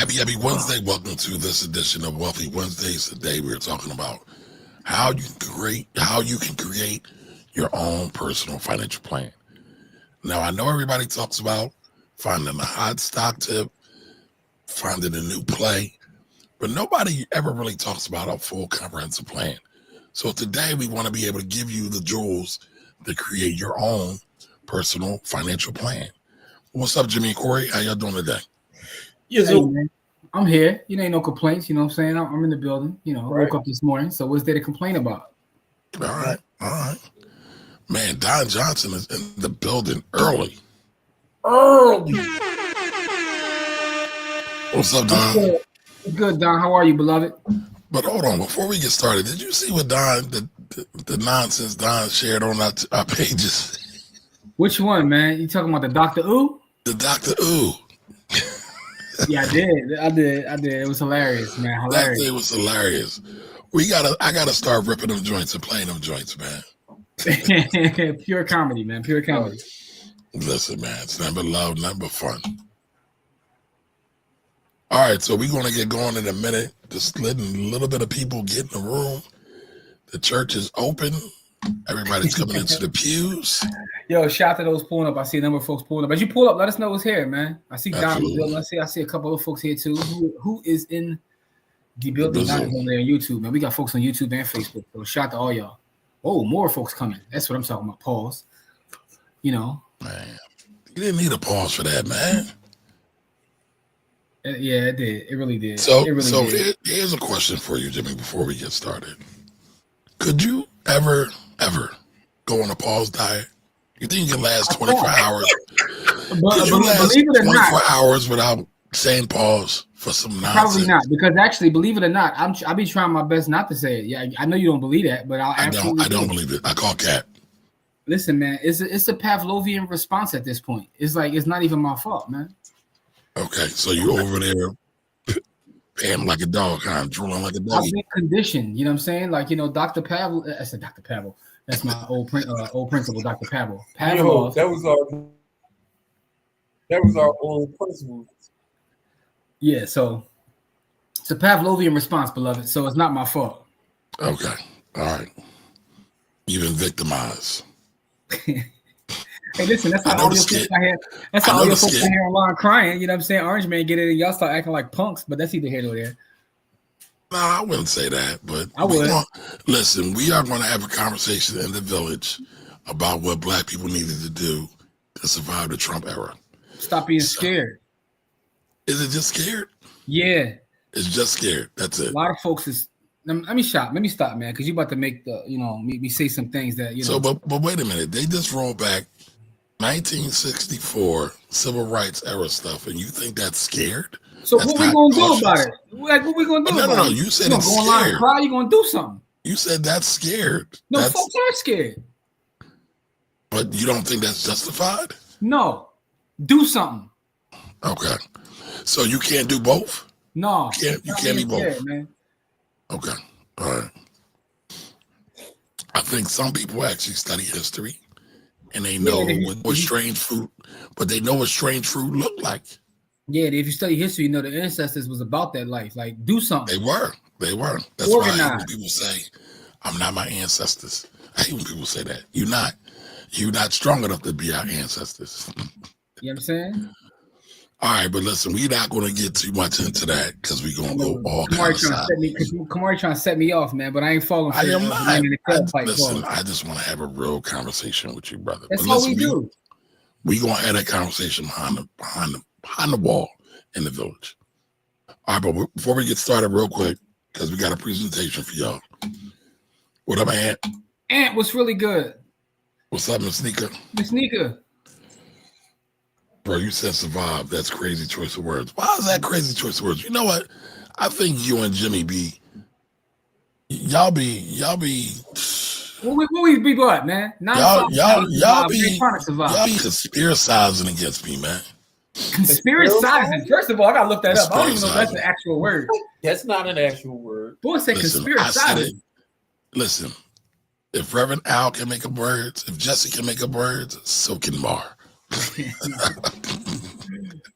Happy Wednesday. Welcome to this edition of Wealthy Wednesdays. Today we're talking about how you can create your own personal financial plan. Now, I know everybody talks about finding a hot stock tip, finding a new play, but nobody ever really talks about a full comprehensive plan. So today we want to be able to give you the jewels to create your own personal financial plan. What's up, Jimmy and Corey? How y'all doing today? Yes, hey, man. I'm here. Ain't no complaints. You know what I'm saying? I'm in the building. Right. Woke up this morning. So what's there to complain about? All right. Man, Don Johnson is in the building early. What's up, Don? Good, Don. How are you, beloved? But hold on, before we get started, did you see what Don, the nonsense Don shared on our pages? Which one, man? You talking about the Dr. Ooh? The Dr. Ooh. Yeah, I did. It was hilarious, man. Hilarious. That thing was hilarious. I gotta start ripping them joints and playing them joints, man. Pure comedy, man. Pure comedy. Listen, man, it's nothing but love, nothing but fun. All right, so we're gonna get going in a minute. Just letting a little bit of people get in the room. The church is open. Everybody's coming into the pews. Yo, shout out to those pulling up. I see a number of folks pulling up. As you pull up, let us know what's here, man. I see Don in the building. I see a couple of folks here too. Who is in the building? Don is on there on YouTube, man. We got folks on YouTube and Facebook. So shout out to all y'all. Oh, more folks coming. That's what I'm talking about. Pause. Man, you didn't need a pause for that, man. Yeah, it did. It really did. Here's a question for you, Jimmy, before we get started. Could you ever go on a pause diet? You think you can last 24 hours? Could you last 24 hours without saying pause for some nonsense? Probably not, because actually, believe it or not, I'll be trying my best not to say it. Yeah, I know you don't believe that, but I don't believe it. I call cat. Listen, man, it's a Pavlovian response at this point. It's like it's not even my fault, man. Okay, so you over there paying like a dog, kind of drooling like a dog. I've been conditioned, you know what I'm saying? Like, Dr. Pavel. I said Dr. Pavel. That's my old principal, Dr. Pavel. Pavlov. That was our old principal. Yeah, so it's a Pavlovian response, beloved. So it's not my fault. Okay, all right. You've been victimized. Hey, listen, that's how all your folks I had. That's how all your folks here online crying. You know what I'm saying? Orange Man get it, and y'all start acting like punks. But that's either here or there. No, I wouldn't say that. But I would. Listen, we are going to have a conversation in the village about what Black people needed to do to survive the Trump era. Stop being scared. Is it just scared? Yeah, it's just scared. That's it. A lot of folks is. Let me stop, man, because you about to make me say some things that So, but wait a minute. They just rolled back 1964 civil rights era stuff, and you think that's scared? So what we gonna do about it? Like, what we gonna do? No. You said it's scared. Online and cry? You gonna do something? You said that's scared. No, folks are scared. But you don't think that's justified? No, do something. Okay, so you can't do both. No, you can't be both, scared, man. Okay, all right. I think some people actually study history. And they know what strange fruit, but they know what strange fruit looked like. Yeah, if you study history, you know the ancestors was about that life. Like, do something. They were. That's why I hate when people say, "I'm not my ancestors." I hate when people say that. You're not strong enough to be our ancestors. You know what I'm saying? All right, but listen, we're not going to get too much into that because we're going to go all kinds of sides. Kamari trying to set me off, man, but I ain't falling for it. I am not. Listen, I just want to have a real conversation with you, brother. That's all we do. We're going to have that conversation behind the wall in the village. All right, but before we get started real quick, because we got a presentation for y'all. What up, Ant? Ant, what's really good? What's up, Miss Sneaker? Miss Sneaker. Bro, you said survive. That's crazy choice of words. Why is that crazy choice of words? You know what? I think you and Jimmy be. Y'all be. What we be what, man? Y'all be conspiracizing against me, man. Conspiracizing. First of all, I gotta look that up. I don't even know if that's an actual word. That's not an actual word. Boy said conspiracizing. Listen, if Reverend Al can make up words, if Jesse can make up words, so can Mar.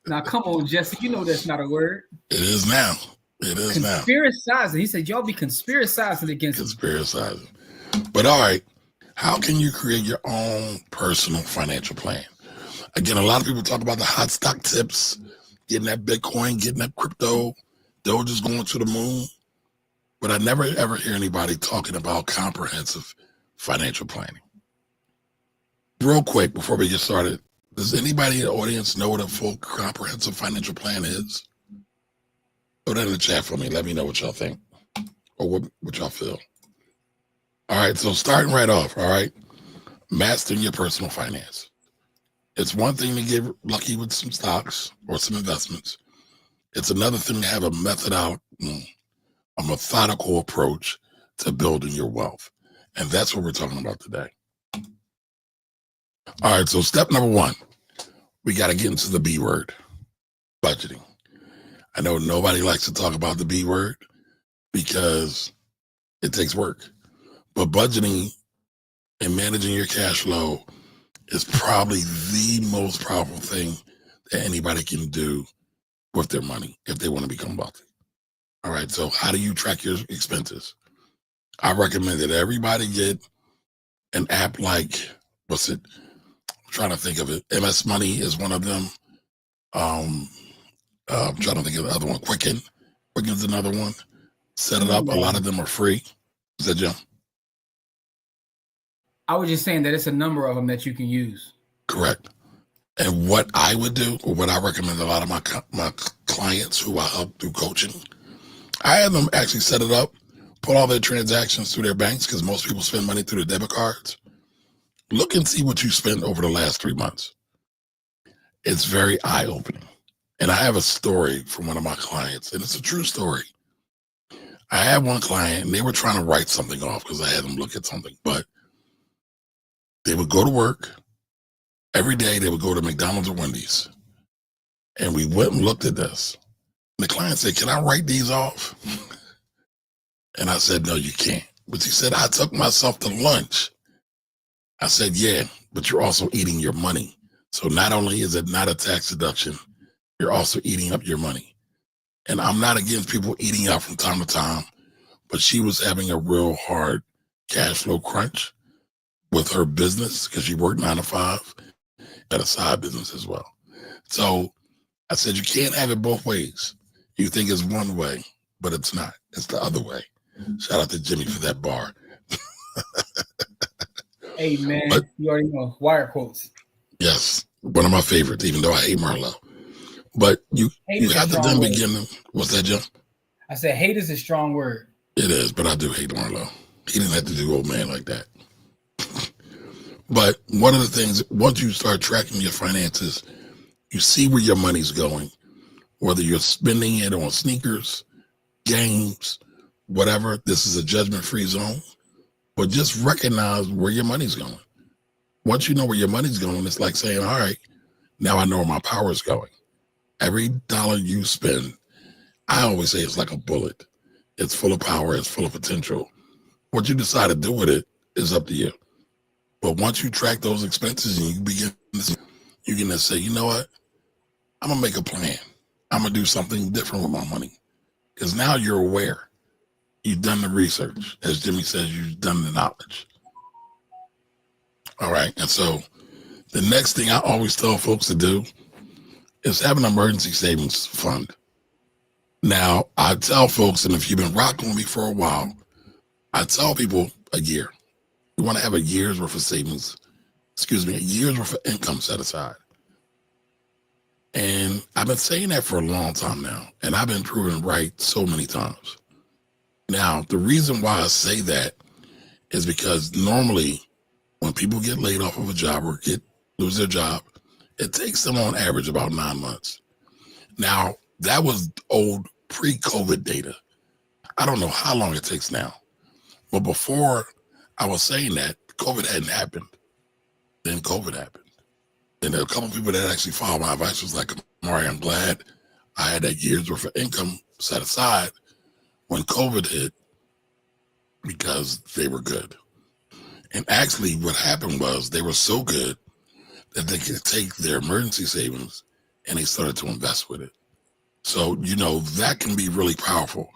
Now, come on, Jesse. You know that's not a word. It is now. It is now. Conspiracizing. He said, y'all be conspiracizing against me. Conspiracizing. But all right, how can you create your own personal financial plan? Again, a lot of people talk about the hot stock tips, getting that Bitcoin, getting that crypto, Doge is going to the moon. But I never ever hear anybody talking about comprehensive financial planning. Real quick, before we get started, does anybody in the audience know what a full comprehensive financial plan is? Put that in the chat for me. Let me know what y'all think or what y'all feel. All right, so starting right off, all right, mastering your personal finance. It's one thing to get lucky with some stocks or some investments. It's another thing to have a methodical approach to building your wealth. And that's what we're talking about today. All right, so step number one, we got to get into the B word, budgeting. I know nobody likes to talk about the B word because it takes work. But budgeting and managing your cash flow is probably the most powerful thing that anybody can do with their money if they want to become wealthy. All right, so how do you track your expenses? I recommend that everybody get an app like, what's it? I'm trying to think of it. MS Money is one of them. I'm trying to think of the other one. Quicken's another one. Set it up. A lot of them are free. Is that Jim? I was just saying that it's a number of them that you can use. Correct. And what I would do, or what I recommend a lot of my clients who I help through coaching, I have them actually set it up, put all their transactions through their banks, because most people spend money through their debit cards. Look and see what you spent over the last 3 months. It's very eye-opening. And I have a story from one of my clients, and it's a true story. I had one client, and they were trying to write something off because I had them look at something, but they would go to work. Every day they would go to McDonald's or Wendy's. And we went and looked at this. And the client said, "Can I write these off?" And I said, "No, you can't." But she said, "I took myself to lunch." I said, "Yeah, but you're also eating your money. So not only is it not a tax deduction, you're also eating up your money." And I'm not against people eating out from time to time, but she was having a real hard cash flow crunch with her business because she worked 9 to 5, had a side business as well. So I said, you can't have it both ways. You think it's one way, but it's not. It's the other way. Shout out to Jimmy for that bar. Hey, man, you already know. Wire quotes. Yes, one of my favorites, even though I hate Marlo. But you have to then begin to, what's that, Jim? I said hate is a strong word. It is, but I do hate Marlo. He didn't have to do old man like that. But one of the things, once you start tracking your finances, you see where your money's going, whether you're spending it on sneakers, games, whatever. This is a judgment-free zone, but just recognize where your money's going. Once you know where your money's going, it's like saying, all right, now I know where my power is going. Every dollar you spend, I always say it's like a bullet. It's full of power. It's full of potential. What you decide to do with it is up to you. But once you track those expenses and you begin to say, you know what? I'm going to make a plan. I'm going to do something different with my money. Because now you're aware. You've done the research. As Jimmy says, you've done the knowledge. All right. And so the next thing I always tell folks to do is have an emergency savings fund. Now, I tell folks, and if you've been rocking with me for a while, I tell people a year. You want to have a year's worth of savings, a year's worth of income set aside. And I've been saying that for a long time now, and I've been proven right so many times. Now, the reason why I say that is because normally when people get laid off of a job or lose their job, it takes them on average about 9 months. Now, that was old pre-COVID data. I don't know how long it takes now. But before I was saying that, COVID hadn't happened. Then COVID happened. And there were a couple of people that actually followed my advice. Was like, Amari, I'm glad I had that year's worth of income set aside when COVID hit because they were good. And actually what happened was they were so good that they could take their emergency savings and they started to invest with it. So, that can be really powerful.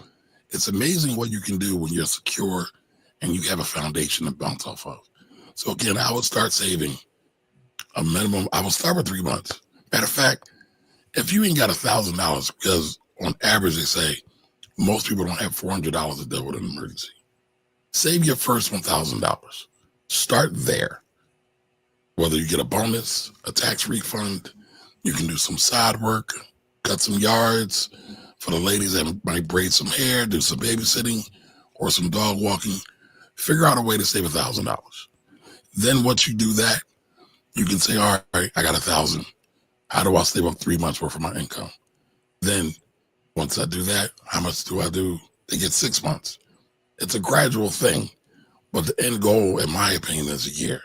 It's amazing what you can do when you're secure and you have a foundation to bounce off of. So again, I would start saving a minimum. I will start with 3 months. Matter of fact, if you ain't got $1,000, because on average they say most people don't have $400 to deal with an emergency. Save your first $1,000. Start there. Whether you get a bonus, a tax refund, you can do some side work, cut some yards for the ladies that might braid some hair, do some babysitting or some dog walking. Figure out a way to save $1,000. Then once you do that, you can say, all right, I got 1,000. How do I save up 3 months worth of my income? Then once I do that, how much do I do to get 6 months? It's a gradual thing, but the end goal, in my opinion, is a year.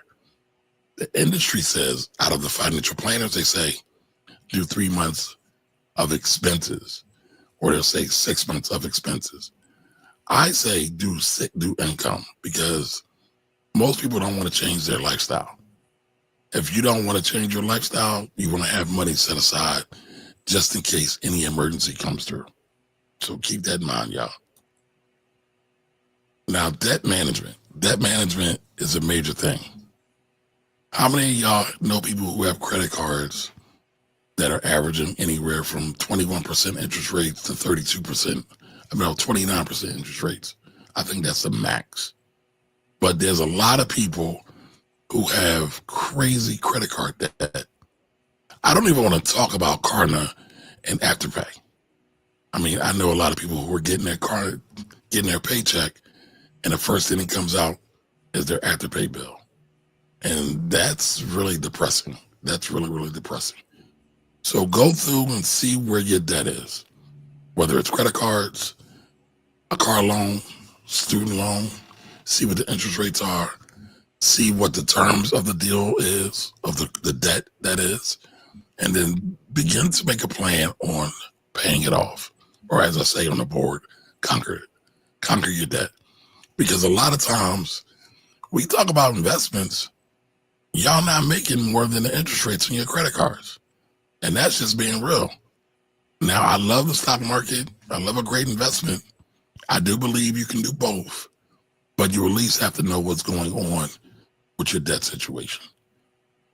The industry says, out of the financial planners, they say, do 3 months of expenses, or they'll say 6 months of expenses. I say do income, because most people don't want to change their lifestyle. If you don't want to change your lifestyle, you want to have money set aside just in case any emergency comes through. So keep that in mind, y'all. Now, debt management. Debt management is a major thing. How many of y'all know people who have credit cards that are averaging anywhere from 21% interest rates to 32%, 29% interest rates? I think that's the max. But there's a lot of people who have crazy credit card debt. I don't even want to talk about Klarna and Afterpay. I mean, I know a lot of people who are getting their card, getting their paycheck, and the first thing that comes out is their Afterpay bill. And that's really depressing. That's really, really depressing. So go through and see where your debt is, whether it's credit cards, a car loan, student loan, see what the interest rates are, see what the terms of the deal is, of the debt that is, and then begin to make a plan on paying it off. Or as I say on the board, conquer it. Conquer your debt. Because a lot of times we talk about investments, y'all not making more than the interest rates on your credit cards. And that's just being real. Now, I love the stock market. I love a great investment. I do believe you can do both, but you at least have to know what's going on with your debt situation.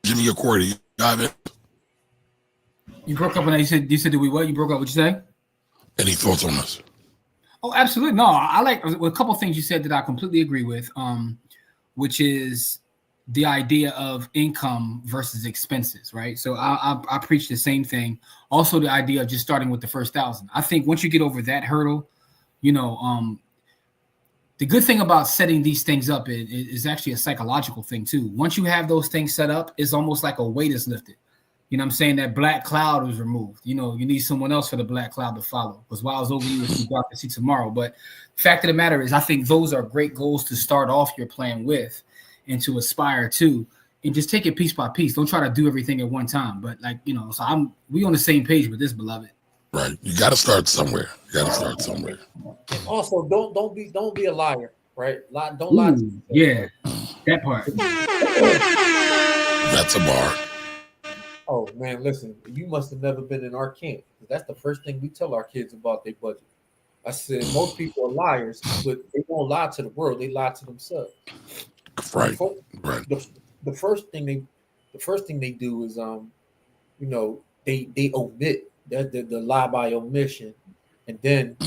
Jimmy or Corey, you dive in? You broke up on that. You said, did we what? You broke up. What'd you say? Any thoughts on this? Oh, absolutely. No, I like a couple of things you said that I completely agree with, which is the idea of income versus expenses, right? So I preach the same thing. Also, the idea of just starting with the first 1,000. I think once you get over that hurdle, the good thing about setting these things up is actually a psychological thing too. Once you have those things set up, it's almost like a weight is lifted. You know what I'm saying? That black cloud is removed. You need someone else for the black cloud to follow. Because while it's over you, it's dark to see tomorrow. But the fact of the matter is, I think those are great goals to start off your plan with and to aspire to. And just take it piece by piece. Don't try to do everything at one time. But so we on the same page with this, beloved. Right. You got to start somewhere. And also, don't be a liar, right? Don't lie. Yeah, that part. That's a bar. Oh man, listen, you must have never been in our camp. That's the first thing we tell our kids about their budget. I said most people are liars, but they won't lie to the world; they lie to themselves. Right. Right. The first thing they do is they omit the lie by omission, and then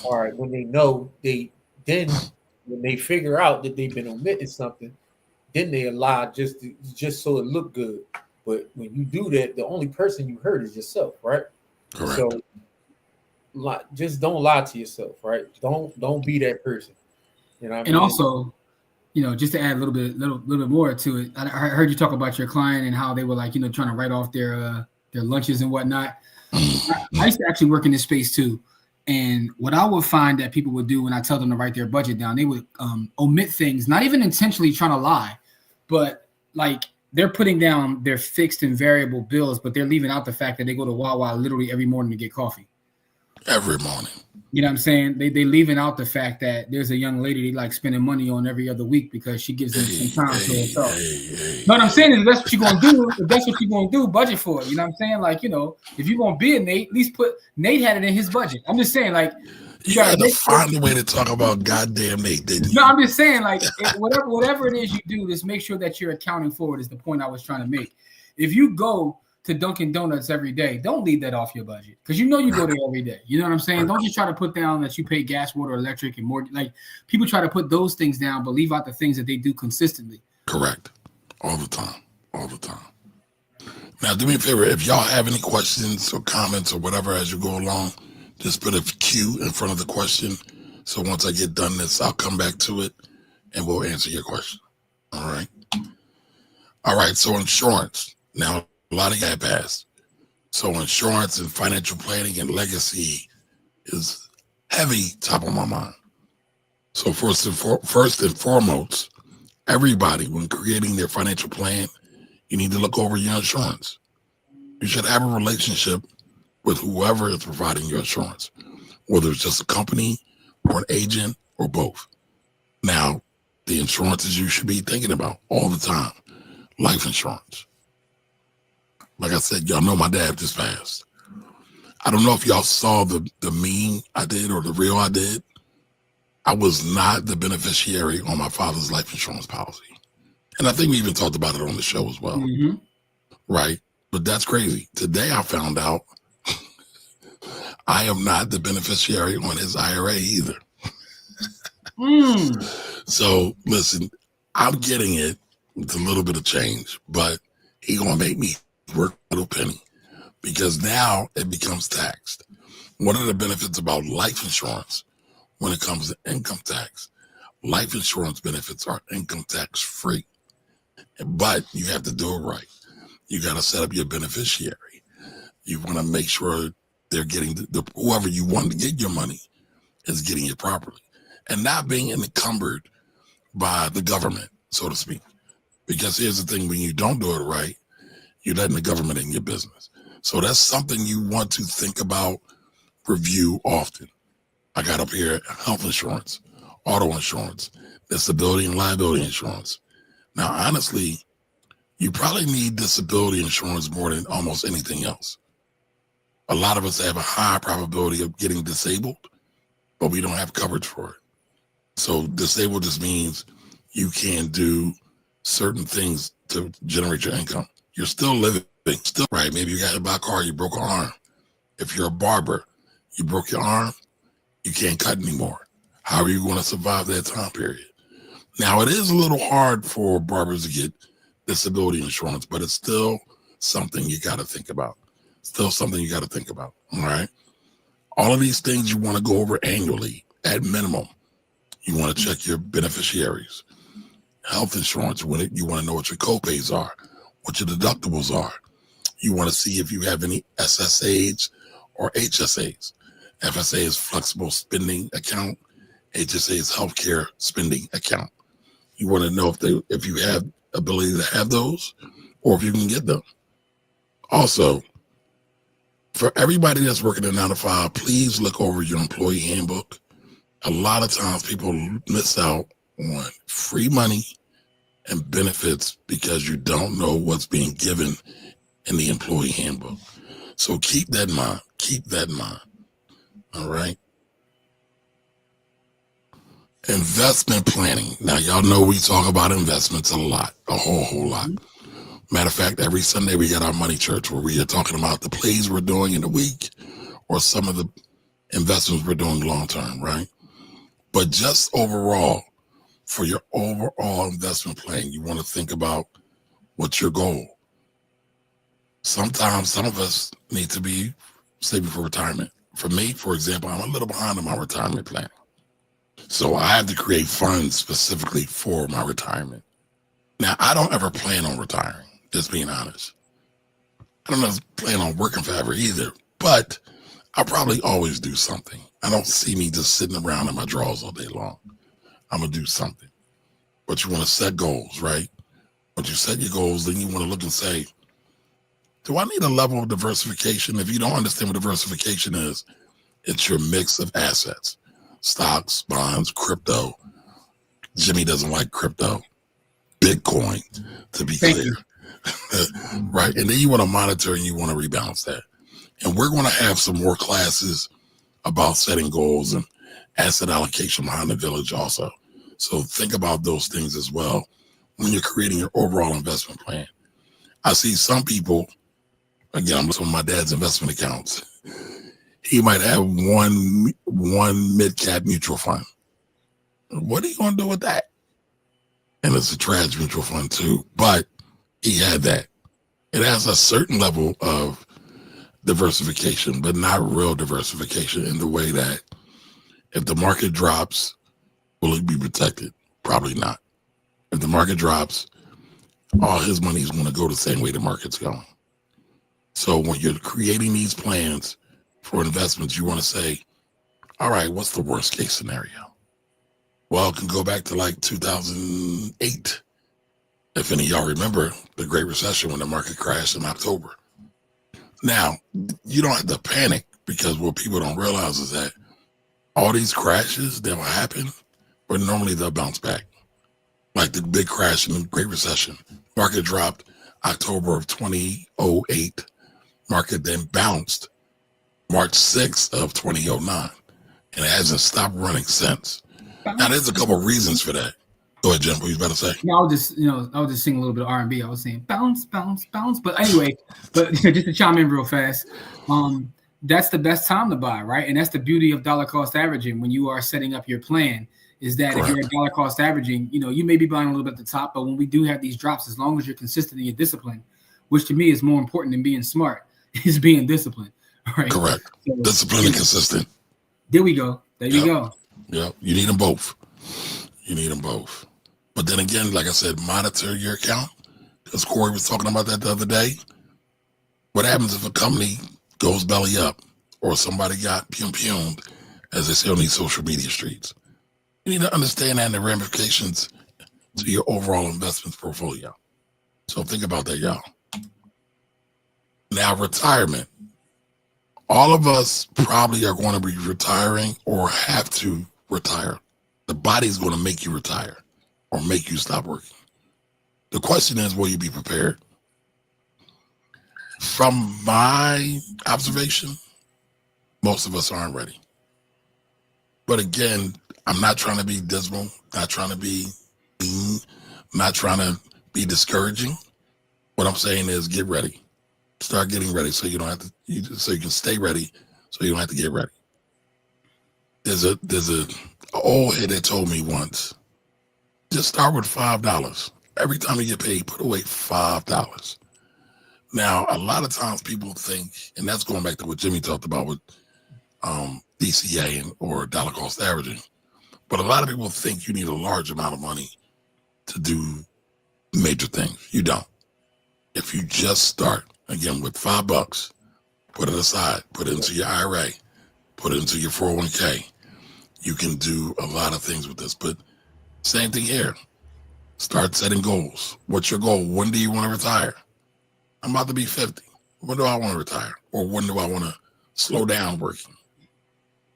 all right, when they know when they figure out that they've been omitting something, then they lie just so it look good. But when you do that, the only person you hurt is yourself, right? Correct. So just don't lie to yourself, right? Don't be that person. You know what I mean? And also, just to add a little bit more to it, I heard you talk about your client and how they were trying to write off their lunches and whatnot. I used to actually work in this space too. And what I would find that people would do when I tell them to write their budget down, they would omit things, not even intentionally trying to lie, but they're putting down their fixed and variable bills, but they're leaving out the fact that they go to Wawa literally every morning to get coffee. Every morning. You know what I'm saying? They leaving out the fact that there's a young lady they like spending money on every other week because she gives them some time to herself. But what I'm saying is that's what you're gonna do. If that's what you're gonna do, budget for it. You know what I'm saying? Like, you know, if you're gonna be a Nate, at least put Nate had it in his budget. I'm just saying, like, you had to find a way to talk about goddamn Nate, didn't you? No, I'm just saying, like, whatever it is you do, just make sure that you're accounting for it. Is the point I was trying to make. If you go to Dunkin' Donuts every day, don't leave that off your budget because you know you go there every day. You know what I'm saying? Don't just try to put down that you pay gas, water, electric, and more. Like people try to put those things down, but leave out the things that they do consistently. Correct. All the time. All the time. Now, do me a favor. If y'all have any questions or comments or whatever as you go along, just put a Q in front of the question. So once I get done this, I'll come back to it and we'll answer your question. All right. All right. So insurance. Now, a lot of you have passed. So insurance and financial planning and legacy is heavy top of my mind. So first and foremost, everybody, when creating their financial plan, you need to look over your insurance. You should have a relationship with whoever is providing your insurance, whether it's just a company or an agent or both. Now, the insurances you should be thinking about all the time, life insurance. Like I said, y'all know my dad just passed. I don't know if y'all saw the meme I did or the reel I did. I was not the beneficiary on my father's life insurance policy. And I think we even talked about it on the show as well. Mm-hmm. Right? But that's crazy. Today I found out I am not the beneficiary on his IRA either. So listen, I'm getting it. It's a little bit of change, but he gonna make me work a little penny because now it becomes taxed. One of the benefits about life insurance when it comes to income tax, life insurance benefits are income tax free, but you have to do it right. You got to set up your beneficiary. You want to make sure they're getting whoever you want to get your money is getting it properly and not being encumbered by the government, so to speak. Because here's the thing, when you don't do it right, you're letting the government in your business. So that's something you want to think about, review often. I got up here health insurance, auto insurance, disability and liability insurance. Now, honestly, you probably need disability insurance more than almost anything else. A lot of us have a high probability of getting disabled, but we don't have coverage for it. So disabled just means you can't do certain things to generate your income. You're still living, still right. Maybe you got hit by a car, you broke an arm. If you're a barber, you broke your arm, you can't cut anymore. How are you going to survive that time period? Now, it is a little hard for barbers to get disability insurance, but it's still something you got to think about. Still something you got to think about, all right? All of these things you want to go over annually at minimum. You want to check your beneficiaries. Health insurance, you want to know what your copays are, what your deductibles are. You want to see if you have any SSAs or HSAs. FSA is flexible spending account. HSA is healthcare spending account. You want to know if you have ability to have those or if you can get them. Also, for everybody that's working a 9-to-5, please look over your employee handbook. A lot of times people miss out on free money and benefits because you don't know what's being given in the employee handbook. So keep that in mind. Keep that in mind. All right. Investment planning. Now, y'all know we talk about investments a lot, a whole lot. Matter of fact, every Sunday we got our money church where we are talking about the plays we're doing in the week or some of the investments we're doing long term, right? But just overall, for your overall investment plan, you want to think about what's your goal. Sometimes some of us need to be saving for retirement. For me, for example, I'm a little behind on my retirement plan. So I have to create funds specifically for my retirement. Now, I don't ever plan on retiring, just being honest. I don't ever plan on working forever either, but I probably always do something. I don't see me just sitting around in my drawers all day long. I'm going to do something. But you want to set goals, right? Once you set your goals, then you want to look and say, do I need a level of diversification? If you don't understand what diversification is It's your mix of assets, stocks, bonds, crypto. Jimmy doesn't like crypto. Bitcoin, to be clear. Right. And then you want to monitor and you want to rebalance that. And we're going to have some more classes about setting goals and asset allocation behind the village also. So think about those things as well when you're creating your overall investment plan. I see some people, again, I'm looking at my dad's investment accounts. He might have one mid-cap mutual fund. What are you going to do with that? And it's a trash mutual fund too, but he had that. It has a certain level of diversification, but not real diversification in the way that if the market drops, will it be protected? Probably not. If the market drops, all his money is going to go the same way the market's going. So when you're creating these plans for investments, you want to say, all right, what's the worst case scenario? Well, it can go back to like 2008. If any of y'all remember the Great Recession when the market crashed in October. Now, you don't have to panic because what people don't realize is that all these crashes that will happen, but normally they'll bounce back. Like the big crash in the Great Recession. Market dropped October of 2008. Market then bounced March 6th of 2009. And it hasn't stopped running since. Now, there's a couple of reasons for that. Go ahead, Jim. What you about to say? No, I was just singing a little bit of R&B. I was saying bounce, bounce, bounce. But anyway, just to chime in real fast, that's the best time to buy, right? And that's the beauty of dollar cost averaging when you are setting up your plan. Is that Correct. If you're at dollar cost averaging, you may be buying a little bit at the top, but when we do have these drops, as long as you're consistent in your discipline, which to me is more important than being smart, is being disciplined, right? Correct. So, discipline and consistent. There we go. There you go. Yeah, you need them both. But then again, like I said, monitor your account. Because Corey was talking about that the other day. What happens if a company goes belly up or somebody got pumed, as they say on these social media streets? You need to understand that and the ramifications to your overall investment portfolio. So think about that, y'all. Now, retirement. All of us probably are going to be retiring or have to retire. The body's going to make you retire or make you stop working. The question is, will you be prepared? From my observation, most of us aren't ready. But again, I'm not trying to be dismal, not trying to be mean, not trying to be discouraging. What I'm saying is get ready. Start getting ready so you don't have to, so you can stay ready so you don't have to get ready. There's a old head that told me once, just start with $5. Every time you get paid, put away $5. Now, a lot of times people think, and that's going back to what Jimmy talked about with DCA or dollar cost averaging, but a lot of people think you need a large amount of money to do major things. You don't. If you just start, again, with $5, put it aside, put it into your IRA, put it into your 401k, you can do a lot of things with this. But same thing here. Start setting goals. What's your goal? When do you want to retire? I'm about to be 50. When do I want to retire? Or when do I want to slow down working?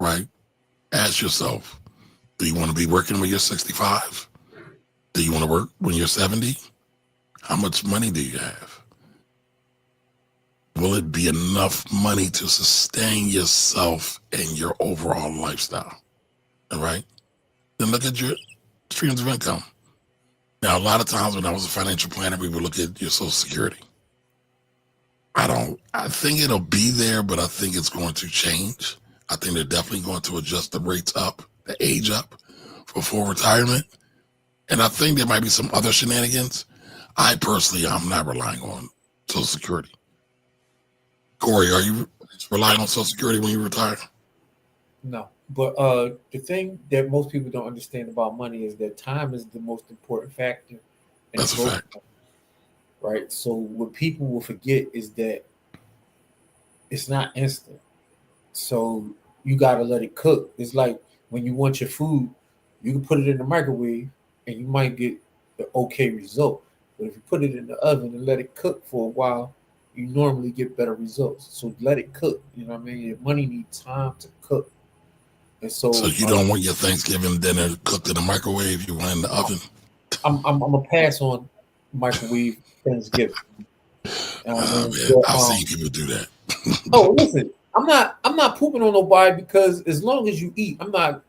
Right? Ask yourself, do you want to be working when you're 65? Do you want to work when you're 70? How much money do you have? Will it be enough money to sustain yourself and your overall lifestyle? All right? Then look at your streams of income. Now, a lot of times when I was a financial planner, we would look at your Social Security. I think it'll be there, but I think it's going to change. I think they're definitely going to adjust the rates up, the age up for full retirement. And I think there might be some other shenanigans. I personally, I'm not relying on Social Security. Corey, are you relying on Social Security when you retire? No. But the thing that most people don't understand about money is that time is the most important factor. That's a fact. Right? So what people will forget is that it's not instant. So you got to let it cook. It's like when you want your food, you can put it in the microwave and you might get the okay result. But if you put it in the oven and let it cook for a while, you normally get better results. So let it cook. You know what I mean? Your money needs time to cook. And So so you don't want your Thanksgiving dinner cooked in the microwave. You want it in the oven. I'm gonna pass on microwave Thanksgiving. Man, But, I've seen people do that. oh, listen, I'm not pooping on nobody because as long as you eat, I'm not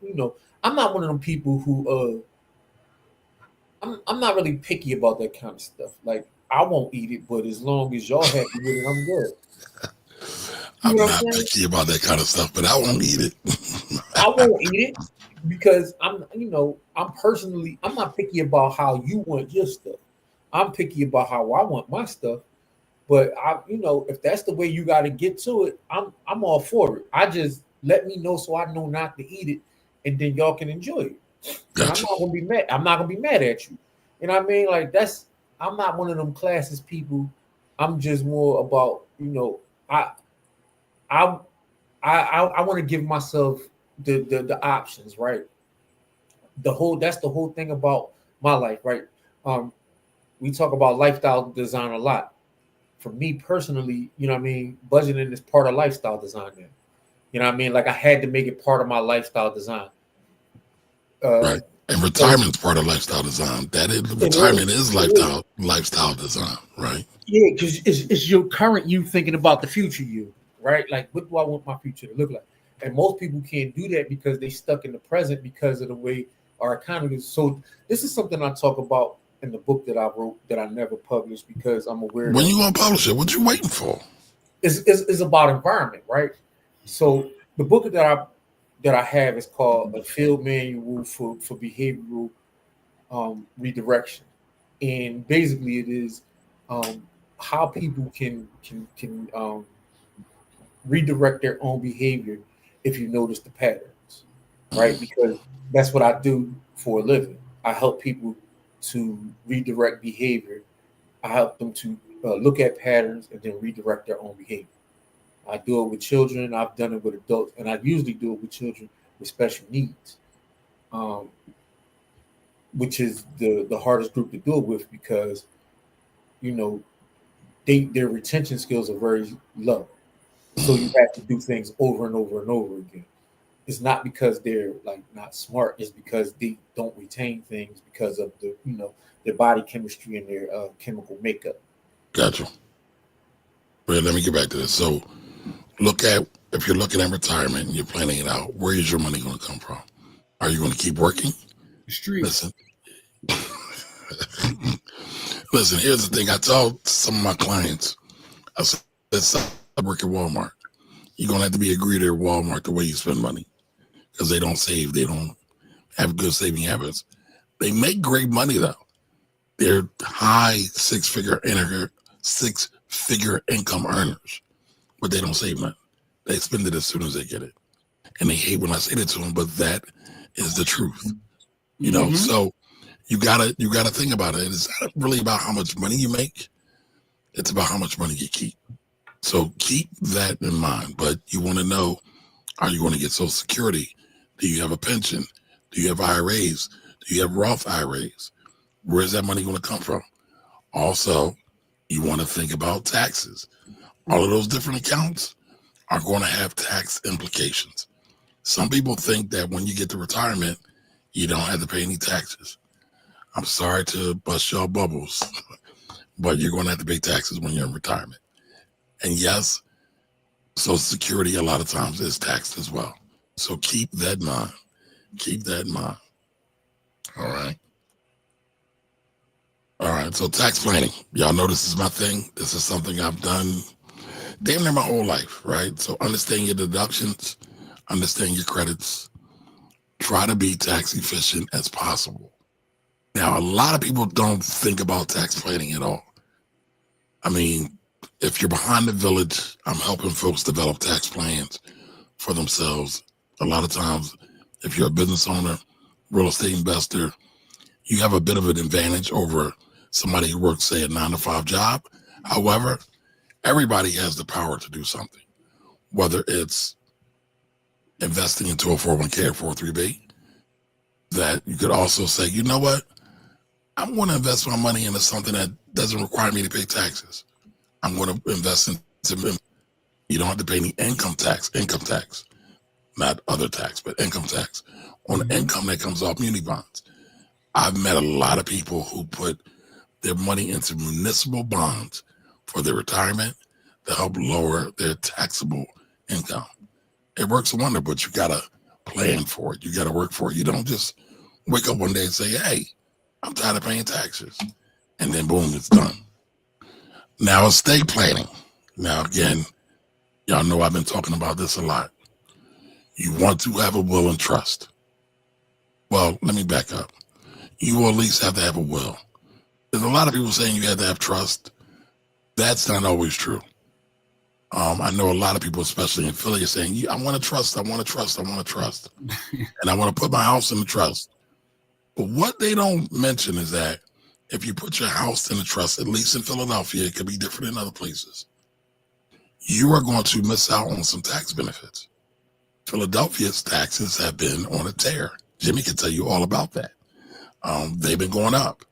one of them people who I'm not really picky about that kind of stuff. Like I won't eat it, but as long as y'all happy with it, I'm good. You I'm know what I'm not saying? picky about that kind of stuff, but I won't eat it. I won't eat it because I'm not picky about how you want your stuff. I'm picky about how I want my stuff. But if that's the way you got to get to it, I'm all for it. I just let me know so I know not to eat it, and then y'all can enjoy it. And I'm Gotcha. not gonna be mad. I'm not gonna be mad at you. You know what I mean? Like I'm not one of them classes people. I'm just more about I I I want to give myself the options, right? That's the whole thing about my life, right? Um, we talk about lifestyle design a lot. For me personally, you know what I mean, budgeting is part of lifestyle design now. You know what I mean? Like I had to make it part of my lifestyle design. Uh, Right. And so retirement's part of lifestyle design. That is it is. retirement is It is. lifestyle design, right? Yeah, because it's your current you thinking about the future you, right? Like, what do I want my future to look like? And most people can't do that because they stuck in the present because of the way our economy is. So this is something I talk about in the book that I wrote that I never published because I'm aware When that you gonna publish it? What you waiting for? it's about environment, right? So the book that I have is called A Field Manual for Behavioral Redirection, and basically it is um, how people can redirect their own behavior if you notice the patterns, right? Because that's what I do for a living. I help people to redirect behavior. I help them to look at patterns and then redirect their own behavior. I do it with children. I've done it with adults, and I usually do it with children with special needs, um, which is the hardest group to do it with because you know their retention skills are very low. So you have to do things over and over and over again. It's not because they're like not smart. It's because they don't retain things because of their body chemistry and their chemical makeup. Gotcha. But let me get back to this. So look at if you're looking at retirement and you're planning it out, where is your money gonna come from? Are you gonna keep working? The streets. Listen. Listen, here's the thing. I tell some of my clients, I said, I work at Walmart. You're gonna have to be a greeter at Walmart the way you spend money. Because they don't save, they don't have good saving habits. They make great money though. They're high six figure income earners, but they don't save money. They spend it as soon as they get it. And they hate when I say that to them, but that is the truth. Mm-hmm. So you gotta think about it. It's not really about how much money you make, it's about how much money you keep. So keep that in mind. But you want to know, are you going to get Social Security? Do you have a pension? Do you have IRAs? Do you have Roth IRAs? Where's that money going to come from? Also, you want to think about taxes. All of those different accounts are going to have tax implications. Some people think that when you get to retirement, you don't have to pay any taxes. I'm sorry to bust your bubbles, but you're going to have to pay taxes when you're in retirement. And yes, Social Security a lot of times is taxed as well. So keep that in mind. Keep that in mind. All right. All right. So tax planning. Y'all know this is my thing. This is something I've done damn near my whole life, right? So understand your deductions, understand your credits, try to be tax efficient as possible. Now, a lot of people don't think about tax planning at all. I mean, if you're behind the village, I'm helping folks develop tax plans for themselves. A lot of times, if you're a business owner, real estate investor, you have a bit of an advantage over somebody who works, say, a 9 to 5 job. However, everybody has the power to do something, whether it's investing into a 401k or 403b, that you could also say, you know what, I'm going to invest my money into something that doesn't require me to pay taxes. I'm going to invest into. You don't have to pay any income tax, not other tax, but income tax on income that comes off muni bonds. I've met a lot of people who put their money into municipal bonds for their retirement to help lower their taxable income. It works a wonder, but you got to plan for it. You got to work for it. You don't just wake up one day and say, hey, I'm tired of paying taxes. And then boom, it's done. Now, estate planning. Now, again, y'all know I've been talking about this a lot. You want to have a will and trust. Well, let me back up. You will at least have to have a will. There's a lot of people saying you have to have trust. That's not always true. I know a lot of people, especially in Philly, are saying, I want to trust, I want to trust, I want to trust. And I want to put my house in the trust. But what they don't mention is that if you put your house in the trust, at least in Philadelphia, it could be different in other places, you are going to miss out on some tax benefits. Philadelphia's taxes have been on a tear. Jimmy can tell you all about that. They've been going up.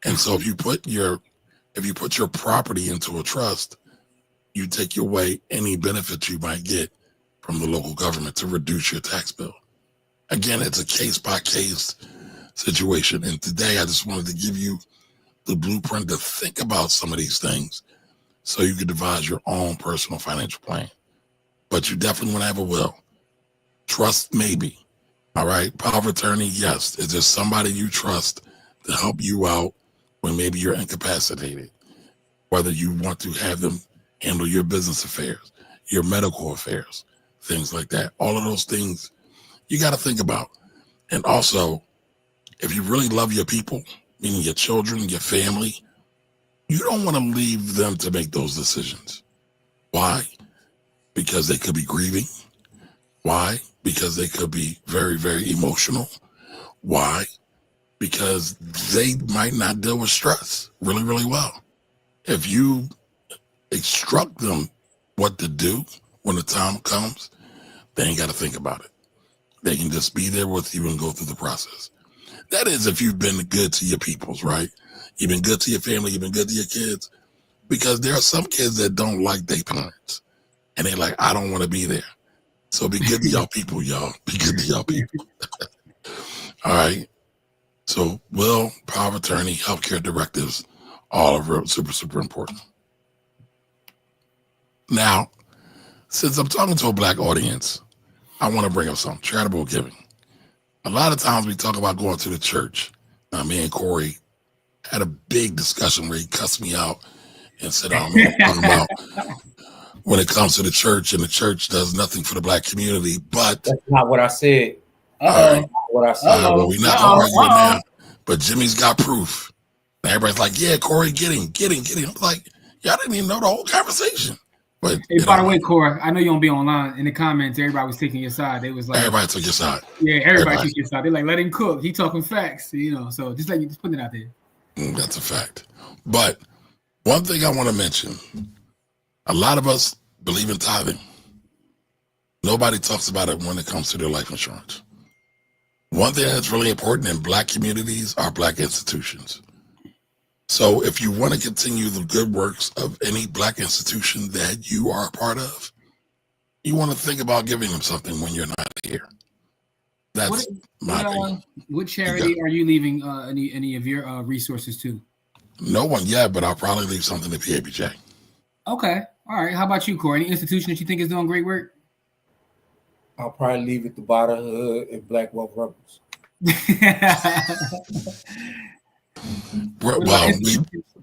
And so if you put your property into a trust, you take away any benefits you might get from the local government to reduce your tax bill. Again, it's a case-by-case situation. And today I just wanted to give you the blueprint to think about some of these things so you can devise your own personal financial plan. But you definitely want to have a will. Trust, maybe. All right. Power of attorney, yes. Is there somebody you trust to help you out when maybe you're incapacitated? Whether you want to have them handle your business affairs, your medical affairs, things like that. All of those things you got to think about. And also, if you really love your people, meaning your children, your family, you don't want to leave them to make those decisions. Why? Because they could be grieving. Why? Because they could be very, very emotional. Why? Because they might not deal with stress really, really well. If you instruct them what to do when the time comes, they ain't got to think about it. They can just be there with you and go through the process. That is, if you've been good to your peoples, right? You've been good to your family, you've been good to your kids. Because there are some kids that don't like their parents. And they're like, I don't want to be there. So be good to y'all people, y'all. Be good to y'all people. All right. So will, power of attorney, healthcare directives, all are super, super important. Now, since I'm talking to a Black audience, I want to bring up something, charitable giving. A lot of times we talk about going to the church. Me and Corey had a big discussion where he cussed me out and said, talking about when it comes to the church, and the church does nothing for the Black community. But that's not what I said. Right. What I said. Well, we're not arguing now. But Jimmy's got proof. And everybody's like, yeah, Corey, get him. I'm like, y'all didn't even know the whole conversation. But hey, by the way, Corey, I know you don't be online. In the comments, everybody was taking your side. They was like, everybody took your side. Yeah, everybody took your side. They're like, let him cook. He talking facts, you know. So just putting it out there. That's a fact. But one thing I want to mention, a lot of us believe in tithing. Nobody talks about it when it comes to their life insurance. One thing that's really important in Black communities are Black institutions. So if you want to continue the good works of any Black institution that you are a part of, you want to think about giving them something when you're not here. That's my opinion. What charity are you leaving any of your resources to? No one yet, but I'll probably leave something to PABJ. Okay. All right. How about you, Corey? Any institution that you think is doing great work? I'll probably leave it to Bada Hood and Black Wealth Rebels. Well,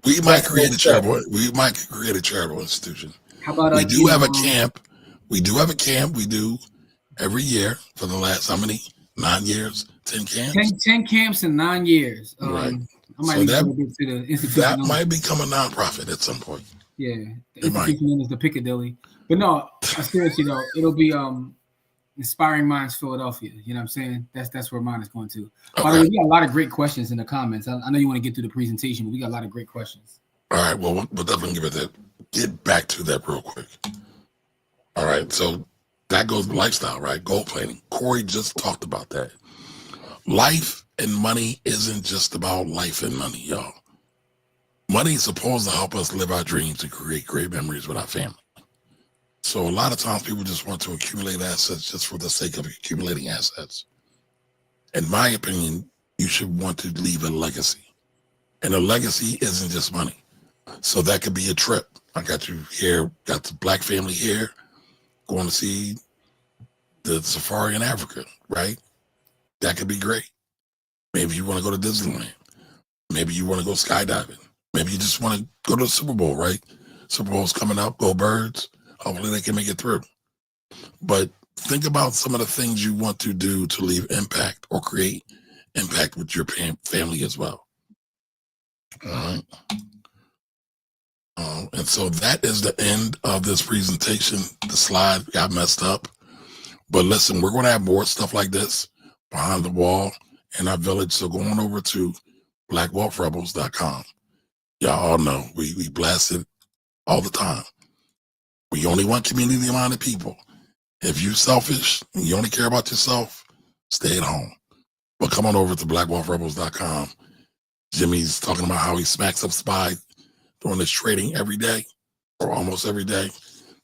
we might create a charitable. We might create a charitable institution. How about we do have a camp? We do have a camp. We do every year for the last how many? 9 years, 10 camps. 10 camps in 9 years. Right. I might that might become a nonprofit at some point. Yeah, the institution name is the Piccadilly. But no, seriously though, it'll be Inspiring Minds Philadelphia. You know what I'm saying? That's where mine is going to. Okay. By the way, we got a lot of great questions in the comments. I know you want to get through the presentation, but we got a lot of great questions. All right. Well, we'll definitely get back to that real quick. All right. So that goes with lifestyle, right? Goal planning. Corey just talked about that. Life and money isn't just about life and money, y'all. money is supposed to help us live our dreams and create great memories with our family. So a lot of times people just want to accumulate assets just for the sake of accumulating assets. In my opinion, you should want to leave a legacy. And a legacy isn't just money. So that could be a trip. I got you here, got the black family here, going to see the safari in Africa, right? That could be great. Maybe you want to go to Disneyland. Maybe you want to go skydiving. Maybe you just want to go to the Super Bowl, right? Super Bowl's coming up, go Birds. Hopefully they can make it through. But think about some of the things you want to do to leave impact or create impact with your family as well. All right. And so that is the end of this presentation. The slide got messed up. But listen, we're going to have more stuff like this behind the wall in our village. So go on over to blackwealthrebels.com. Y'all all know we blast it all the time. We only want community-minded people. If you're selfish and you only care about yourself, stay at home. But come on over to blackwealthrebels.com. Jimmy's talking about how he smacks up SPY doing this trading every day or almost every day.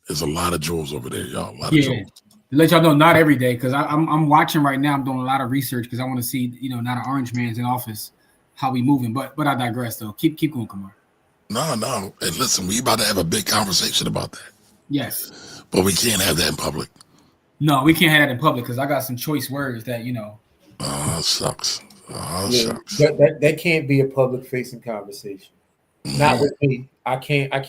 There's a lot of jewels over there, y'all. A lot of jewels. To let y'all know, not every day, because I'm watching right now. I'm doing a lot of research because I want to see, not an orange man's in office, how we moving. But I digress, though. Keep going, Kamar. No. And listen, we about to have a big conversation about that. Yes. But we can't have that in public. No, we can't have that in public because I got some choice words that, Oh, sucks. Shucks. That can't be a public facing conversation. Not with me. I can't have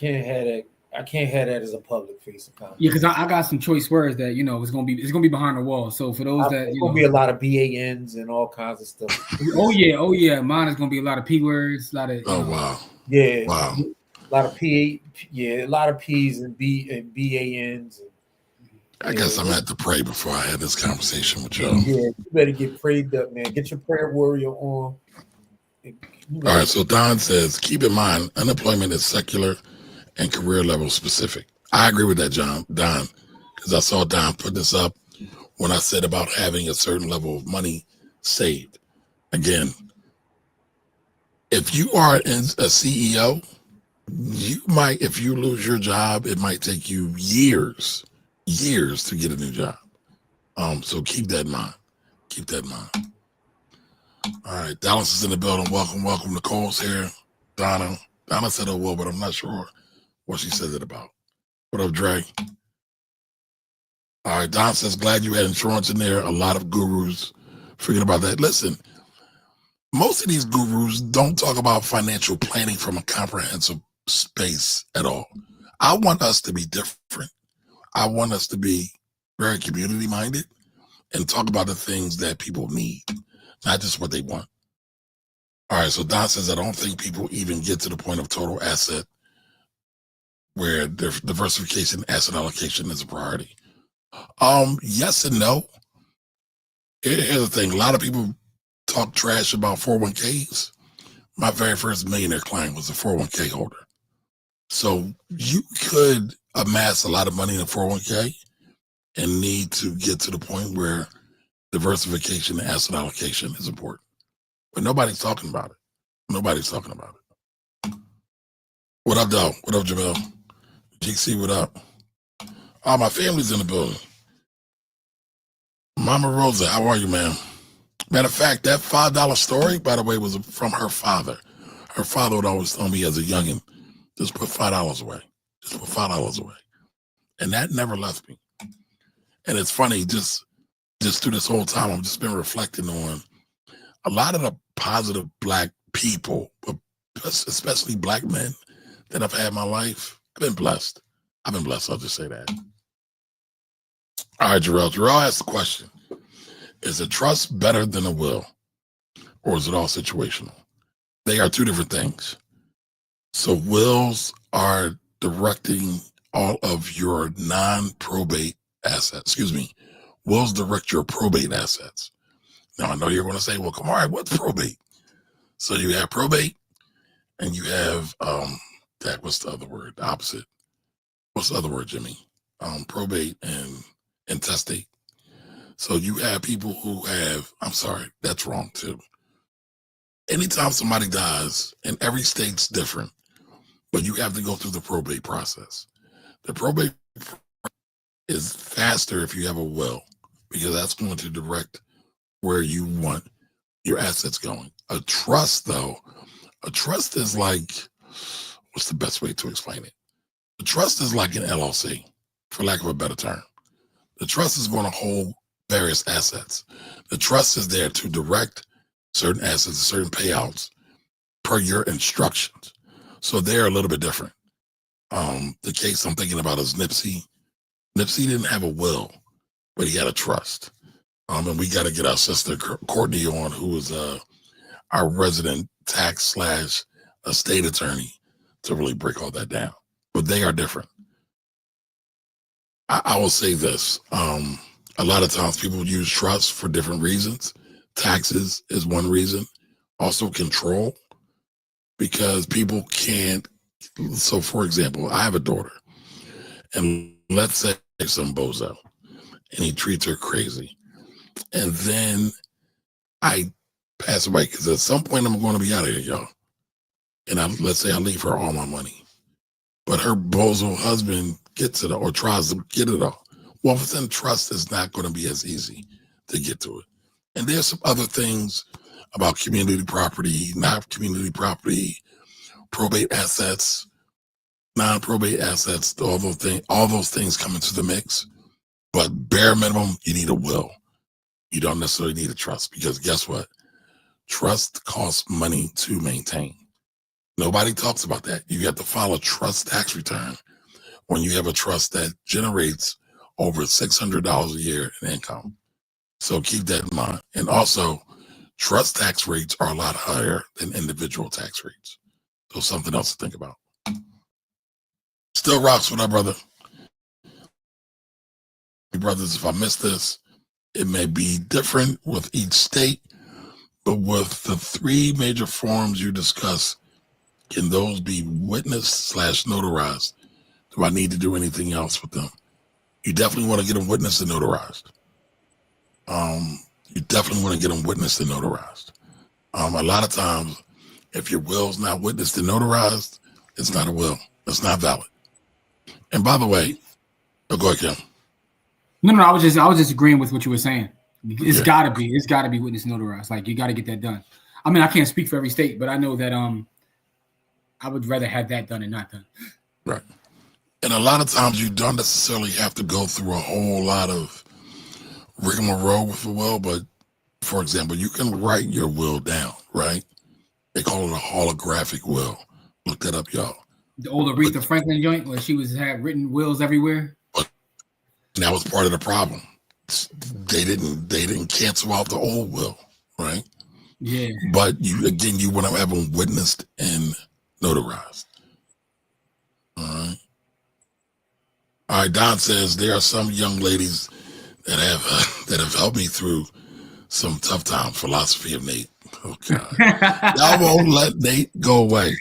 that. I can't have that as a public facing conversation. Yeah, because I got some choice words that it's gonna be behind the wall. So for those that it's gonna be a lot of BANs and all kinds of stuff. Oh yeah. Mine is gonna be a lot of P words, a lot of wow. Yeah. Wow. A lot of a lot of P's and BANs. I guess I'm gonna have to pray before I have this conversation with y'all. Yeah, you better get prayed up, man. Get your prayer warrior on. All right, so Don says, keep in mind, unemployment is secular and career level specific. I agree with that, Don, because I saw Don put this up when I said about having a certain level of money saved. Again, if you are a CEO, you might, if you lose your job, it might take you years to get a new job. So keep that in mind. Keep that in mind. All right, Dallas is in the building. Welcome. Nicole's here. Donna said, oh, well, but I'm not sure what she says it about. What up, Dre? All right, Don says, glad you had insurance in there. A lot of gurus forget about that. Listen, most of these gurus don't talk about financial planning from a comprehensive space at all. I want us to be different. I want us to be very community-minded and talk about the things that people need, not just what they want. All right, so Don says, I don't think people even get to the point of total asset where diversification, asset allocation is a priority. Yes and no. Here's the thing. A lot of people talk trash about 401ks. My very first millionaire client was a 401k holder. So you could amass a lot of money in a 401k and need to get to the point where diversification and asset allocation is important. But nobody's talking about it. Nobody's talking about it. What up, though? What up, Jamel? GC, what up? Oh, my family's in the building. Mama Rosa, how are you, ma'am? Matter of fact, that $5 story, by the way, was from her father. Her father would always tell me as a youngin', just put $5 away. Just put $5 away. And that never left me. And it's funny, just through this whole time, I've just been reflecting on a lot of the positive Black people, especially Black men that I've had in my life. I've been blessed. I'll just say that. All right, Jarrell. Jarrell asked the question, is a trust better than a will? Or is it all situational? They are two different things. So wills are directing all of your non-probate assets. Wills direct your probate assets. Now, I know you're going to say, well, come on, what's probate? So you have probate and you have, what's the other word? The opposite. What's the other word, Jimmy? Probate and intestate. So you have people who have, I'm sorry, that's wrong too. Anytime somebody dies, and every state's different, but you have to go through the probate process. The probate is faster if you have a will, because that's going to direct where you want your assets going. A trust, though, a trust is like, what's the best way to explain it? The trust is like an LLC, for lack of a better term. The trust is going to hold various assets. The trust is there to direct certain assets, certain payouts per your instructions. So they're a little bit different. The case I'm thinking about is Nipsey. Nipsey didn't have a will, but he had a trust. And we got to get our sister Courtney on, who is our resident tax / estate attorney, to really break all that down. But they are different. I will say this. A lot of times people use trust for different reasons. Taxes is one reason. Also control, because people can't. So, for example, I have a daughter, and let's say some bozo, and he treats her crazy. And then I pass away, because at some point I'm going to be out of here, y'all. And let's say I leave her all my money, but her bozo husband gets it or tries to get it all. Well, if it's in trust, it's not going to be as easy to get to it. And there's some other things about community property, not community property, probate assets, non-probate assets, all those things come into the mix. But bare minimum, you need a will. You don't necessarily need a trust, because guess what? Trust costs money to maintain. Nobody talks about that. You have to file a trust tax return when you have a trust that generates over $600 a year in income. So keep that in mind. And also, trust tax rates are a lot higher than individual tax rates. So something else to think about. Still rocks with our brother. Brothers, if I missed this, it may be different with each state, but with the 3 major forms you discuss, can those be witnessed / notarized? Do I need to do anything else with them? You definitely want to get them witnessed and notarized. You definitely want to get them witnessed and notarized. A lot of times, if your will's not witnessed and notarized, it's not a will. It's not valid. And by the way, go ahead, Kim. No, I was just agreeing with what you were saying. It's gotta be witness notarized. Like, you gotta get that done. I mean, I can't speak for every state, but I know that I would rather have that done than not done. Right. And a lot of times you don't necessarily have to go through a whole lot of rigmarole with a will, but for example, you can write your will down, right? They call it a holographic will. Look that up, y'all. The old Aretha Franklin joint, where she had written wills everywhere. But that was part of the problem. They didn't cancel out the old will, right? Yeah. But you want to have them witnessed and notarized. All right. Don says there are some young ladies that have helped me through some tough times. Philosophy of Nate. Oh God, y'all won't let Nate go away.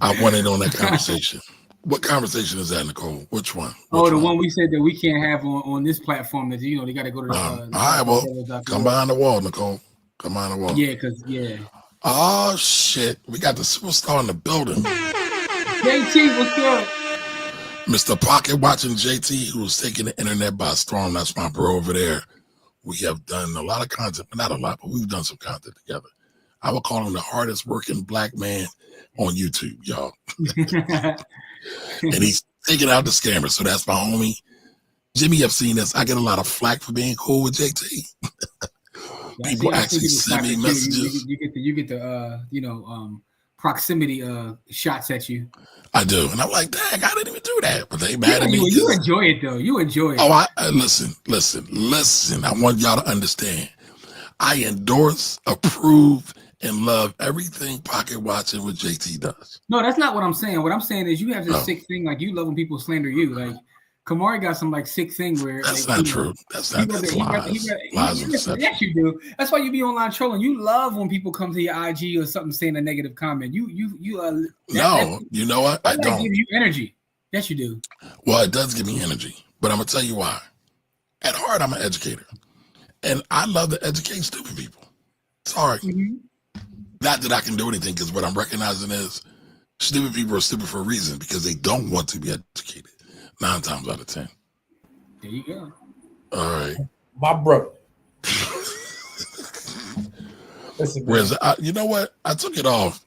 I wanted on that conversation. What conversation is that, Nicole? Which one? The one we said that we can't have on this platform. That they got to go to the. All right, well, come behind the wall, Nicole. Come behind the wall. Yeah, Oh shit, we got the superstar in the building. JT, what's good? Mr. Pocket watching JT, who was taking the internet by storm. That's my bro over there. We have done a lot of content, but not a lot, but we've done some content together. I would call him the hardest working black man on YouTube, y'all. And he's taking out the scammers. So that's my homie. Jimmy, I've seen this. I get a lot of flack for being cool with JT. People actually send me messages. You get the proximity shots at you. I do. And I'm like, dang, I didn't even do that. But they mad at me. You enjoy it, though. You enjoy it. Oh, listen. I want y'all to understand. I endorse, approve, and love everything Pocket Watching with JT does. No, that's not what I'm saying. What I'm saying is you have this sick thing, like you love when people slander you. Like Kamari got some like sick thing where that's not true. That's lies. Yes, you do. That's why you be online trolling. You love when people come to your IG or something saying a negative comment. You you know what? I don't give you energy. Yes, you do. Well, it does give me energy, but I'm gonna tell you why. At heart, I'm an educator, and I love to educate stupid people. Sorry. Mm-hmm. Not that I can do anything, because what I'm recognizing is Stupid people are stupid for a reason because they don't want to be educated. 9 times out of 10. There you go. All right. My brother. Listen, whereas, you know what? I took it off.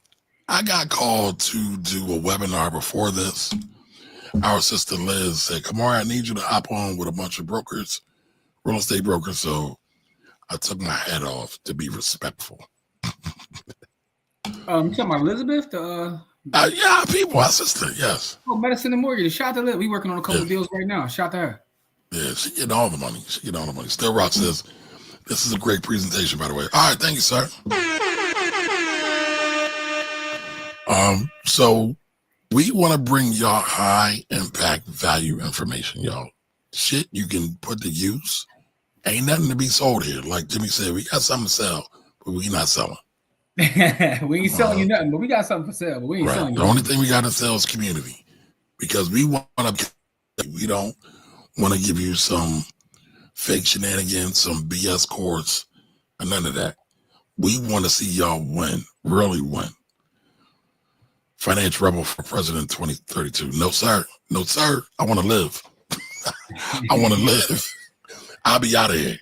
I got called to do a webinar before this. Our sister Liz said, Kamari, I need you to hop on with a bunch of brokers, real estate brokers. So I took my hat off to be respectful. You talking about Elizabeth? Yeah, people, our sister, yes. Oh, Medicine and Mortgage. Shout out to Liz. We working on a couple of deals right now. Shout out to her. Yeah, she getting all the money. Still Rock says, this is a great presentation, by the way. All right, thank you, sir. So we want to bring y'all high impact value information, y'all. Shit you can put to use. Ain't nothing to be sold here. Like Jimmy said, we got something to sell, but we not selling. We ain't selling you nothing, but we got something for sale. But we ain't selling you. The only thing we got to sell is community, because we don't want to give you some fake shenanigans, some BS course, and none of that. We want to see y'all win, really win. Financial Rebel for President 2032. No, sir. No, sir. I want to live. I want to live. I'll be out of here.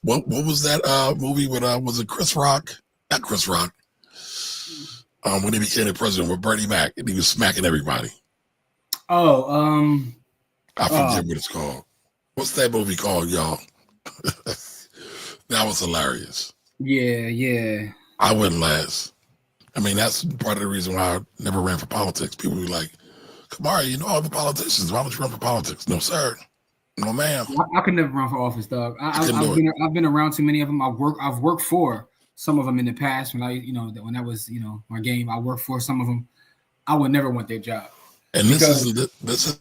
What was that movie with was it Chris Rock? Not Chris Rock. When he became the president with Bernie Mac and he was smacking everybody. I forget what it's called. What's that movie called, y'all? That was hilarious. Yeah. I wouldn't last. I mean, that's part of the reason why I never ran for politics. People be like, Kamari, you know all the politicians. Why don't you run for politics? No, sir. No, ma'am. I could never run for office, dog. I've been around too many of them. I've worked for some of them in the past when that was my game. I worked for some of them. I would never want their job. And this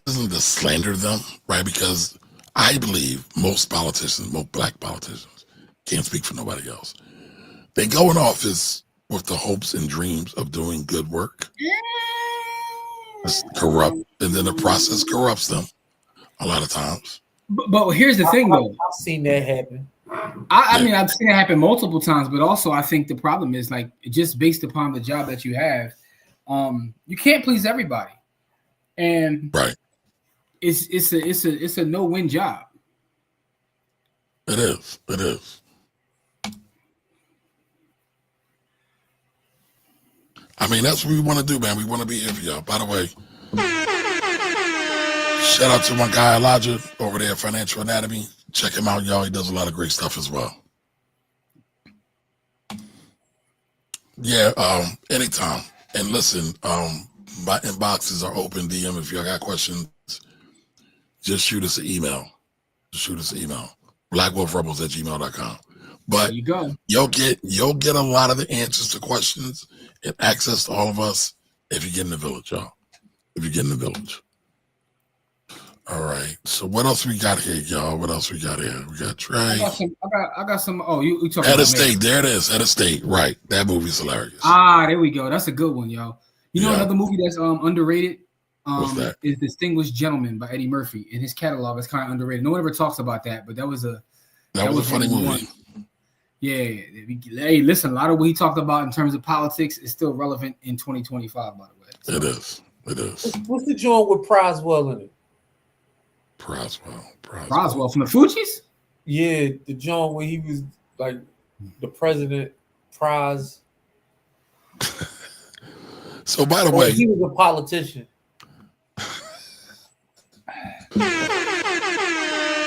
isn't to slander them, right? Because I believe most black politicians, can't speak for nobody else. They go in office with the hopes and dreams of doing good work. It's corrupt, and then the process corrupts them a lot of times. But here's the thing, though. I've seen that happen. I mean, I've seen it happen multiple times, but also I think the problem is like just based upon the job that you have, you can't please everybody, and right, it's a no-win job. It is. I mean, that's what we want to do, man. We want to be here for y'all. By the way, shout out to my guy Elijah over there at Financial Anatomy. Check him out, y'all. He does a lot of great stuff as well. Yeah, anytime. And listen, my inboxes are open. DM if y'all got questions. Just shoot us an email. blackwolfrebels@gmail.com. But there you go. You'll get a lot of the answers to questions and access to all of us if you get in the village, y'all. If you get in the village. All right. So what else we got here, y'all? We got Trey. I got some. Oh, you talking Head about of State. There it is. Head of State. Right. That movie's hilarious. There we go. That's a good one, yo. You know another movie that's underrated? What's that? Is Distinguished Gentleman by Eddie Murphy. In his catalog, it's kind of underrated. No one ever talks about that, but that was a funny movie. Yeah. Hey, listen, a lot of what he talked about in terms of politics is still relevant in 2025, by the way. So. It is. What's the joint with Proswell in it? Proswell from the Fugees? Yeah, the joint where he was like the president, Pros. So, by the way, he was a politician.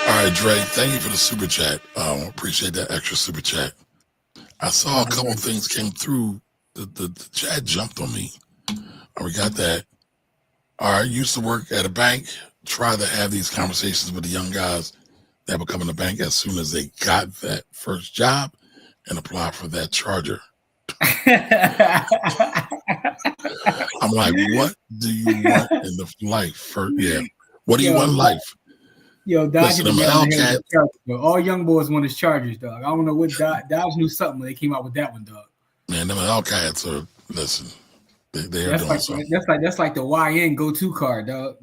All right, Dre, thank you for the super chat. Appreciate that extra super chat. I saw a couple things came through. The chat jumped on me. We got that. All right, used to work at a bank. Try to have these conversations with the young guys that would come in the bank as soon as they got that first job and apply for that charger. I'm like, what do you want in the life? What do you want in life? Yo, Dodge all young boys want his Chargers, dog. I don't know what Dodge knew something when they came out with that one, dog. Man, them Hellcats are they're doing something. That's like the YN go-to car, dog.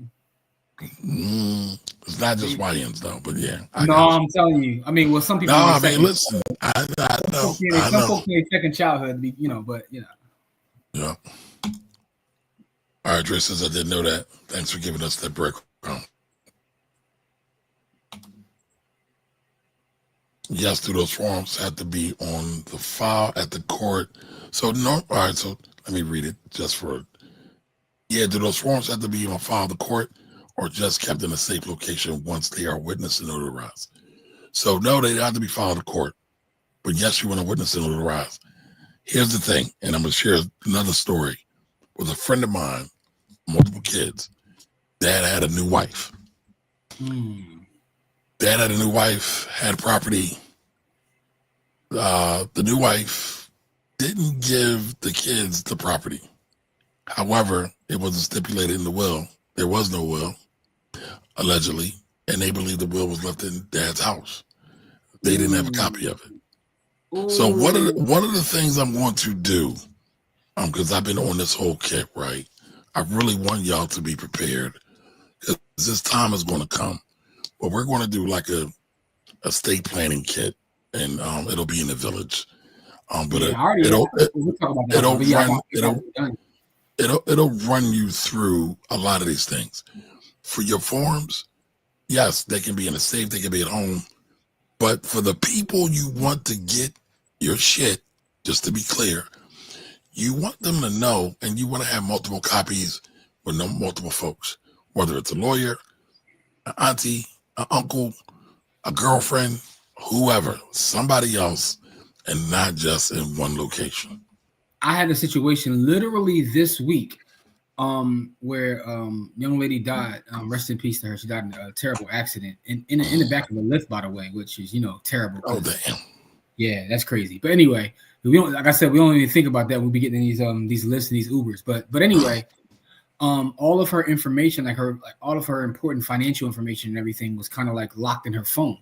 It's not just YNs though, but yeah. I'm telling you. I mean, well, some people. No, I mean, listen. I know. Some folks need second childhood, but. Yeah. All right, Dre says I didn't know that. Thanks for giving us that breakdown. Yes, do those forms have to be on the file at the court? So no. All right, so let me read it just for. Yeah, do those forms have to be on file at the court, or just kept in a safe location once they are witnessed and notarized? So no, they have to be filed at court. But yes, you want to witness and notarize. Here's the thing, and I'm going to share another story with a friend of mine, multiple kids. Dad had a new wife. Dad had a new wife, had property. The new wife didn't give the kids the property. However, it wasn't stipulated in the will. There was no will, allegedly, and they believed the will was left in Dad's house. They didn't have a copy of it. So one of the things I'm going to do, because I've been on this whole kit, right? I really want y'all to be prepared, because this time is going to come. But we're going to do like a estate planning kit, and it'll be in the village. But it'll run you through a lot of these things. For your forms, yes, they can be in a safe, they can be at home. But for the people you want to get your shit, just to be clear, you want them to know, and you want to have multiple copies with multiple folks, whether it's a lawyer, an auntie, an uncle, a girlfriend, whoever, somebody else, and not just in one location. I had a situation literally this week where young lady died. Rest in peace to her. She died in a terrible accident in the back of the lift, by the way, which is, terrible. Oh, damn. Yeah, that's crazy. But anyway, we don't, like I said, we don't even think about that when we get in these lists and these Ubers. But anyway, all of her information, all of her important financial information and everything was kind of like locked in her phone.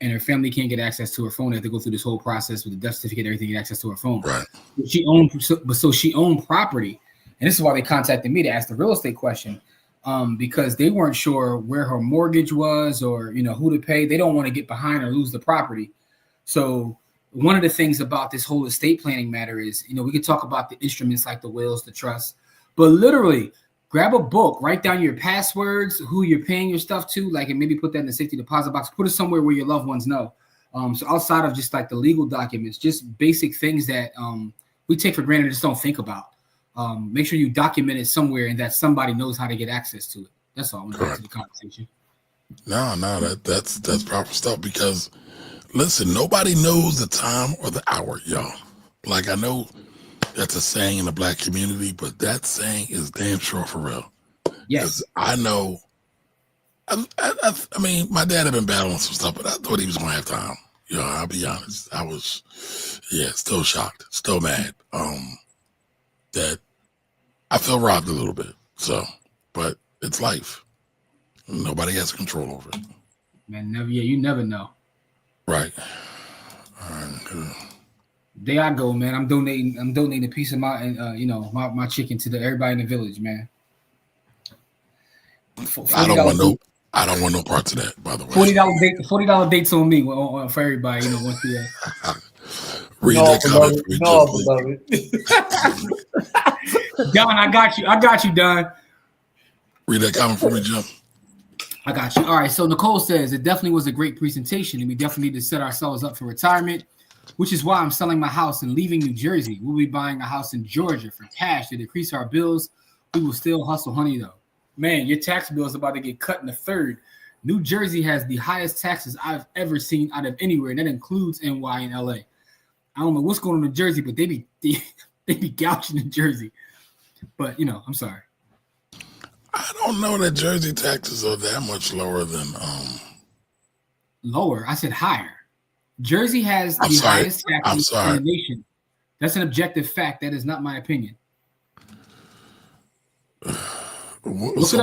And her family can't get access to her phone. They have to go through this whole process with the death certificate and everything to get access to her phone. Right. She owned property. And this is why they contacted me to ask the real estate question, because they weren't sure where her mortgage was or, who to pay. They don't want to get behind or lose the property. So one of the things about this whole estate planning matter is, we could talk about the instruments like the wills, the trust, but literally grab a book, write down your passwords, who you're paying your stuff to, and maybe put that in the safety deposit box, put it somewhere where your loved ones know. So outside of just like the legal documents, just basic things that we take for granted and just don't think about. Make sure you document it somewhere and that somebody knows how to get access to it. That's all. I want to get to the conversation. No, that's proper stuff, because listen, nobody knows the time or the hour, y'all. Like, I know that's a saying in the Black community, but that saying is damn sure for real. Yes. I know. I mean, my dad had been battling some stuff, but I thought he was going to have time. I'll be honest. I was, still shocked, still mad. That I feel robbed a little bit. So, but it's life. Nobody has control over it. Man, you never know. Right. All right. Good. There I go, man. I'm donating a piece of my my chicken to everybody in the village, man. I don't want no parts of that, by the way. $40 dates on me for everybody, once the read that comment for me, Jim, Don, I got you, Don. Read that comment for me, Jim. I got you. All right, so Nicole says it definitely was a great presentation, and we definitely need to set ourselves up for retirement, which is why I'm selling my house and leaving New Jersey. We'll be buying a house in Georgia for cash to decrease our bills. We will still hustle, honey, though. Man, your tax bill is about to get cut in a third. New Jersey has the highest taxes I've ever seen out of anywhere, and that includes NY and LA. I don't know what's going on in Jersey, but they be gouging in Jersey. But, I'm sorry. I don't know that Jersey taxes are that much lower than Lower? I said higher. Jersey has the highest taxes in the nation. That's an objective fact. That is not my opinion. What's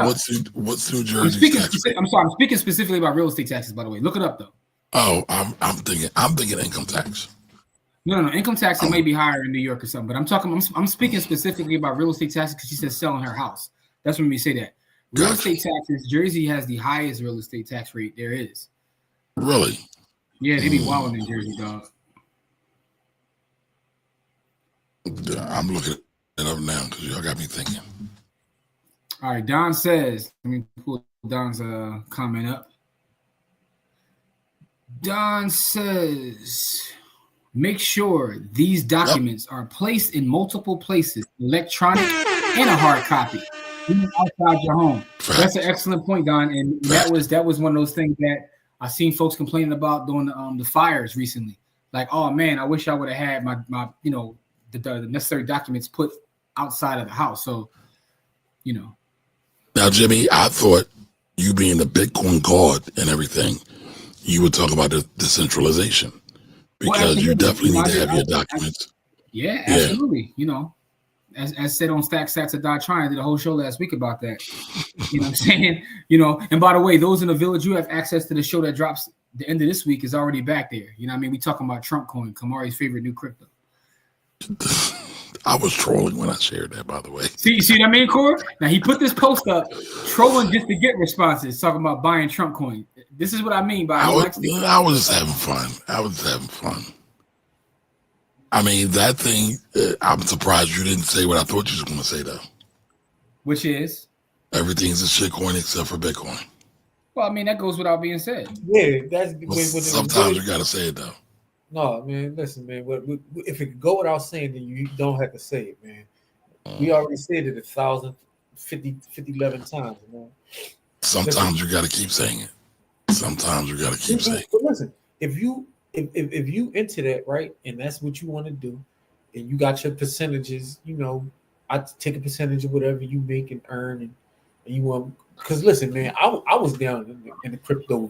New Jersey tax? I'm sorry. I'm speaking specifically about real estate taxes, by the way. Look it up, though. Oh, I'm thinking income tax. No. Income tax may be higher in New York or something, but I'm speaking specifically about real estate taxes because she said selling her house. That's when we say that. Real estate taxes, Jersey has the highest real estate tax rate there is. Really? Yeah, they be wilding in Jersey, dog. I'm looking it up now because y'all got me thinking. All right, Don says, let me pull Don's comment up. Don says, make sure these documents are placed in multiple places, electronic and a hard copy, even outside your home. That's an excellent point, Don. And that was one of those things that I seen folks complaining about during the fires recently. Like, oh man, I wish I would have had my the necessary documents put outside of the house. So, Now, Jimmy, I thought you being the Bitcoin god and everything, you would talk about the decentralization because you definitely need to have your documents. Yeah, absolutely. As said on Stack Sats to Die Trying, I did a whole show last week about that. You know what I'm saying? And by the way, those in the village, you have access to the show that drops the end of this week is already back there. You know what I mean? We talking about Trump coin, Kamari's favorite new crypto. I was trolling when I shared that, by the way. See what I mean, Core? Now he put this post up, trolling just to get responses, talking about buying Trump coin. This is what I mean by I was just having fun. I mean, that thing, I'm surprised you didn't say what I thought you was going to say, though. Which is? Everything's a shitcoin except for Bitcoin. Well, I mean, that goes without being said. Yeah, that's sometimes you got to say it, though. No, man, listen, man. If it could go without saying, then you don't have to say it, man. We already said it 11 times, man. Sometimes you got to keep saying it. Sometimes you got to keep saying it. But listen, if you into that, right, and that's what you want to do, and you got your percentages, I take a percentage of whatever you make and earn, and you want. Because listen, man, I was down in the crypto,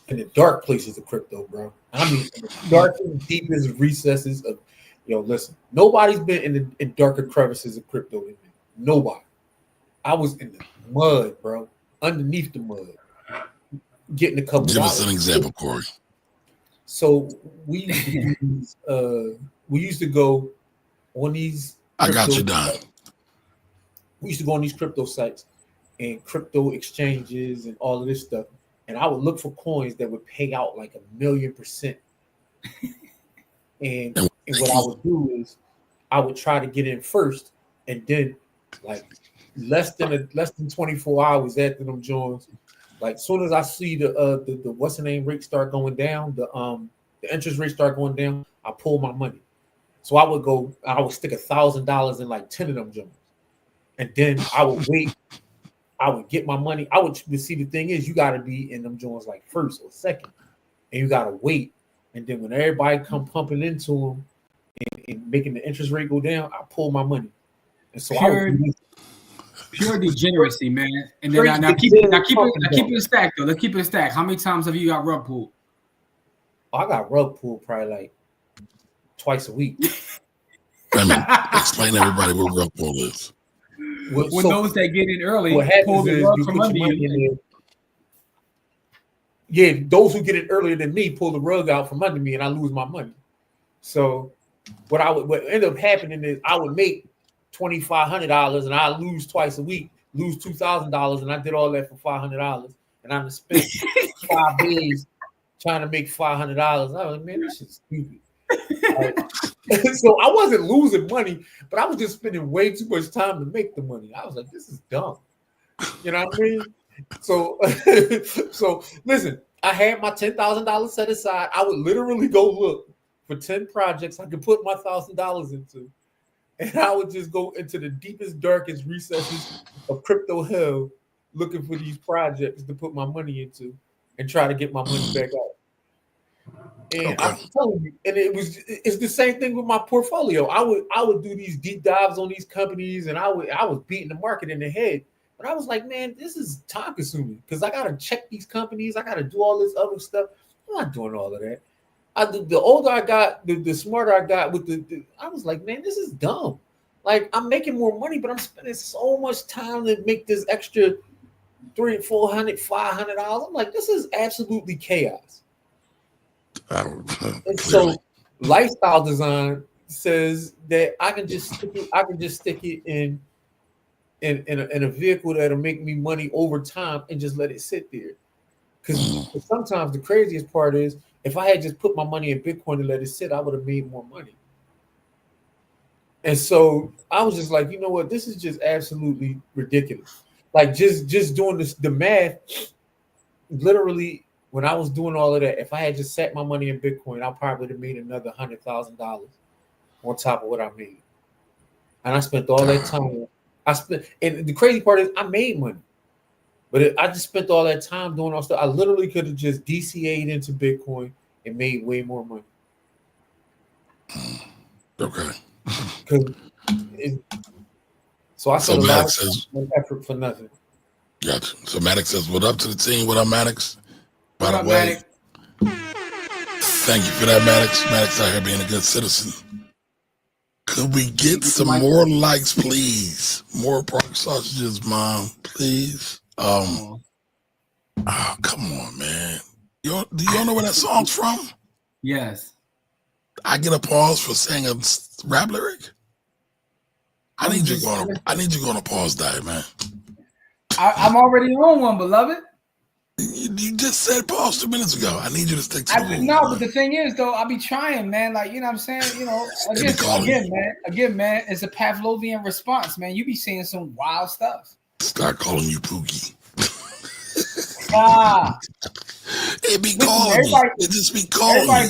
in the dark places of crypto, bro. I mean, the darkest, deepest recesses of, listen, nobody's been in darker crevices of crypto than me. Nobody. I was in the mud, bro, underneath the mud, getting a couple. Give us an example, Corey. So we used to go on these. I got you, Don. We used to go on these crypto sites and crypto exchanges and all of this stuff. And I would look for coins that would pay out like 1,000,000%. And what I would do is I would try to get in first, and then like less than 24 hours after them joins, like soon as I see the what's the name rate start going down, the interest rate start going down, I pull my money. So I would stick $1,000 in like 10 of them joints, and then I would wait. I would get my money. See, the thing is, you got to be in them joints like first or second, and you got to wait. And then when everybody come pumping into them and making the interest rate go down, I pull my money. And so pure degeneracy, man. And then now keep it stacked though. Let's keep it stacked. How many times have you got rug pulled? I got rug pulled probably like twice a week. Explain to everybody what rug pull is. When those that get in early pull the rug from under you. Yeah, those who get in earlier than me pull the rug out from under me, and I lose my money. So what ended up happening is I would make $2,500, and I lose twice a week, lose $2,000, and I did all that for $500, and I'm spent 5 days trying to make $500. I was like, man, this shit's stupid. So I wasn't losing money, but I was just spending way too much time to make the money. I was like, this is dumb. You know what I mean? So listen, I had my $10,000 set aside. I would literally go look for 10 projects I could put my $1,000 into, and I would just go into the deepest, darkest recesses of crypto hell looking for these projects to put my money into and try to get my money back out. And I'm telling you, and it's the same thing with my portfolio. I would do these deep dives on these companies, and I was beating the market in the head. But I was like, man, this is time consuming because I gotta check these companies, I gotta do all this other stuff. I'm not doing all of that. The older I got, the smarter I got with I was like, man, this is dumb. Like, I'm making more money, but I'm spending so much time to make this extra $300, $400, $500. I'm like, this is absolutely chaos. And so lifestyle design says that I can just stick it in a vehicle that'll make me money over time and just let it sit there. Because sometimes the craziest part is if I had just put my money in Bitcoin and let it sit, I would have made more money. And so I was just like, you know what? This is just absolutely ridiculous. like just doing this the math. Literally, when I was doing all of that, if I had just set my money in Bitcoin, I probably would have made another $100,000 on top of what I made. And I spent all that time. And the crazy part is, I made money, but I just spent all that time doing all stuff. I literally could have just DCA'd into Bitcoin and made way more money. Okay. So I said a lot of effort for nothing. Gotcha. So Maddox says, "What up to the team? What up, Maddox?" By the way, thank you for that, Maddox. Maddox out here being a good citizen. Could we get some more likes, please? More pork sausages, Mom, please. Oh, come on, man. Do y'all know where that song's from? Yes. I get a pause for saying a rap lyric. I need you going to pause diet, man. I'm already on one, beloved. You just said pause 2 minutes ago. I need you to stick to the rule. No, but the thing is, though, I'll be trying, man. Like, you know what I'm saying? You know, again, man, it's a Pavlovian response, man. You be saying some wild stuff. Start calling you Pookie. It be calling me. It just be calling me.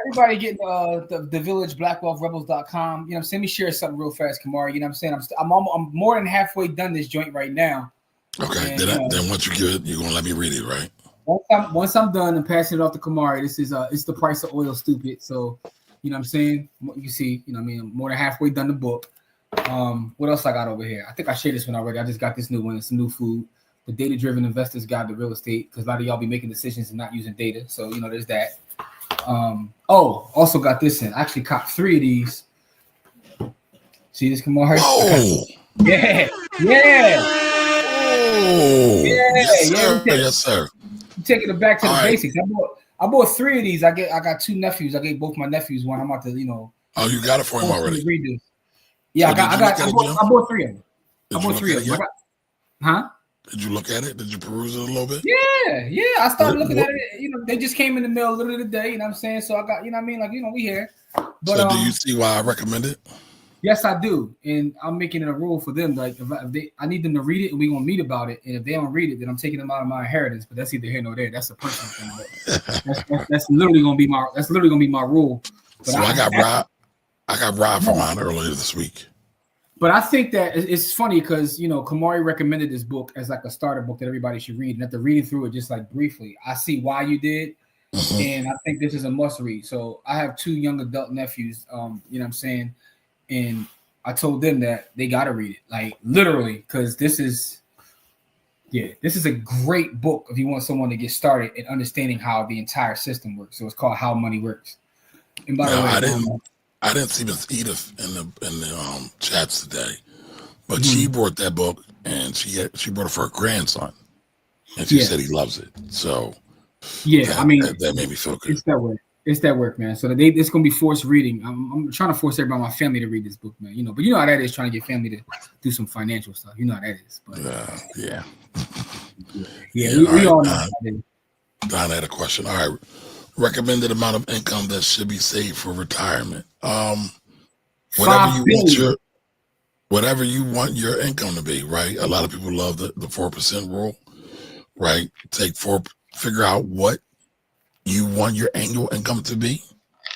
Everybody getting the village blackwealthrebels.com. You know, send me share something real fast, Kamari. You know what I'm saying? I'm more than halfway done this joint right now. Okay, and, then once you give it, you're gonna let me read it, right? Once I'm done and passing it off to Kamari, this is it's the price of oil, stupid. So, you know what I'm saying? You see, you know what I mean? I'm more than halfway done the book. What else I got over here? I think I shared this one already. I just got this new one. It's some new food. The Data-Driven Investor's Guide to Real Estate, because a lot of y'all be making decisions and not using data. So, you know, there's that. Also got this in. I actually caught 3 of these. See this, Kamari? Oh, yeah. Oh, yes, sir. I'm taking it back to the basics. I bought 3 of these. I got 2 nephews. I gave both my nephews one. I'm about to, you know. Oh, you got it for him already? Read yeah, so I bought 3 of them. I bought 3 of them. Huh? Did you look at it? Did you peruse it a little bit? Yeah. I started looking at it. You know, they just came in the mail literally today. You know what I'm saying? So I got, you know what I mean? Like, you know, we here. But, so do you see why I recommend it? Yes, I do. And I'm making it a rule for them. Like, I need them to read it and we're going to meet about it. And if they don't read it, then I'm taking them out of my inheritance. But that's either here nor there. That's a personal thing. But that's literally going to be my rule. But so I got robbed from mine earlier this week. But I think that it's funny because, you know, Kamari recommended this book as like a starter book that everybody should read. And after reading through it just like briefly, I see why you did. Mm-hmm. And I think this is a must read. So I have 2 young adult nephews, you know what I'm saying? And I told them that they got to read it, like literally, because this is a great book if you want someone to get started in understanding how the entire system works. So it's called How Money Works. And by the way, I didn't see Miss Edith in the chats today, but she brought that book and she brought it for her grandson, and she said he loves it. So that made me feel good. It's that work, man. So it's gonna be forced reading. I'm trying to force everybody in my family to read this book, man. You know, but you know how that is, trying to get family to do some financial stuff. You know how that is. But we all know how that is. Don had a question. All right. Recommended amount of income that should be saved for retirement. Whatever you want your income to be, right? A lot of people love the 4% rule, right? Figure out what you want your annual income to be.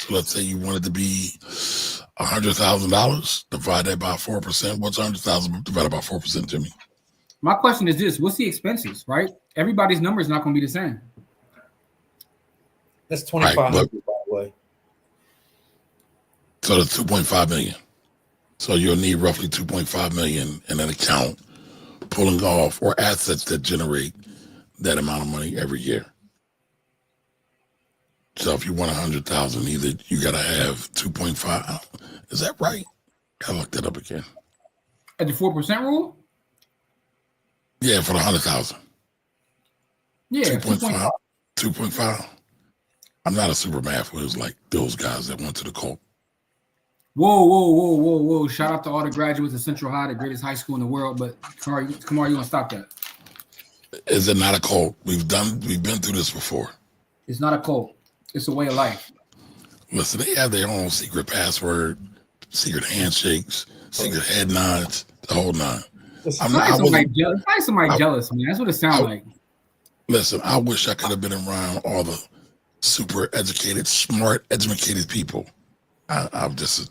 So let's say you want it to be $100,000. Divide that by 4%. What's 100,000 divided by 4%, Jimmy? My question is this: what's the expenses? Right? Everybody's number is not going to be the same. That's 2,500, by the way. So that's 2.5 million. So you'll need roughly 2.5 million in an account, pulling off or assets that generate that amount of money every year. So if you want 100,000, either you got to have 2.5. Is that right? I looked that up again. At the 4% rule? Yeah, for the 100,000. Yeah, 2.5. 2.5. I'm not a super math whiz like those guys that went to the cult. Whoa. Shout out to all the graduates of Central High, the greatest high school in the world. But Kamari, you want to stop that? Is it not a cult? We've been through this before. It's not a cult. It's a way of life. Listen, they have their own secret password, secret handshakes, secret head nods, the whole nine. Somebody jealous, man. That's what it sounds like. Listen, I wish I could have been around all the super educated, smart, educated people. I'm just a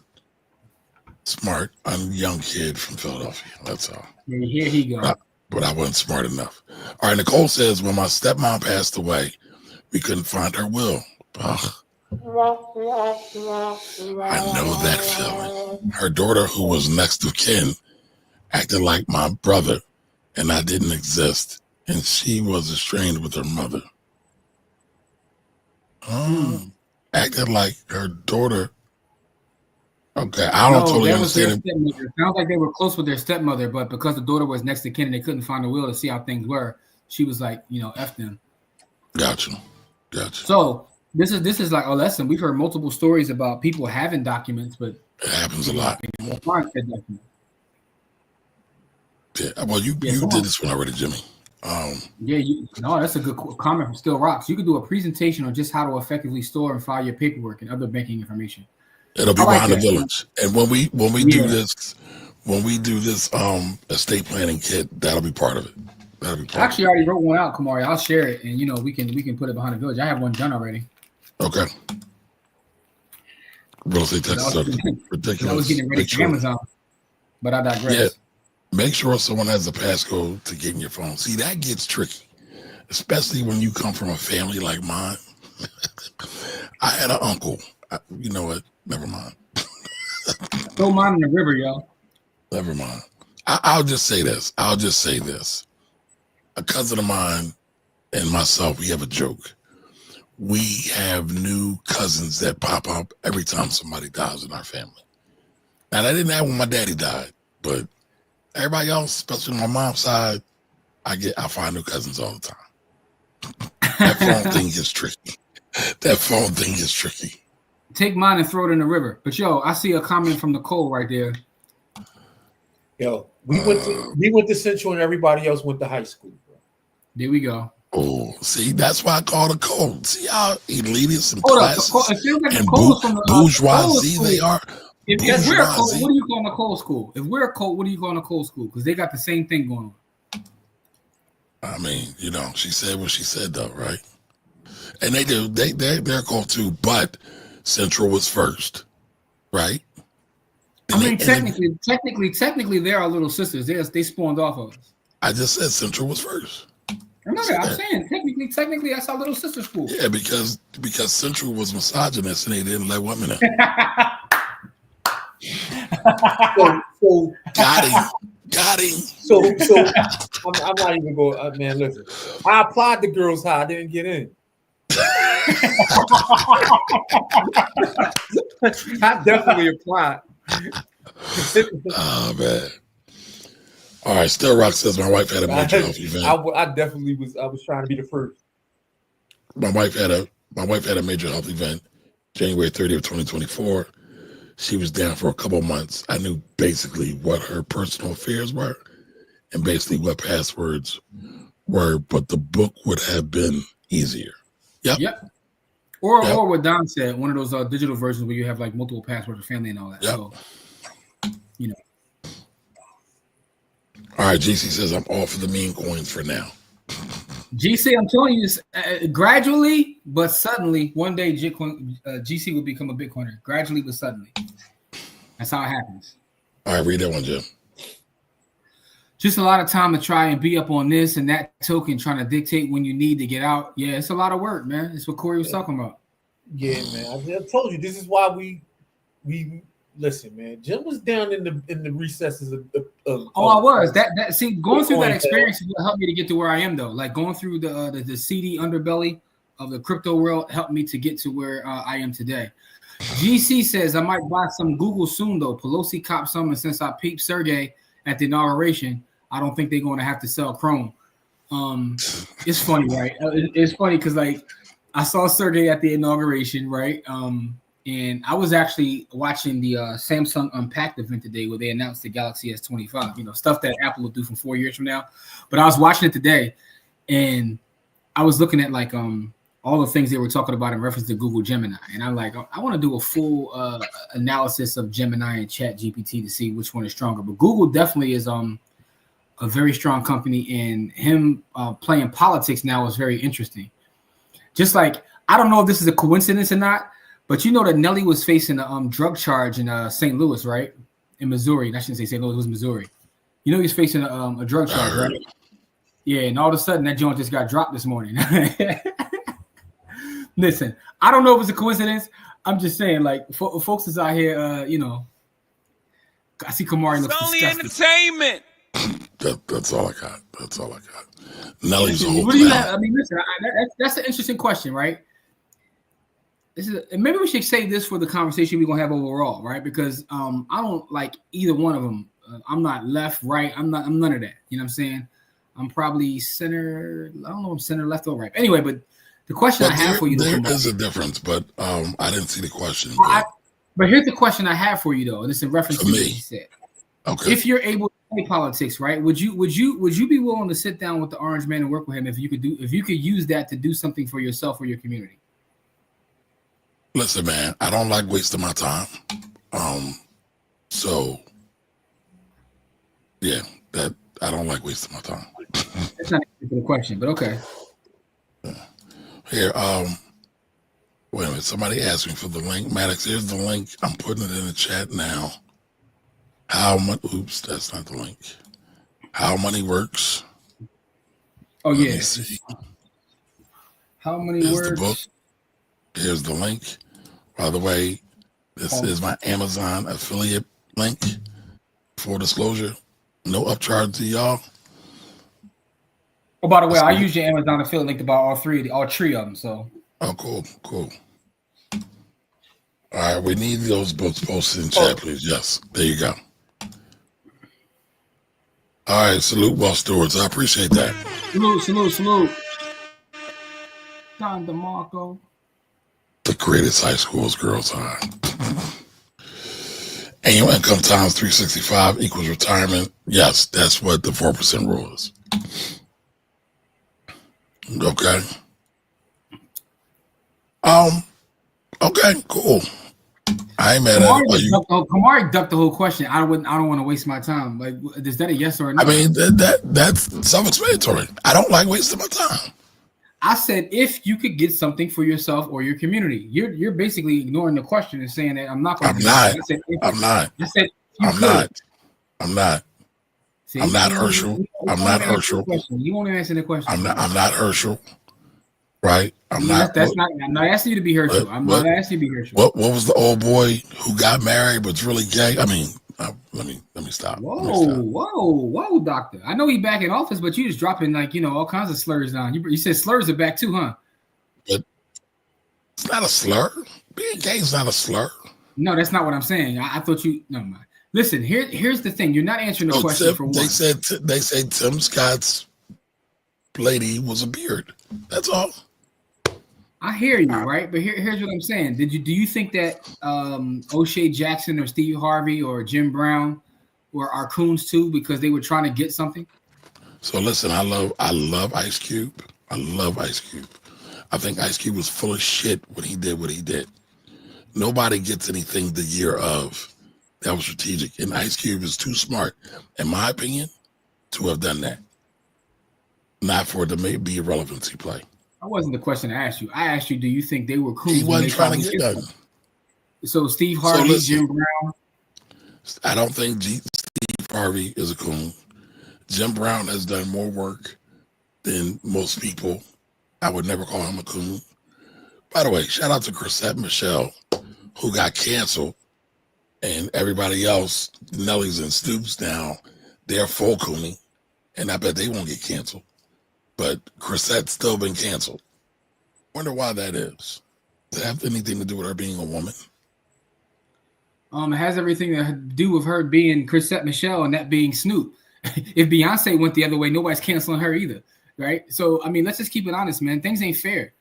smart, young kid from Philadelphia. That's all. Yeah, here he goes. But I wasn't smart enough. All right, Nicole says, when my stepmom passed away, we couldn't find her will. Ugh. I know that feeling. Her daughter, who was next of kin, acted like my brother, and I didn't exist, and she was estranged with her mother. Acted like her daughter. Okay, I don't totally understand. It sounds like they were close with their stepmother, but because the daughter was next to kin and they couldn't find a will to see how things were, she was like, F them. Gotcha. So this is like a lesson. We've heard multiple stories about people having documents, but it happens a lot. Yeah, well, you did this one already, Jimmy. That's a good comment from Still Rocks. You could do a presentation on just how to effectively store and file your paperwork and other banking information. It'll be behind the village. And when we do this estate planning kit, that'll be part of it. I actually already wrote one out, Kamari. I'll share it, and we can put it behind the village. I have one done already. Okay. Real estate taxes are ridiculous. I was getting ready for Amazon, but I digress. Yeah. Make sure someone has a passcode to get in your phone. See, that gets tricky, especially when you come from a family like mine. I had an uncle. You know what? Never mind. Throw mine in the river, y'all. Never mind. I'll just say this. A cousin of mine and myself, we have a joke. We have new cousins that pop up every time somebody dies in our family. Now, that didn't happen when my daddy died, but everybody else, especially on my mom's side, I find new cousins all the time. That phone thing is tricky. Take mine and throw it in the river. But I see a comment from Nicole right there. Yo, we went to Central and everybody else went to high school, bro. There we go. Oh, see, that's why I call it code. See how elitist and classes and bourgeoisie they are. If we're a code, what do you call Nicole school? If we're a code, what do you call Nicole school? Because they got the same thing going on. I mean, she said what she said, though, right? And they do. They're called too, but Central was first, right? And technically, they're our little sisters. They spawned off of us. I just said Central was first. I'm saying technically that's our little sister school. Yeah, because Central was misogynist and they didn't let women in. so got him. So I'm not even going. Man, listen. I applied to Girls High. I didn't get in. I definitely applied. Oh man. All right, Still Rock says my wife had a major health event. I definitely was. I was trying to be the first. My wife had a major health event, January 30th, 2024. She was down for a couple of months. I knew basically what her personal affairs were and basically what passwords were, but the book would have been easier. Yep. Or what Don said, one of those digital versions where you have like multiple passwords for family and all that. Yep. So, All right, GC says I'm all for the meme coins for now. GC, I'm telling you this gradually, but suddenly, one day GC will become a Bitcoiner. Gradually, but suddenly. That's how it happens. All right, read that one, Jim. Just a lot of time to try and be up on this and that token, trying to dictate when you need to get out. Yeah, it's a lot of work, man. It's what Corey was talking about. Yeah, man. I told you this is why we listen, man. Jim was down in the recesses of I was that. See, going through that experience helped me to get to where I am, though. Like going through the seedy underbelly of the crypto world helped me to get to where I am today. GC says I might buy some Google soon, though. Pelosi copped some, and since I peeped Sergey at the inauguration, I don't think they're going to have to sell Chrome. It's funny, right? It's funny because like I saw Sergey at the inauguration, right? And I was actually watching the Samsung Unpacked event today where they announced the Galaxy S25, stuff that Apple will do from 4 years from now. But I was watching it today, and I was looking at like all the things they were talking about in reference to Google Gemini. And I'm like, I want to do a full analysis of Gemini and Chat GPT to see which one is stronger. But Google definitely is a very strong company, and him playing politics now is very interesting. Just like, I don't know if this is a coincidence or not, but you know that Nelly was facing a drug charge in St. Louis, right? In Missouri. I shouldn't say St. Louis, it was Missouri. You know he's facing a drug charge, right? Yeah, and all of a sudden that joint just got dropped this morning. Listen, I don't know if it's a coincidence. I'm just saying, like, folks is out here, you know. I see Kamari looks disgusted. It's only entertainment. That's all I got. That's all I got. Nelly's Listen, old. What do you have? I mean, listen, that's an interesting question, right? Maybe we should save this for the conversation we're gonna have overall, right? Because I don't like either one of them. I'm not left, right. I'm none of that. You know what I'm saying? I'm probably center. I don't know if I'm center, left, or right. Anyway, but the question I have for you, there is a difference, but I didn't see the question. But here's the question I have for you, though, and it's in reference to what he said. Okay. If you're able to play politics, right? Would you be willing to sit down with the Orange Man and work with him if you could use that to do something for yourself or your community? Listen, man, I don't like wasting my time. So yeah, that I don't like wasting my time. That's not the question, but okay. Here, wait a minute. Somebody asked me for the link. Maddox, here's the link. I'm putting it in the chat now. Oops, that's not the link. How money works. Oh, Let yeah. me see. How many Here's words? the book. Here's the link. By the way, this is my Amazon affiliate link. Full disclosure, no upcharge to y'all. Oh, by the way, I use your Amazon affiliate link about all three of them. So. Oh, cool. All right, we need those books posted in chat, please. Yes, there you go. All right, salute, Wall Stewards. I appreciate that. Salute. Don DeMarco. The greatest high school is Girls High. Annual income times 365 equals retirement. Yes, that's what the 4% rule is. Okay. Okay, cool. I ain't mad at it. Kamari ducked the whole question. I don't want to waste my time. Like, is that a yes or a no? I mean, that's self-explanatory. I don't like wasting my time. I said if you could get something for yourself or your community. You're basically ignoring the question and saying that I'm not going to. I'm not. See, I'm not Herschel. I'm not Herschel. You won't answer the question. I'm not Herschel. Right? I'm not asking you to be Herschel. I'm not asking you to be Herschel. What was the old boy who got married but's really gay? I mean, let me stop. Whoa, doctor. I know he back in office, but you just dropping all kinds of slurs down. You said slurs are back too, huh? But it's not a slur. Being gay is not a slur. No, that's not what I'm saying. I thought you. No, mind. Listen, here's the thing. You're not answering the question for one. They say Tim Scott's lady was a beard. That's all. I hear you, right? But here's what I'm saying. Do you think that O'Shea Jackson or Steve Harvey or Jim Brown are coons too because they were trying to get something? So listen, I love Ice Cube. I love Ice Cube. I think Ice Cube was full of shit when he did what he did. Nobody gets anything the year of. That was strategic. And Ice Cube is too smart, in my opinion, to have done that. Not for it to be a relevancy play. That wasn't the question I asked you. I asked you, do you think they were cool? He wasn't trying to get done. So Steve Harvey, Jim Brown? I don't think Steve Harvey is a coon. Jim Brown has done more work than most people. I would never call him a coon. By the way, shout out to Chrisette Michelle, who got canceled, and everybody else, Nelly's and Stoops now, they're full cooning, and I bet they won't get canceled. But Chrisette's still been canceled. Wonder why that is. Does it have anything to do with her being a woman? It has everything to do with her being Chrisette Michelle and that being Snoop. If Beyonce went the other way, nobody's canceling her either, right? So, I mean, let's just keep it honest, man. Things ain't fair.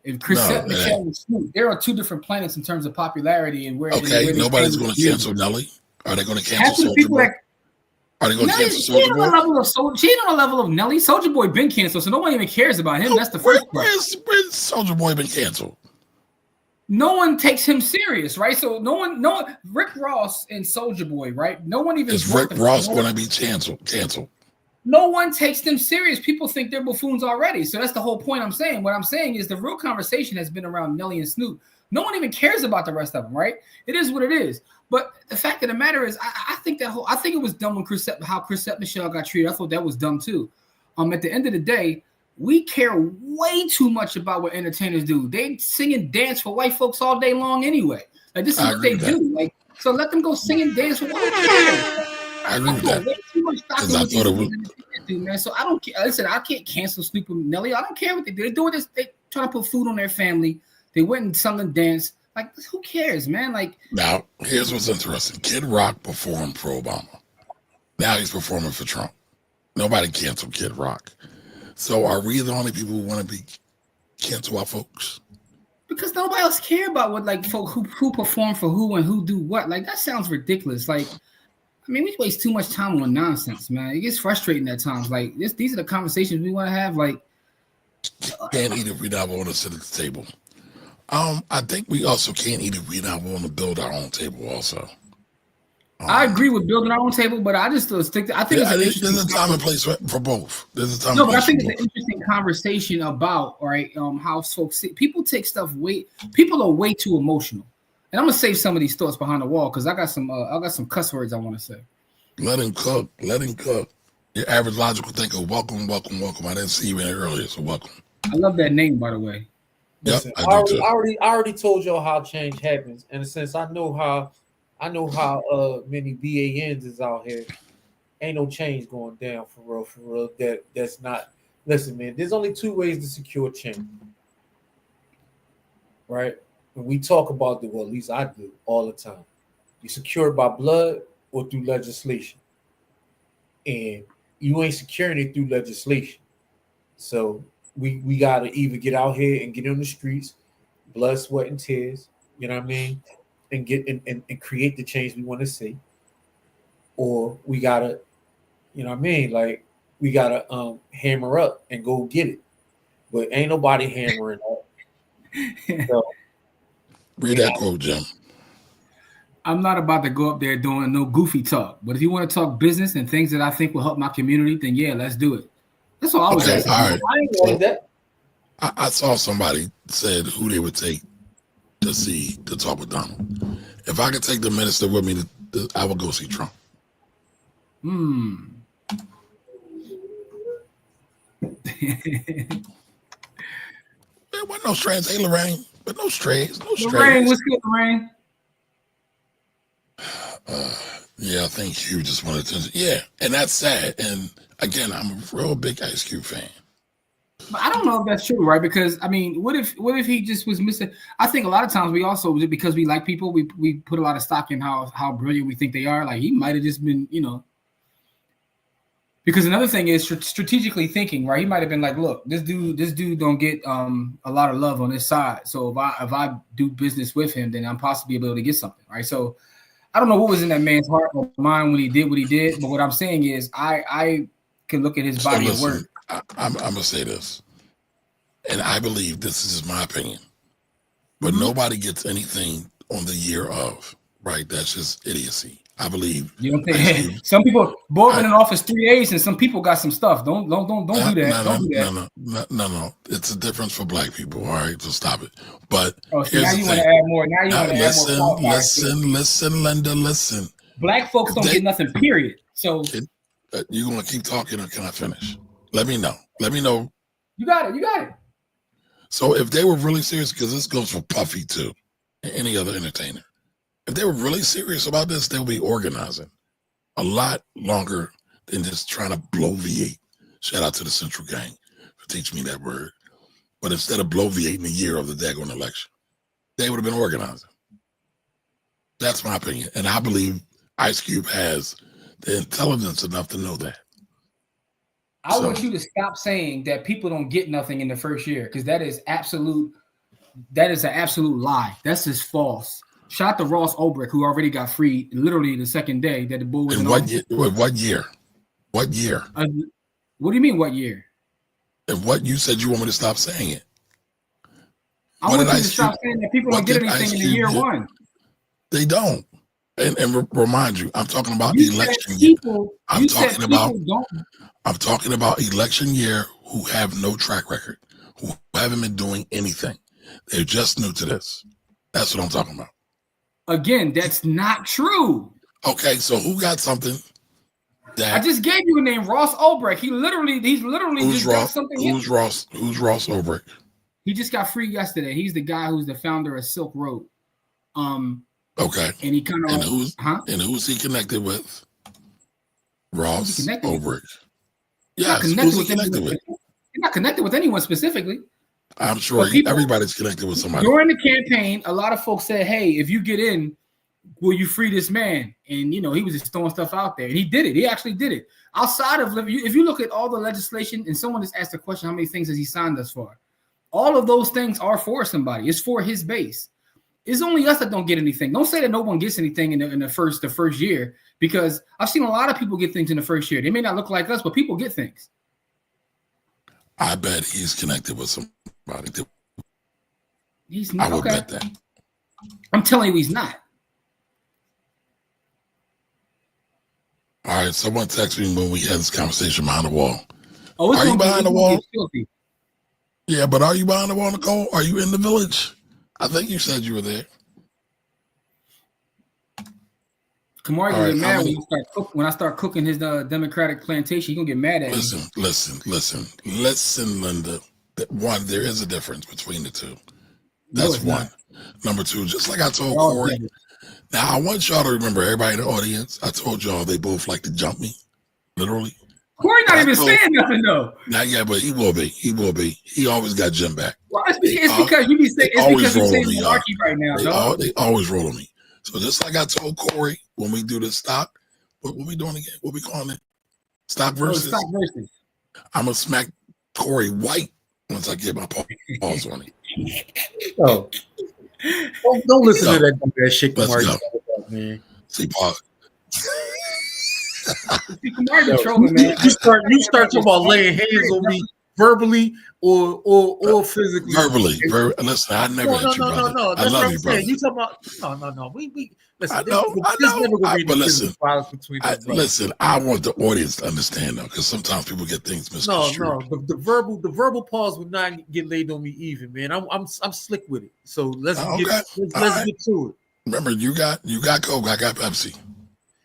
If Chrisette Michelle and Snoop, there are two different planets in terms of popularity and where. Okay, nobody's going to cancel Nelly. Are they going to cancel Soulja Boy? Are they going to cancel Soulja Boy? She ain't on the level of Nelly. Soulja Boy been canceled, so no one even cares about him. That's the first part. Where's Soulja Boy been canceled? No one takes him serious, right? So no one, Rick Ross and Soulja Boy, right? No one even. Is Rick Ross going to be canceled? no one takes them serious. People think they're buffoons already. So that's the whole point I'm saying. What I'm saying is the real conversation has been around Nelly and Snoop. No one even cares about the rest of them, right? It is what it is. But the fact of the matter is, I think it was dumb when how Chris Michelle got treated. I thought that was dumb too. At the end of the day, we care way too much about what entertainers do. They sing and dance for white folks all day long anyway. Like this is what they do. Like, so let them go sing and dance for white folks. I agree with that. Way too much stock in what they do, man. So I don't care. Listen, I can't cancel Snoop and Nelly. I don't care what they do. They're doing this. They trying to put food on their family. They went and sung and danced. Like, who cares, man? Like, now, here's what's interesting. Kid Rock performed for Obama. Now he's performing for Trump. Nobody canceled Kid Rock. So are we the only people who want to be cancel our folks? Because nobody else care about what, like, folk who perform for who and who do what. Like, that sounds ridiculous. Like, I mean, we waste too much time on nonsense, man. It gets frustrating at times. Like, these are the conversations we want to have. Like, can't eat if we not want to sit at the table. I think we also can't eat if we not want to build our own table. Also, I agree with building our own table, but I just still stick to. I think there's a time and place for both. There's a time. No, but I think it's an interesting conversation about how folks people take stuff people are way too emotional, and I'm gonna save some of these thoughts behind the wall because I got some cuss words I want to say. Let him cook. Let him cook. Your average logical thinker. Welcome, welcome, welcome. I didn't see you in it earlier, so welcome. I love that name, by the way. Listen, yep, I already told y'all how change happens. In a sense, I know how many BANs is out here. Ain't no change going down for real. That's not. Listen, man. There's only two ways to secure change, right? When we talk about at least I do all the time. You secure it by blood or through legislation, and you ain't securing it through legislation. So we gotta either get out here and get on the streets, blood, sweat, and tears. You know what I mean? And get and create the change we want to see, or we gotta, you know what I mean? Like we gotta hammer up and go get it, but ain't nobody hammering up. So, read that quote, Jim. I'm not about to go up there doing no goofy talk, but if you want to talk business and things that I think will help my community, then yeah, let's do it. That's all I was asking. All right. I ain't like that. I saw somebody said who they would take to talk with Donald. If I could take the minister with me, I would go see Trump. There wasn't no strays. Hey, Lorraine, but no strays. No strays. Lorraine, what's good, Lorraine? Yeah, I think Hugh just wanted attention. Yeah, and that's sad. And again, I'm a real big Ice Cube fan. But I don't know if that's true, right? Because I mean, what if he just was missing? I think a lot of times we also, because we like people, we put a lot of stock in how brilliant we think they are. Like he might have just been, Because another thing is strategically thinking, right? He might have been like, look, this dude don't get a lot of love on this side. So if I do business with him, then I'm possibly able to get something, right? So I don't know what was in that man's heart or mind when he did what he did, but what I'm saying is I can look at his body of work. I'm gonna say this, and I believe this is my opinion, but nobody gets anything on the year of, right? That's just idiocy. I believe. You don't think some people both been in office 3 days, and some people got some stuff. Don't do that. No. It's a difference for black people. All right, so stop it. But now you want to add more. Now you want to add more. Listen, Linda, listen. Black folks don't get nothing. Period. So you gonna keep talking, or can I finish? Let me know. You got it. So if they were really serious, because this goes for Puffy too, and any other entertainer. If they were really serious about this, they'll be organizing a lot longer than just trying to bloviate. Shout out to the Central Gang for teaching me that word. But instead of bloviating the year of the daggone election, they would have been organizing. That's my opinion. And I believe Ice Cube has the intelligence enough to know that. I want you to stop saying that people don't get nothing in the first year, because that is an absolute lie. That's just false. Shout out to Ross Ulbricht, who already got freed literally the second day that the bull was in office. What year? What year? What do you mean, what year? And what you said you want me to stop saying it. I want you to stop saying that people don't get anything in the year one. They don't. And remind you, I'm talking about You election year. people, I'm don't. talking about election year who have no track record, who haven't been doing anything. They're just new to this. That's what I'm talking about. Again, that's not true. Okay, so who got something that I just gave you a name, Ross Ulbricht. He's literally just got something. Who's Ross Ulbricht? He just got free yesterday. He's the guy who's the founder of Silk Road. Okay. And he kind of and who's he connected with? Ross Ulbricht. Yes, who's he connected with? He's not connected with anyone specifically. I'm sure everybody's connected with somebody. During the campaign, a lot of folks said, "Hey, if you get in, will you free this man?" And he was just throwing stuff out there, and he did it. He actually did it. Outside of, if you look at all the legislation, and someone just asked the question, "How many things has he signed thus far?" All of those things are for somebody. It's for his base. It's only us that don't get anything. Don't say that no one gets anything in the first year, because I've seen a lot of people get things in the first year. They may not look like us, but people get things. I bet he's connected with somebody. He's not. I would bet that. I'm telling you, he's not. All right, someone texted me when we had this conversation behind the wall. Oh, are you behind the wall? Yeah, but are you behind the wall, Nicole? Are you in the village? I think you said you were there. Kamari gonna get mad when I start cooking his Democratic plantation. He gonna get mad at me. Listen, Linda. One, there is a difference between the two. That's one. Number two, just like I told Corey. Now, I want y'all to remember, everybody in the audience, I told y'all they both like to jump me, literally. Corey not even saying nothing, though. Not yet, but he will be. He will be. He always got Jim back. Well, it's because you be saying, it's because you're saying monarchy right now, dog. They always roll on me. So just like I told Corey, when we do this stock, what we doing again? What we calling it? Stock versus? Stock versus. I'm going to smack Corey white once I get my paws on him. Oh. Don't listen to that shit. Let's go. Man. See, Paul. You start talking about laying hands on me verbally or physically. Verbally. Listen, I never hit you, brother. No. I love you, brother. You talking about no. We listen. I know. Never gonna be but listen, between listen. I want the audience to understand though, because sometimes people get things misconstrued. No. The verbal pause would not get laid on me even, man. I'm slick with it. So let's get to it. Remember, you got Coke, I got Pepsi.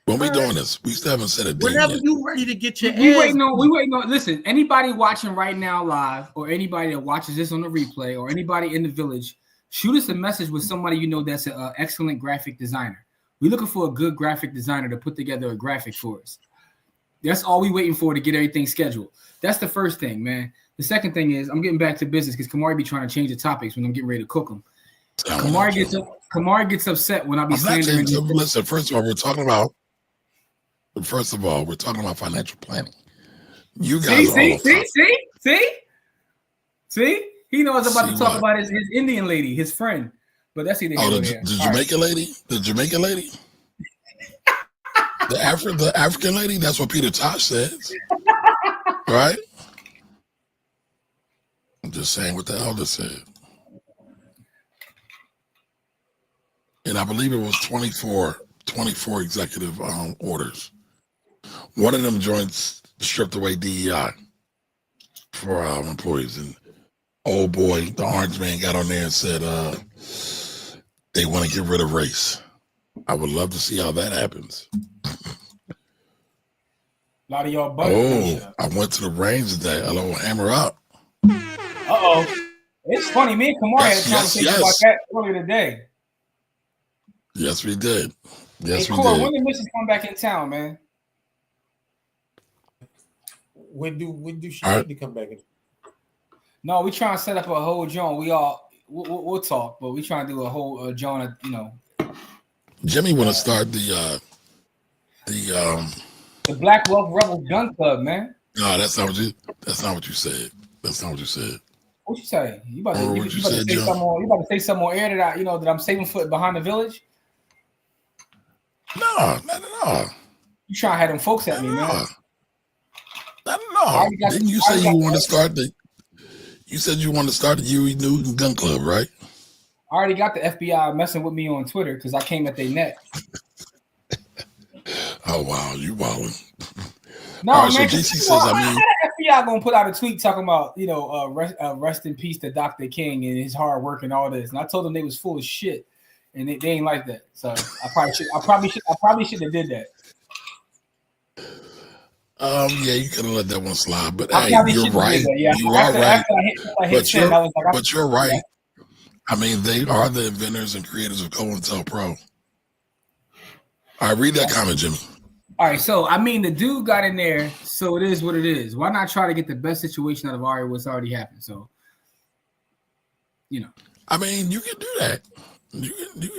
When we doing this, we still haven't said a date whenever yet. you ready to get your we waiting on. Listen, anybody watching right now live, or anybody that watches this on the replay, or anybody in the village, shoot us a message with somebody you know that's an excellent graphic designer. We're looking for a good graphic designer to put together a graphic for us. That's all we waiting for to get everything scheduled. That's the first thing, man. The second thing is I'm getting back to business because Kamari be trying to change the topics when I'm getting ready to cook them. Kamari gets upset when I be slandering. Listen, first of all, we're talking about financial planning. You guys see? He knows about to talk about his Indian lady, his friend. But that's either the Jamaican lady? The Jamaican lady? the African lady? That's what Peter Tosh says. Right? I'm just saying what the elder said. And I believe it was 24 executive orders. One of them joints stripped away DEI for our employees. And oh boy, the orange man got on there and said they want to get rid of race. I would love to see how that happens. A lot of y'all I went to the range today. Hello, hammer up. It's funny. Me and Kamari had a conversation about that earlier today. Yes, we did. Yes, we did. When did Mrs. come back in town, man? When do she need to come back in? No, we trying to set up a whole joint. We'll talk, but we trying to do a whole joint. Jimmy want to start the Black Wealth Rebel Gun Club, man. No, that's not what you said. That's not what you said. What you say? You about to say something on air that I'm saving for behind the village? No, not at all. You trying to have them folks at me, man? No. Didn't you say you want to start You said you want to start the Huey Newton Gun Club, right? I already got the FBI messing with me on Twitter because I came at their neck. Oh wow, you wilding. No, All right, man. so GC says, I mean, FBI gonna put out a tweet talking about, rest in peace to Dr. King and his hard work and all this. And I told them they was full of shit, and they ain't like that. So I probably should have did that. Yeah, you could have let that one slide, but hey, you're right. Yeah. You are right. But you're right. Yeah. I mean, they are the inventors and creators of COINTELPRO. All right, read that comment, Jimmy. All right, so I mean, the dude got in there, so it is what it is. Why not try to get the best situation out of what's already happened? So, I mean, you can do that. You can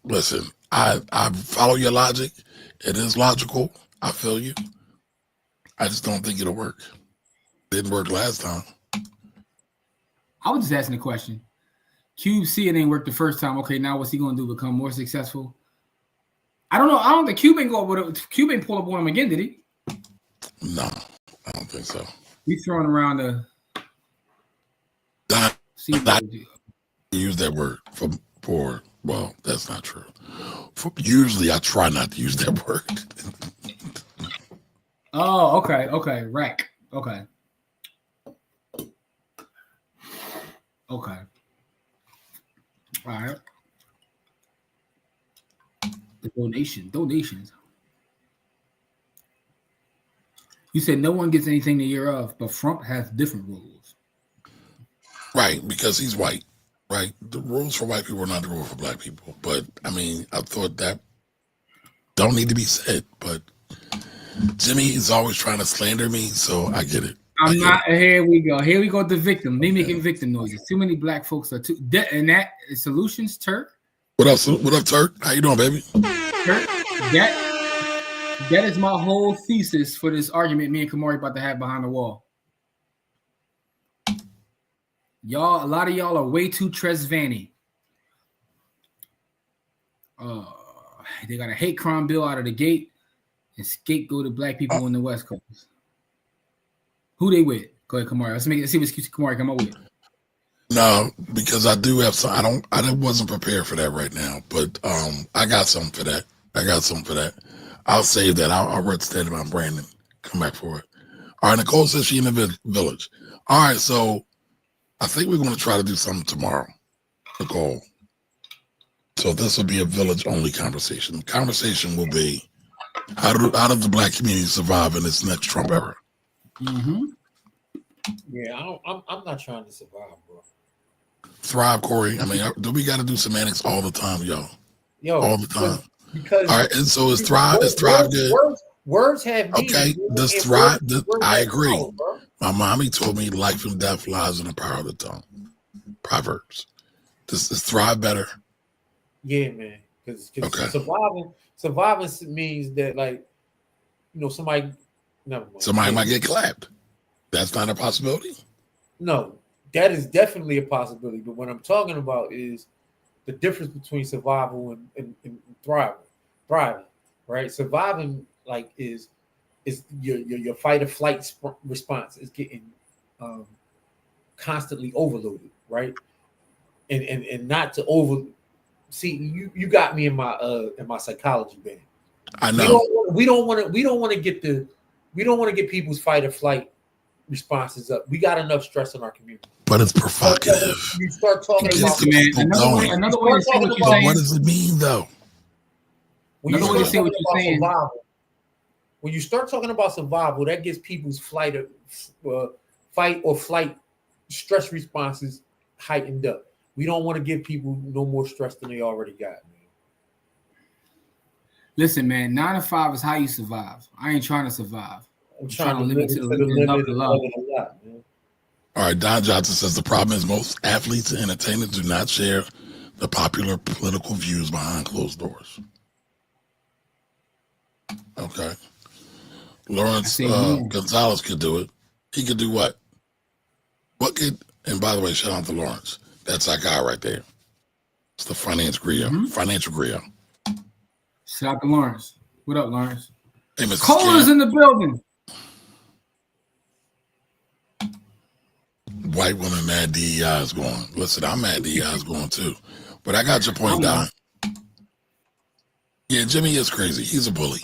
listen. I follow your logic. It is logical. I feel you. I just don't think it'll work. Didn't work last time. I was just asking a question. Cube see it ain't work the first time. Okay, now what's he gonna do? Become more successful? I don't know. I don't think Cube ain't pull up on him again, did he? No, I don't think so. He's throwing around the. Use that word for. Well, that's not true. Usually, I try not to use that word. Oh, okay, rack, okay. All right. The donations. You said no one gets anything the year of, but Trump has different rules. Right, because he's white. Right, the rules for white people are not the rules for black people. But I mean, I thought that don't need to be said. But Jimmy is always trying to slander me, so I get it. I'm not. Here we go. Here we go. The victim. Me making victim noises. Too many black folks are too. And that solutions, Turk. What up? What up, Turk? How you doing, baby? Turk. That is my whole thesis for this argument me and Kamari about to have behind the wall. Y'all, a lot of y'all are way too Tresvanny. They got a hate crime bill out of the gate and scapegoated black people on the West Coast. Who they with? Go ahead, Kamari. Let's see what Kamari come up with. No, because I do have some. I wasn't prepared for that right now, but I got something for that. I'll save that. I'll write that in my brain and come back for it. All right, Nicole says she in the village. All right, so I think we're going to try to do something tomorrow, Nicole. So this will be a village-only conversation. The conversation will be how does the black community survive in this next Trump era? Mm-hmm. Yeah, I'm not trying to survive, bro. Thrive, Corey. I mean, do we got to do semantics all the time, yo? All the time. Because all right, and so is thrive good? Words have meaning. Okay, does thrive? I agree. Power, my mommy told me life and death lies in the power of the tongue. Proverbs. Does thrive better? Yeah, man. Because surviving means that, like, somebody might get clapped. That's not a possibility. No, that is definitely a possibility. But what I'm talking about is the difference between survival and thriving. Right? Surviving, like, is your fight or flight response is getting constantly overloaded, right? And not to see you got me in my psychology band. I know. We don't want to get people's fight or flight responses up. We got enough stress in our community. But it's provocative. You start talking about another way to say what you're saying. What does it mean, though? When you start talking about survival, that gets people's fight or flight stress responses heightened up. We don't want to give people no more stress than they already got, man. Listen, man, 9 to 5 is how you survive. I ain't trying to survive. I'm trying to live it to the limit of love. All right, Don Johnson says the problem is most athletes and entertainers do not share the popular political views behind closed doors. Okay. Lawrence Gonzalez could do it. He could do what? And by the way, shout out to Lawrence. That's our guy right there. It's the financial griot. Shout out to Lawrence. What up, Lawrence? Hey, Mr. Cola's in the building. White woman mad DEI is going. Listen, I'm mad DEI is going too. But I got your point, Don. Yeah, Jimmy is crazy. He's a bully.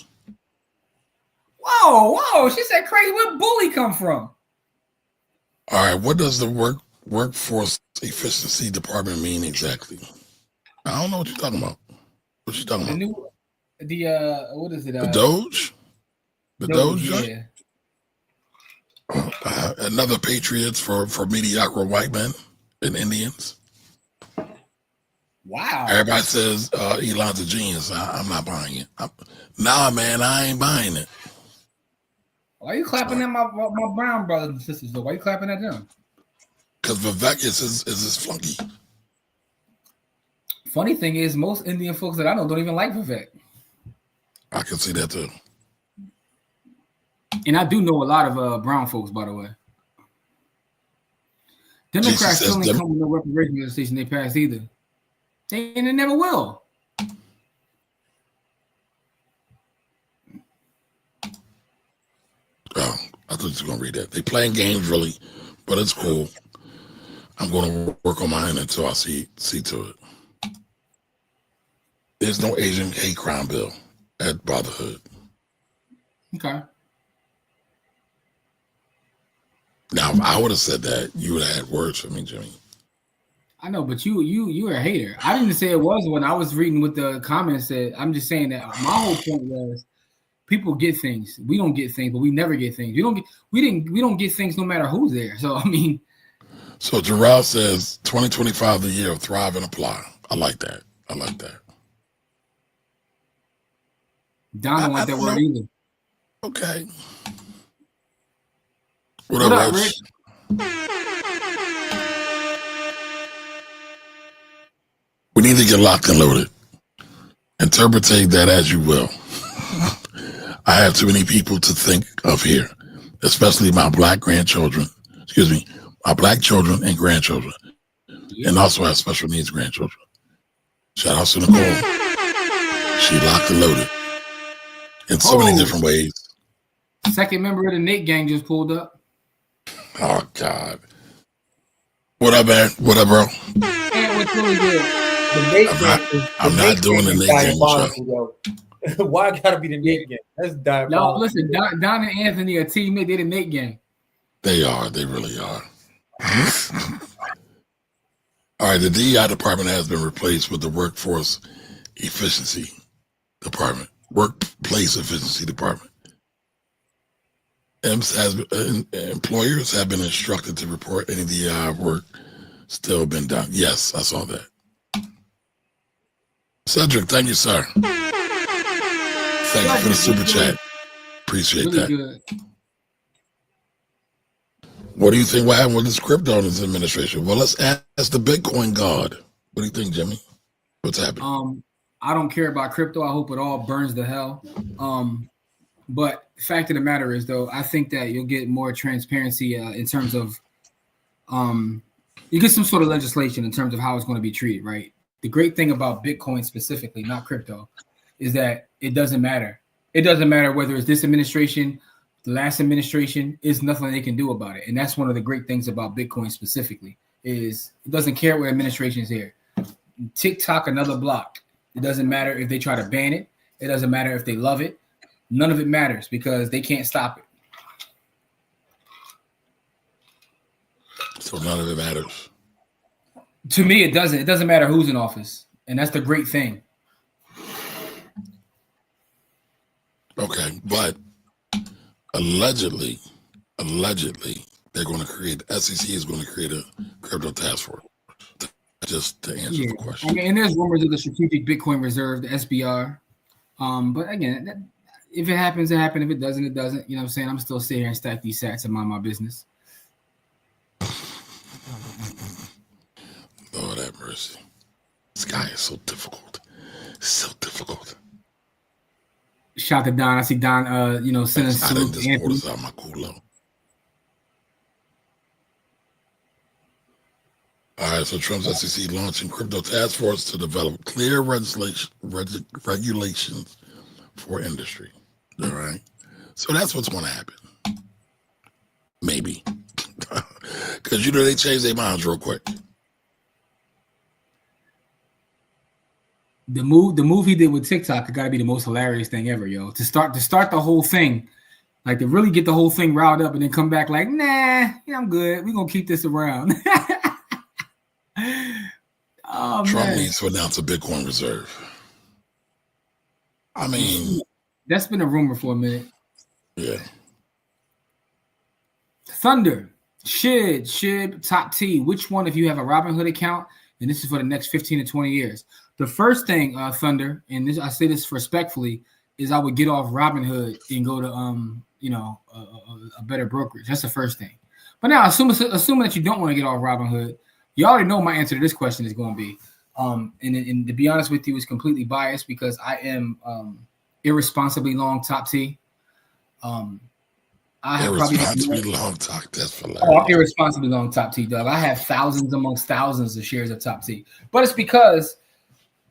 Whoa! She said crazy. Where bully come from? All right, what does the workforce efficiency department mean exactly? I don't know what you're talking about. What you talking about? What is it? The Doge? The Doge? Yeah. Another patriots for mediocre white men and Indians. Wow. Everybody says Elon's a genius. I'm not buying it. Nah, man, I ain't buying it. Why are you clapping at my brown brothers and sisters though? Why are you clapping at them? Because Vivek is his flunky. Funny thing is, most Indian folks that I know don't even like Vivek. I can see that too. And I do know a lot of brown folks, by the way. Democrats still ain't come with no reparation legislation they passed either. And they never will. Oh, I thought you were going to read that. They playing games, really, but it's cool. I'm going to work on mine until I see to it. There's no Asian hate crime bill at Brotherhood. Okay. Now, if I would have said that, you would have had words for me, Jimmy. I know, but you're a hater. I didn't say it was when I was reading what the comments said. I'm just saying that my whole point was people get things. We don't get things, but we never get things. We don't get things no matter who's there. So I mean. So Jarrell says 2025 the year of thrive and apply. I like that. Don don't like that word either. Okay. What up, Rich? We need to get locked and loaded. Interpretate that as you will. I have too many people to think of here, especially my black grandchildren. Excuse me, my black children and grandchildren, and also have special needs grandchildren. Shout out to Nicole. She locked and loaded in so many different ways. Second member of the Nate gang just pulled up. Oh God. What up, man? What up, bro? And what's really good? I'm not doing the Nate gang. Why it gotta be the Nate gang? That's diabolical. No, listen, Don and Anthony are teammates. They're the Nate gang. They are. They really are. All right. The DEI department has been replaced with the workforce efficiency department, workplace efficiency department. Employers have been instructed to report any DEI work still been done. Yes, I saw that. Cedric, thank you, sir. Thank you for the super chat. Appreciate really that. Good. What do you think will happen with this crypto in this administration? Well, let's ask the Bitcoin god. What do you think, Jimmy? What's happening? I don't care about crypto. I hope it all burns to hell. But the fact of the matter is, though, I think that you'll get more transparency in terms of you get some sort of legislation in terms of how it's going to be treated, right? The great thing about Bitcoin specifically, not crypto, is that it doesn't matter. It doesn't matter whether it's this administration, the last administration, is nothing they can do about it. And that's one of the great things about Bitcoin specifically, is it doesn't care what administration is here. TikTok, another block. It doesn't matter if they try to ban it. It doesn't matter if they love it. None of it matters because they can't stop it. So none of it matters. To me, it doesn't. It doesn't matter who's in office. And that's the great thing. Okay, but allegedly, they're going to create, SEC is going to create a crypto task force. Just to answer the question. I mean, and there's rumors of the Strategic Bitcoin Reserve, the SBR. But again, if it happens, it happens. If it doesn't, it doesn't. You know what I'm saying? I'm still sitting here and stack these sats and mind my business. Lord have mercy. This guy is so difficult. So difficult. Shout to Don. I see Don, sending salute to Anthony. Out my culo. All right, so Trump's SEC launching crypto task force to develop clear regulations for industry. All right. So that's what's going to happen. Maybe. Because, they change their minds real quick. The move he did with TikTok got to be the most hilarious thing ever, yo. To start the whole thing, Like to really get the whole thing riled up and then come back like, nah, yeah, I'm good. We're gonna keep this around. Oh, Trump man. needs to announce a Bitcoin reserve. I mean, that's been a rumor for a minute. Yeah. Thunder, Shib, Top T. Which one, if you have a Robinhood account, and this is for the next 15 to 20 years? The first thing, Thunder, and this, I say this respectfully, is I would get off Robinhood and go to a better brokerage. That's the first thing. But now, assuming that you don't want to get off Robinhood, you already know my answer to this question is going to be, and to be honest with you, is completely biased because I am irresponsibly long Top T. I have irresponsibly long Top. That's hilarious. Oh, I'm irresponsibly long Top T, Doug. I have thousands amongst thousands of shares of Top T, but it's because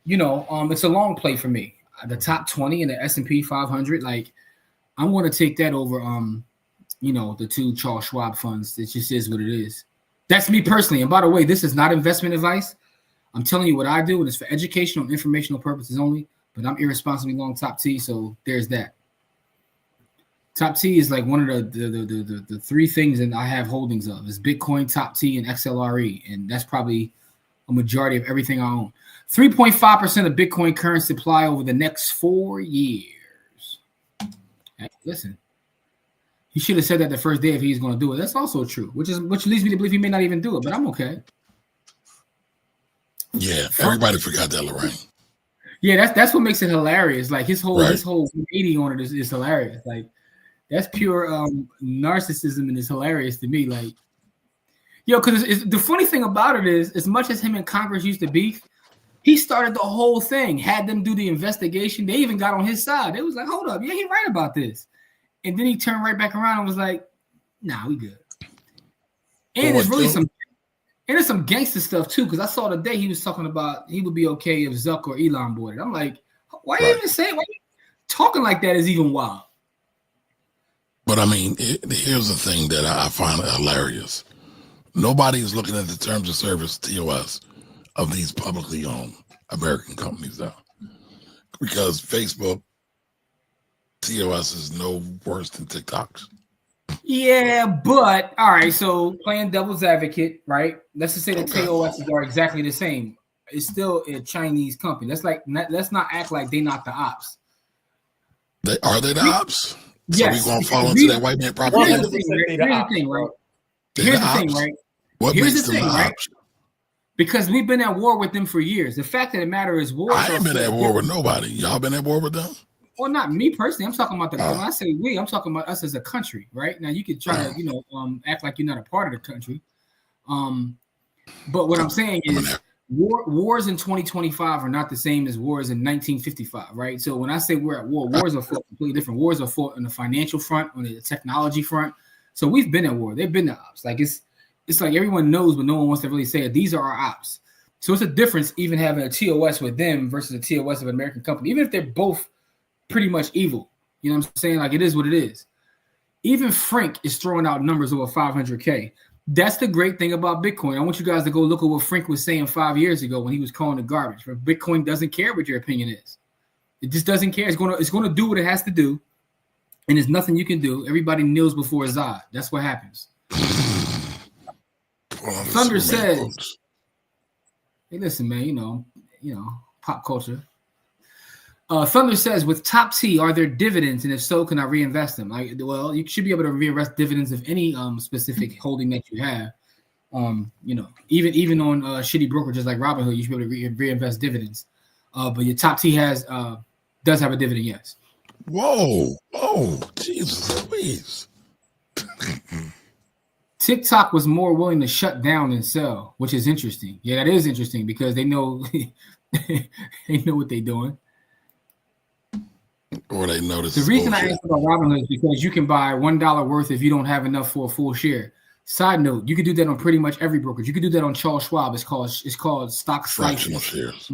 it's a long play for me. The top 20 in the S&P 500, like I'm going to take that over, the two Charles Schwab funds. It just is what it is. That's me personally. And by the way, this is not investment advice. I'm telling you what I do, and it's for educational and informational purposes only. But I'm irresponsibly long Top T, so there's that. Top T is like one of the three things that I have holdings of is Bitcoin, Top T, and XLRE, and that's probably a majority of everything I own. 3.5% of Bitcoin current supply over the next 4 years. Hey, listen, he should have said that the first day if he's going to do it. That's also true, which leads me to believe he may not even do it, but I'm okay. Yeah, everybody forgot that, Lorraine. Yeah, that's what makes it hilarious. Like his whole 80 on it is hilarious. Like that's pure narcissism, and it's hilarious to me. Like, because the funny thing about it is, as much as him and Congress used to beef, he started the whole thing, had them do the investigation. They even got on his side. They was like, hold up, yeah, he's right about this. And then he turned right back around and was like, nah, we good. And it's really some gangster stuff too, because I saw today he was talking about he would be okay if Zuck or Elon bought it. I'm like, why you even saying, why you talking like that is even wild? But I mean, here's the thing that I find hilarious. Nobody's looking at the terms of service, TOS, of these publicly owned American companies now. Because Facebook, TOS is no worse than TikTok's. Yeah, but all right, so playing devil's advocate, right? Let's just say the TOSs are exactly the same. It's still a Chinese company. Let's not act like they not the ops. Are they the ops? Yes. So we gonna fall into that white man propaganda. Here's the thing, right? What makes them the ops? Because we've been at war with them for years. The fact of the matter is, I ain't been at war with nobody. Y'all been at war with them? Well, not me personally. I'm talking about when I say we, I'm talking about us as a country, right? Now you could try to, act like you're not a part of the country. But what I'm saying is wars in 2025 are not the same as wars in 1955, right? So when I say we're at war, wars are fought completely different. Wars are fought on the financial front, on the technology front. So we've been at war. They've been the ops. Like it's like everyone knows, but no one wants to really say it. These are our ops. So it's a difference even having a TOS with them versus a TOS of an American company, even if they're both pretty much evil. You know what I'm saying? Like it is what it is. Even Frank is throwing out numbers over 500K. That's the great thing about Bitcoin. I want you guys to go look at what Frank was saying 5 years ago when he was calling it garbage. But Bitcoin doesn't care what your opinion is. It just doesn't care. It's gonna do what it has to do, and there's nothing you can do. Everybody kneels before Zod. That's what happens. Thunder says, "Hey, listen, man. You know, pop culture." Thunder says, "With Top T, are there dividends, and if so, can I reinvest them?" Well, you should be able to reinvest dividends of any specific holding that you have. Even on shitty brokerages like Robinhood, you should be able to reinvest dividends. But your Top T does have a dividend, yes. Whoa, Jesus Louise! TikTok was more willing to shut down than sell, which is interesting. Yeah, that is interesting because they know what they're doing. Or they notice. The reason I asked about Robinhood is because you can buy $1 worth if you don't have enough for a full share. Side note, you can do that on pretty much every brokerage. You can do that on Charles Schwab. It's called stock fractional shares.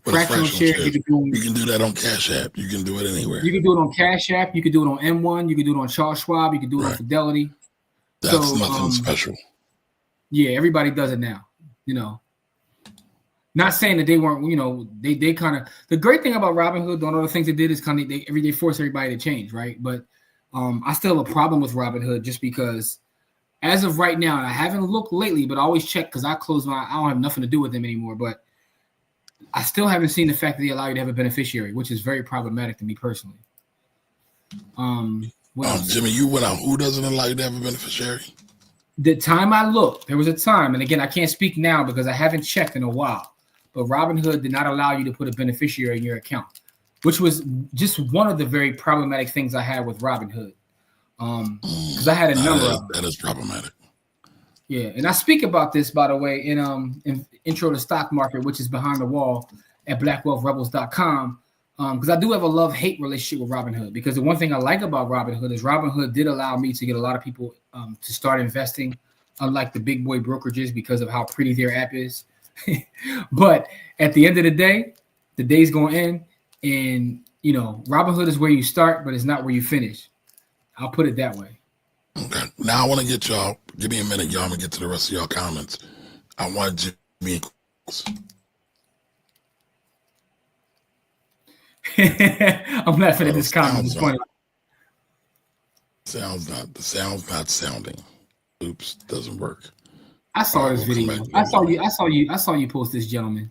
Fractional shares. You can do that on Cash App. You can do it anywhere. You can do it on Cash App. You can do it on M1. You can do it on Charles Schwab. You can do it on Fidelity. That's nothing special. Yeah, everybody does it now. Not saying that they weren't, they kind of, the great thing about Robinhood, one of the things they did is they force everybody to change, right? But I still have a problem with Robinhood just because as of right now, and I haven't looked lately, but I always check because I don't have nothing to do with them anymore. But I still haven't seen the fact that they allow you to have a beneficiary, which is very problematic to me personally. Jimmy, you went out. Who doesn't allow you to have a beneficiary? The time I looked, there was a time, and again, I can't speak now because I haven't checked in a while, but Robinhood did not allow you to put a beneficiary in your account, which was just one of the very problematic things I had with Robinhood. Because I had a number of them. That is problematic. Yeah, and I speak about this, by the way, in Intro to Stock Market, which is behind the wall at blackwealthrebels.com, because I do have a love-hate relationship with Robinhood, because the one thing I like about Robinhood is Robinhood did allow me to get a lot of people to start investing, unlike the big boy brokerages, because of how pretty their app is. But at the end of the day, the day's going to end, and, you know, Robinhood is where you start, but it's not where you finish. I'll put it that way. Okay. Now I want to get y'all. Give me a minute, y'all. I'm gonna get to the rest of y'all comments. I want Jimmy. I'm laughing at this comment. It's funny. The sound's not sounding. Oops, doesn't work. I saw this video. I saw you post this, gentleman.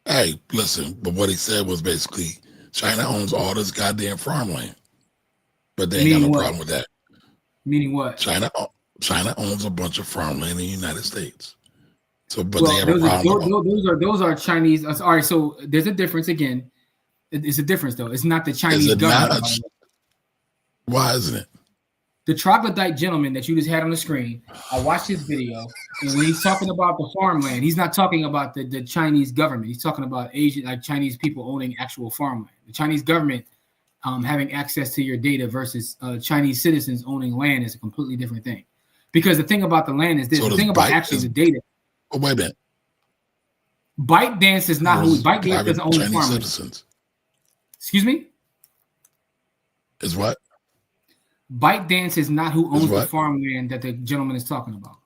Hey, listen, but what he said was basically China owns all this goddamn farmland. But they ain't got no problem with that. Meaning what? China owns a bunch of farmland in the United States. So, but they have a problem. Those are Chinese. All right, so there's a difference again. It's a difference though. It's not the Chinese government. Why isn't it? The troglodyte gentleman that you just had on the screen, I watched his video, and when he's talking about the farmland, he's not talking about the Chinese government. He's talking about Asian, like Chinese people owning actual farmland. The Chinese government having access to your data versus Chinese citizens owning land is a completely different thing. Because the thing about the land is this. So the thing about the data. Oh, wait a minute. ByteDance is not who. ByteDance doesn't own Chinese farmland. Citizens. Excuse me? Is what? ByteDance is not who owns the farmland that the gentleman is talking about.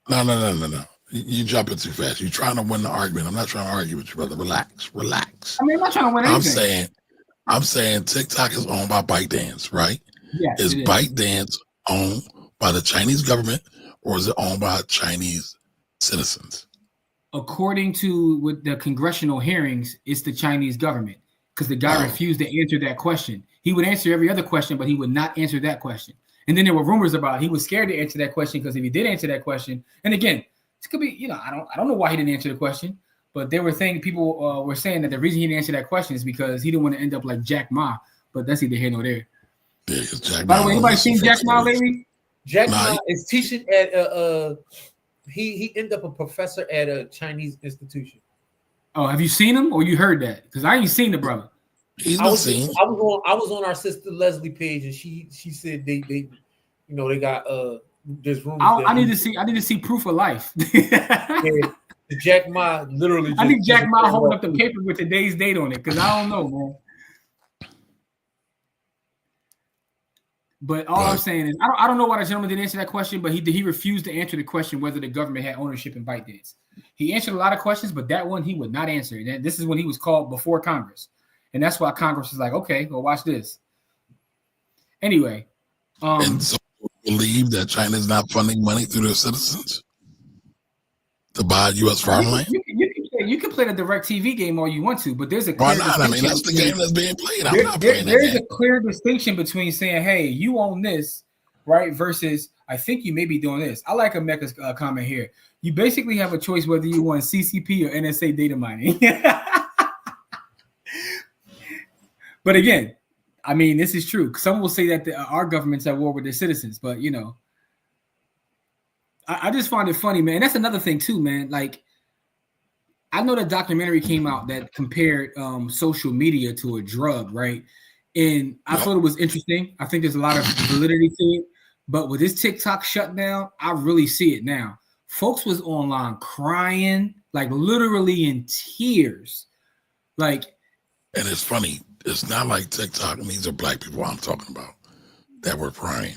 No. You jumping too fast. You're trying to win the argument. I'm not trying to argue with you, brother. Relax. I mean, I'm not trying to win anything. I'm saying TikTok is owned by ByteDance, right? Yes. Is ByteDance owned by the Chinese government or is it owned by Chinese citizens? According to with the congressional hearings, it's the Chinese government because the guy refused to answer that question. He would answer every other question, but he would not answer that question. And then there were rumors about he was scared to answer that question because if he did answer that question, and again, it could be, you know, I don't know why he didn't answer the question, but they were saying people were saying that the reason he didn't answer that question is because he didn't want to end up like Jack Ma. But that's neither here nor there. Yeah, because Jack By Ma. the way, anybody seen Jack Ma lately? Jack Ma is teaching at he ended up a professor at a Chinese institution. Oh, have you seen him or you heard that? Because I ain't seen the brother. He's been seen. I was on our sister Leslie page and she said they you know they got there's rumors. I need to see proof of life. Jack Ma literally. I think Jack Ma holding up the paper with today's date on it because I don't know, man. But all I'm saying is, I don't know why the gentleman didn't answer that question, but he refused to answer the question whether the government had ownership in ByteDance. He answered a lot of questions, but that one he would not answer. And this is when he was called before Congress. And that's why Congress is like, okay, well, watch this. Anyway. And so you believe that China is not funding money through their citizens to buy U.S. farmland? You can play the direct TV game all you want to, but there's a clear distinction. I mean, that's the game that's being played. I'm not playing that There's game. A clear distinction between saying, hey, you own this, right, versus I think you may be doing this. I like Emeka's comment here. You basically have a choice whether you want CCP or NSA data mining. But again, I mean, this is true. Some will say that our government's at war with their citizens, but, you know, I just find it funny, man. That's another thing, too, man. Like, I know the documentary came out that compared social media to a drug, right? And I thought it was interesting. I think there's a lot of validity to it. But with this TikTok shutdown, I really see it now. Folks was online crying, like literally in tears. Like, and it's funny. It's not like TikTok, and these are black people I'm talking about that were crying.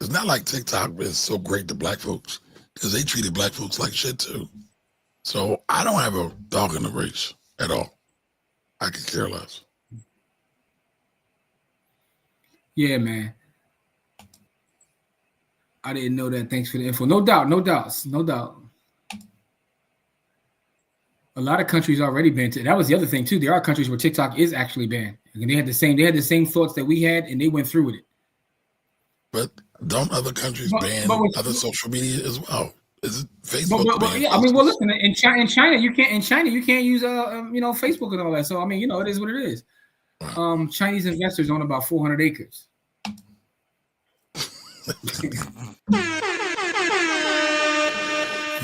It's not like TikTok is so great to black folks because they treated black folks like shit too. So I don't have a dog in the race at all. I could care less. Yeah, man. I didn't know that. Thanks for the info. No doubt. A lot of countries already banned it. That was the other thing too. There are countries where TikTok is actually banned. And they had the same thoughts that we had, and they went through with it. But don't other countries ban other social media as well? Is it Facebook? Yeah, I mean, well, listen, in China you can't use Facebook and all that. So I mean, it is what it is. Chinese investors own about 400 acres.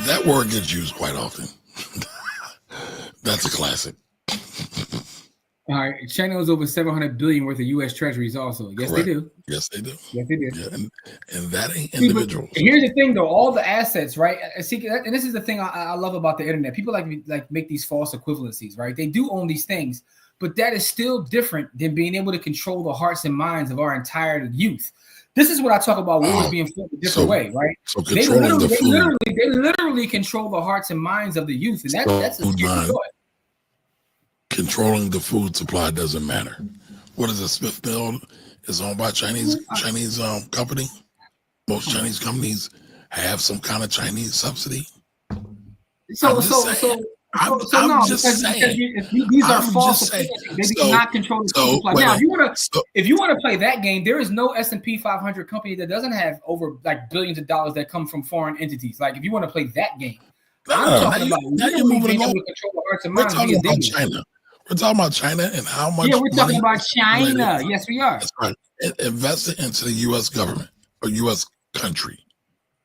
That word gets used quite often. That's a classic. All right, China owns over $700 billion worth of U.S. Treasuries. Also, yes, Correct. they do. Yes, they do. Yes, they do. Yeah, and that ain't individuals. Here's the thing, though: all the assets, right? See, and this is the thing I love about the internet. People like make these false equivalencies, right? They do own these things, but that is still different than being able to control the hearts and minds of our entire youth. This is what I talk about wars being fought a different way, right? So controlling the food. They literally control the hearts and minds of the youth, and that's a scary thought. Controlling the food supply doesn't matter. What is it? Smith Mill is owned by a Chinese company. Most Chinese companies have some kind of Chinese subsidy. These are false. They do not control the food supply. Now, if you want to play that game, there is no S&P 500 company that doesn't have over billions of dollars that come from foreign entities. Like if you want to play that game, I'm talking about being able to control the hearts and minds. We're talking about China. We're talking about China and how much. Yeah, we're talking about China. Yes, we are. That's right. Invested into the U.S. government or U.S. country.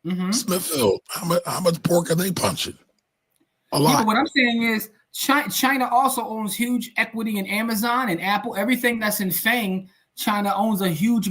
Mm-hmm. Smithfield, how much pork are they punching? A lot. Yeah, what I'm saying is China also owns huge equity in Amazon and Apple. Everything that's in FANG, China owns a huge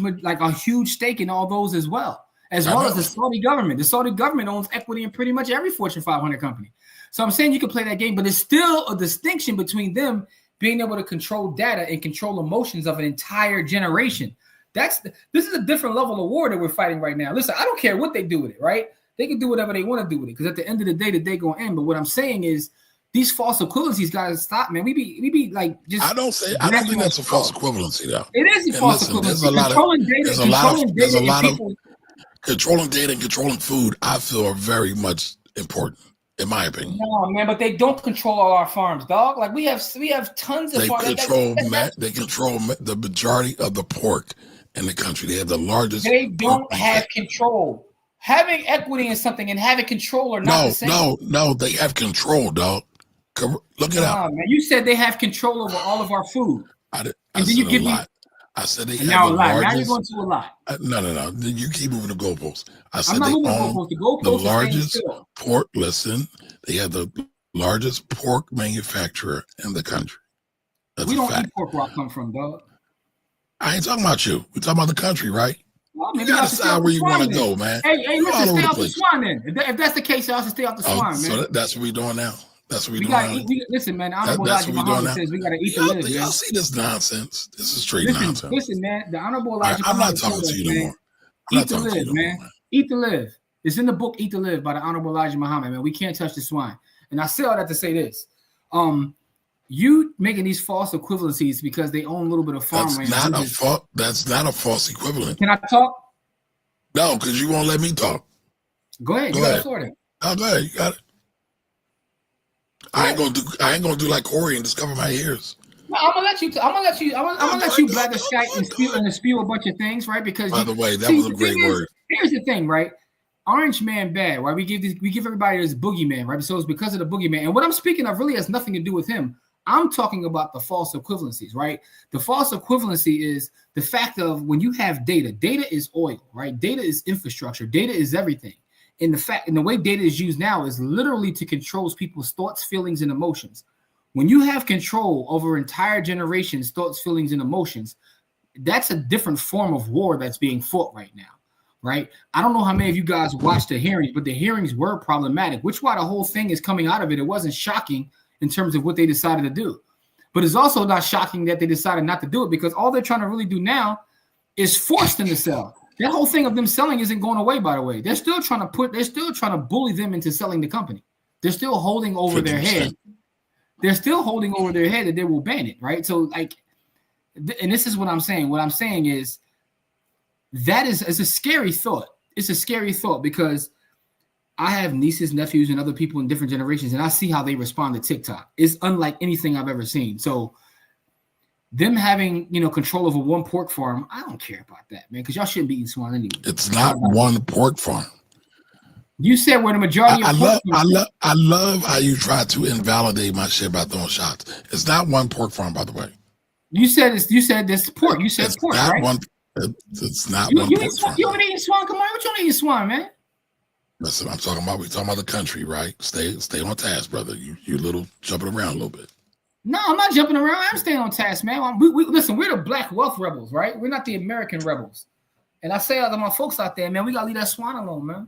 stake in all those as well as the Saudi government. The Saudi government owns equity in pretty much every Fortune 500 company. So I'm saying you can play that game, but there's still a distinction between them being able to control data and control emotions of an entire generation. This is a different level of war that we're fighting right now. Listen, I don't care what they do with it, right? They can do whatever they want to do with it because at the end of the day gonna end. But what I'm saying is these false equivalencies gotta stop, man. We be like just. I don't think that's a false equivalency though. It is a false equivalency. Controlling data and controlling food, I feel are very much important. In my opinion. No, man, but they don't control all our farms, dog. Like we have tons of farms. They control the majority of the pork in the country. They have the largest. They don't have control. Having equity in something and having control are not the same. No, they have control, dog. Look it up. Man, you said they have control over all of our food. I said a lot. I said they have now the a lot. largest. Now you're going to a lot. No. You keep moving the goalposts. I said I'm not they moving own the goalposts. The largest pork. Listen, they have the largest pork manufacturer in the country. That's we don't eat pork where I come from, dog. I ain't talking about you. We're talking about the country, right? Well, you gotta decide where you want to go, man. Hey, listen, stay off the swine then. If that's the case, y'all should stay off the swine, man. So that's what we're doing now. That's what we're doing now. Listen, man, the Honorable Elijah Muhammad says we got to eat to live. Y'all see this nonsense? This is straight nonsense. Listen, man, the Honorable Elijah I'm Muhammad not talking to you no more. Eat to live, man. Eat to live. It's in the book Eat to Live by the Honorable Elijah Muhammad, man. We can't touch the swine. And I say all that to say this. You making these false equivalencies because they own a little bit of farmland. That's not a false equivalent. Can I talk? No, because you won't let me talk. Go ahead. No, go ahead. You got it. I ain't gonna do like Corey and just cover my ears. No, I'm gonna let you black the sky and spew a bunch of things, right? Because by the way, that was a great word. Here's the thing, right? Orange man bad, right? We give everybody this boogeyman, right? So it's because of the boogeyman. And what I'm speaking of really has nothing to do with him. I'm talking about the false equivalencies, right? The false equivalency is the fact of when you have data. Data is oil, right? Data is infrastructure. Data is everything. And the way data is used now is literally to control people's thoughts, feelings, and emotions. When you have control over entire generations' thoughts, feelings, and emotions, that's a different form of war that's being fought right now, right? I don't know how many of you guys watched the hearings, but the hearings were problematic, which is why the whole thing is coming out of it. It wasn't shocking in terms of what they decided to do. But it's also not shocking that they decided not to do it because all they're trying to really do now is force them to sell. That whole thing of them selling isn't going away, by the way. They're still trying to bully them into selling the company. They're still holding over 50%. Their head. They're still holding over their head that they will ban it, right? So and this is what I'm saying. What I'm saying is that is a scary thought. it's a scary thought because I have nieces, nephews, and other people in different generations, and I see how they respond to TikTok. It's unlike anything I've ever seen. So them having, control over one pork farm, I don't care about that, man, because y'all shouldn't be eating swine anyway. It's not one pork farm. You said where the majority of I love how you try to invalidate my shit by throwing shots. It's not one pork farm, by the way. You said this pork. You said it's pork, not right? It's not one pork farm. You don't eat swine? Come on, what you don't eat swine, man? Listen, we're talking about the country, right? Stay on task, brother. You little jumping around a little bit. No, I'm not jumping around. I'm staying on task, man. Listen, we're the Black wealth rebels, right? We're not the American rebels. And I say to my folks out there, man, we gotta leave that swine alone, man.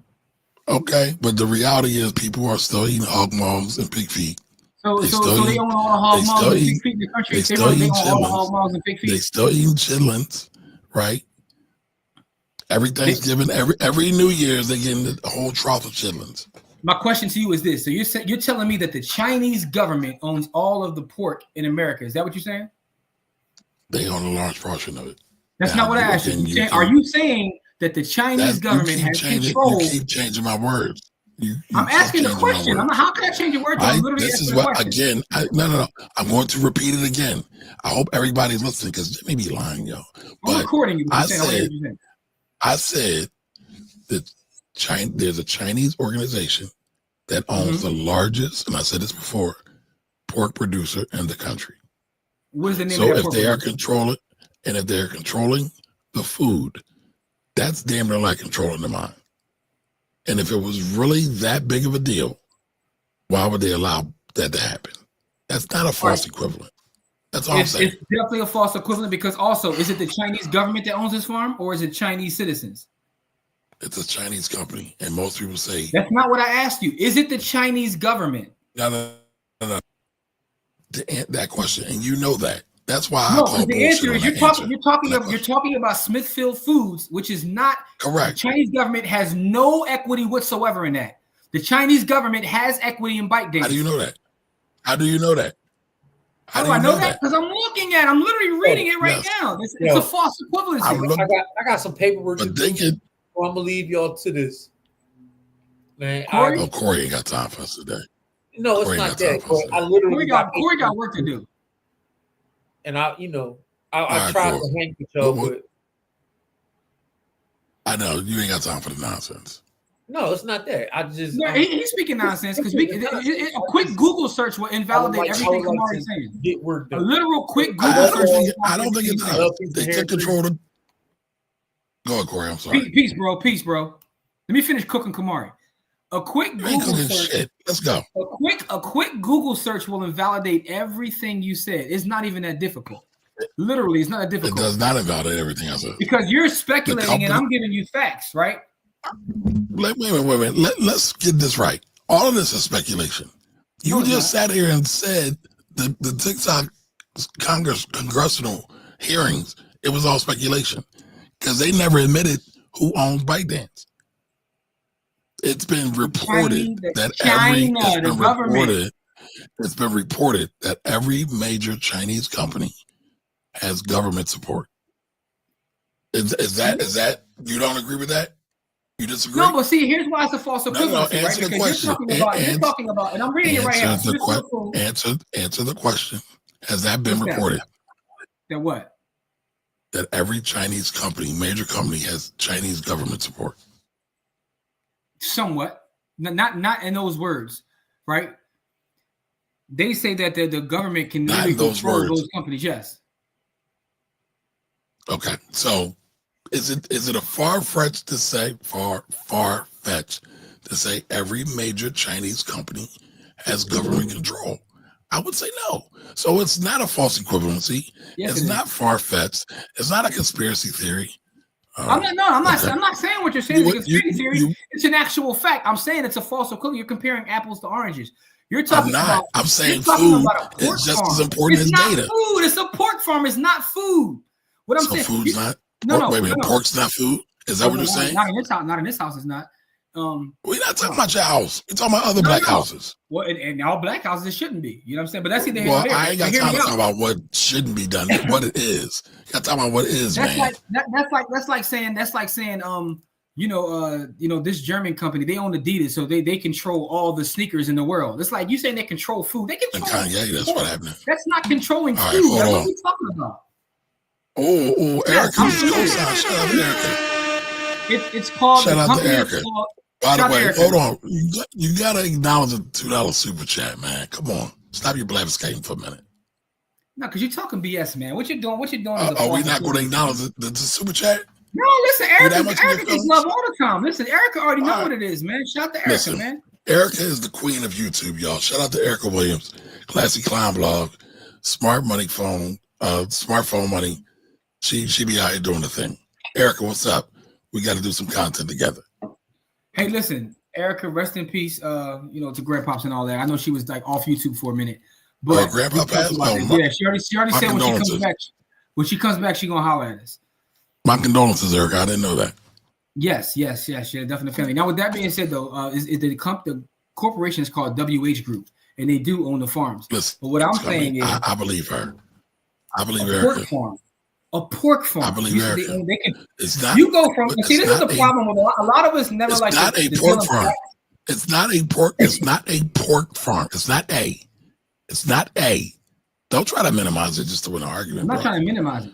Okay, but the reality is people are still eating hog maws and pig feet. So they own all the hog maws and pig feet in the country. They own all the hog maws and pig feet. They still eating chitlins, right? Every Thanksgiving, every New Year's, they getting the whole trough of chitlins. My question to you is this: so you're telling me that the Chinese government owns all of the pork in America? Is that what you're saying? They own a large portion of it. That's not what I asked you. Are you saying that the Chinese government has control? You keep changing my words. I'm asking the question. How can I change your words? This is what, again, no. I'm going to repeat it again. I hope everybody's listening because they may be lying, yo. I'm recording you. I said that there's a Chinese organization that owns the largest, and I said this before, pork producer in the country. What is the name of that? So if they're controlling the food, that's damn near like controlling the mind. And if it was really that big of a deal, why would they allow that to happen? That's not a false equivalent. That's all I'm saying. It's definitely a false equivalent because also, is it the Chinese government that owns this farm or is it Chinese citizens? It's a Chinese company, and most people say that's not what I asked you. Is it the Chinese government? No. To answer that question, and you know that. That's why I call the answer is you're talking about Smithfield Foods, which is not correct. The Chinese government has no equity whatsoever in that. The Chinese government has equity in ByteDance. How do you know that? How do you know that? How do I know that? Because I'm looking at it. I'm literally reading it right now. It's a false equivalency. I got some paperwork. But I'm gonna leave y'all to this. Man, Corey ain't got time for us today. No, it's not that. I literally Corey got work to do. And I tried to hang with y'all, but I know you ain't got time for the nonsense. No, it's not that. He's speaking nonsense because a quick Google search will invalidate everything Kamari's saying. A literal quick Google search. I don't think it's they took control of. Go ahead, Corey. I'm sorry. Peace, bro. Let me finish cooking Kamari. A quick Google search. Shit. Let's go. A quick Google search will invalidate everything you said. It's not even that difficult. Literally, it's not that difficult. It does not invalidate everything I said. Because you're speculating and I'm giving you facts, right? Wait a minute. Let's get this right. All of this is speculation. You just sat here and said the TikTok congressional hearings, it was all speculation because they never admitted who owns ByteDance. It's been reported it's been reported that every major Chinese company has government support. Is that you don't agree with that? You disagree? No, but see, here's why it's a false equivalency, right? Because you're talking about, and I'm reading it right here. Answer the question. Has that been reported? That what? That every Chinese company, major company, has Chinese government support. Somewhat, not in those words, right? They say that the government can not in those words. Those companies. Yes. Okay, so is it a far-fetched to say every major Chinese company has government control? I would say no. So it's not a false equivalency. Yes, it's not far-fetched. It's not a conspiracy theory. I'm not saying what you're saying is a conspiracy theory. It's an actual fact. I'm saying it's a false equivalent. You're comparing apples to oranges. You're talking I'm saying food is just as important as data. Food. It's a pork farm. It's not food. What I'm saying. Food's not. Wait a minute. Pork's not food. Is that what you're saying? Not in this house. Not in this house. It's not. We're not talking about your house. We're talking about other black houses. Well, and all black houses, it shouldn't be. You know what I'm saying? But that's either here or there. I ain't got time to talk about what shouldn't be done. What it is. You got to talk about what it is, that's man. That's like saying this German company, they own Adidas, so they control all the sneakers in the world. It's like you saying they control food. They control Kanye, that's what happened. That's not controlling all food. Right, That's what we talking about. Erica, co-sign. Shout out to Erica. It's called. Shout out to Erica. By the way, Erica. hold on. You gotta acknowledge the $2 super chat, man. Come on, stop your blaspheming for a minute. No, because you're talking BS, man. What you doing? Are we not going to acknowledge the super chat? No, listen, Erica gets love all the time. Listen, Erica already know what it is, man. Shout out to Erica, man. Erica is the queen of YouTube, y'all. Shout out to Erica Williams, Classy Clown Blog, Smartphone Money. She be out here doing the thing. Erica, what's up? We got to do some content together. Hey, listen, Erica, rest in peace. To Grandpops and all that. I know she was like off YouTube for a minute, but Grandpa passed. Yeah, she already said when she comes back. When she comes back, she gonna holler at us. My condolences, Erica. I didn't know that. Yes, definitely family. Now, with that being said, though, the corporation is called WH Group, and they do own the farms. Listen, but what I'm saying is, I believe her. I believe Erica. A pork farm. I believe Erica. It's not. You go from. See, this is the problem with a lot of us. Never it's like. Not a pork farm. It's not a pork. It's not a pork farm. It's not a. It's not a. Don't try to minimize it just to win an argument. I'm not trying to minimize it.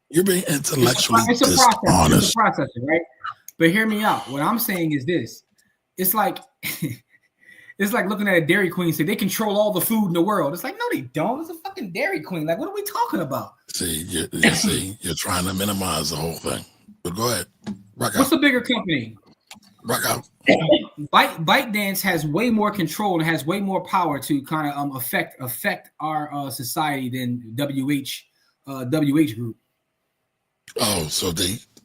You're being intellectually dishonest. It's a process, right? But hear me out. What I'm saying is this: it's like it's like looking at a Dairy Queen. Say they control all the food in the world. It's like, no, they don't. It's a fucking Dairy Queen. Like, what are we talking about? See, you're trying to minimize the whole thing. But go ahead. What's the bigger company? Rock out. ByteDance has way more control and has way more power to kind of affect our society than WH Group. Oh, so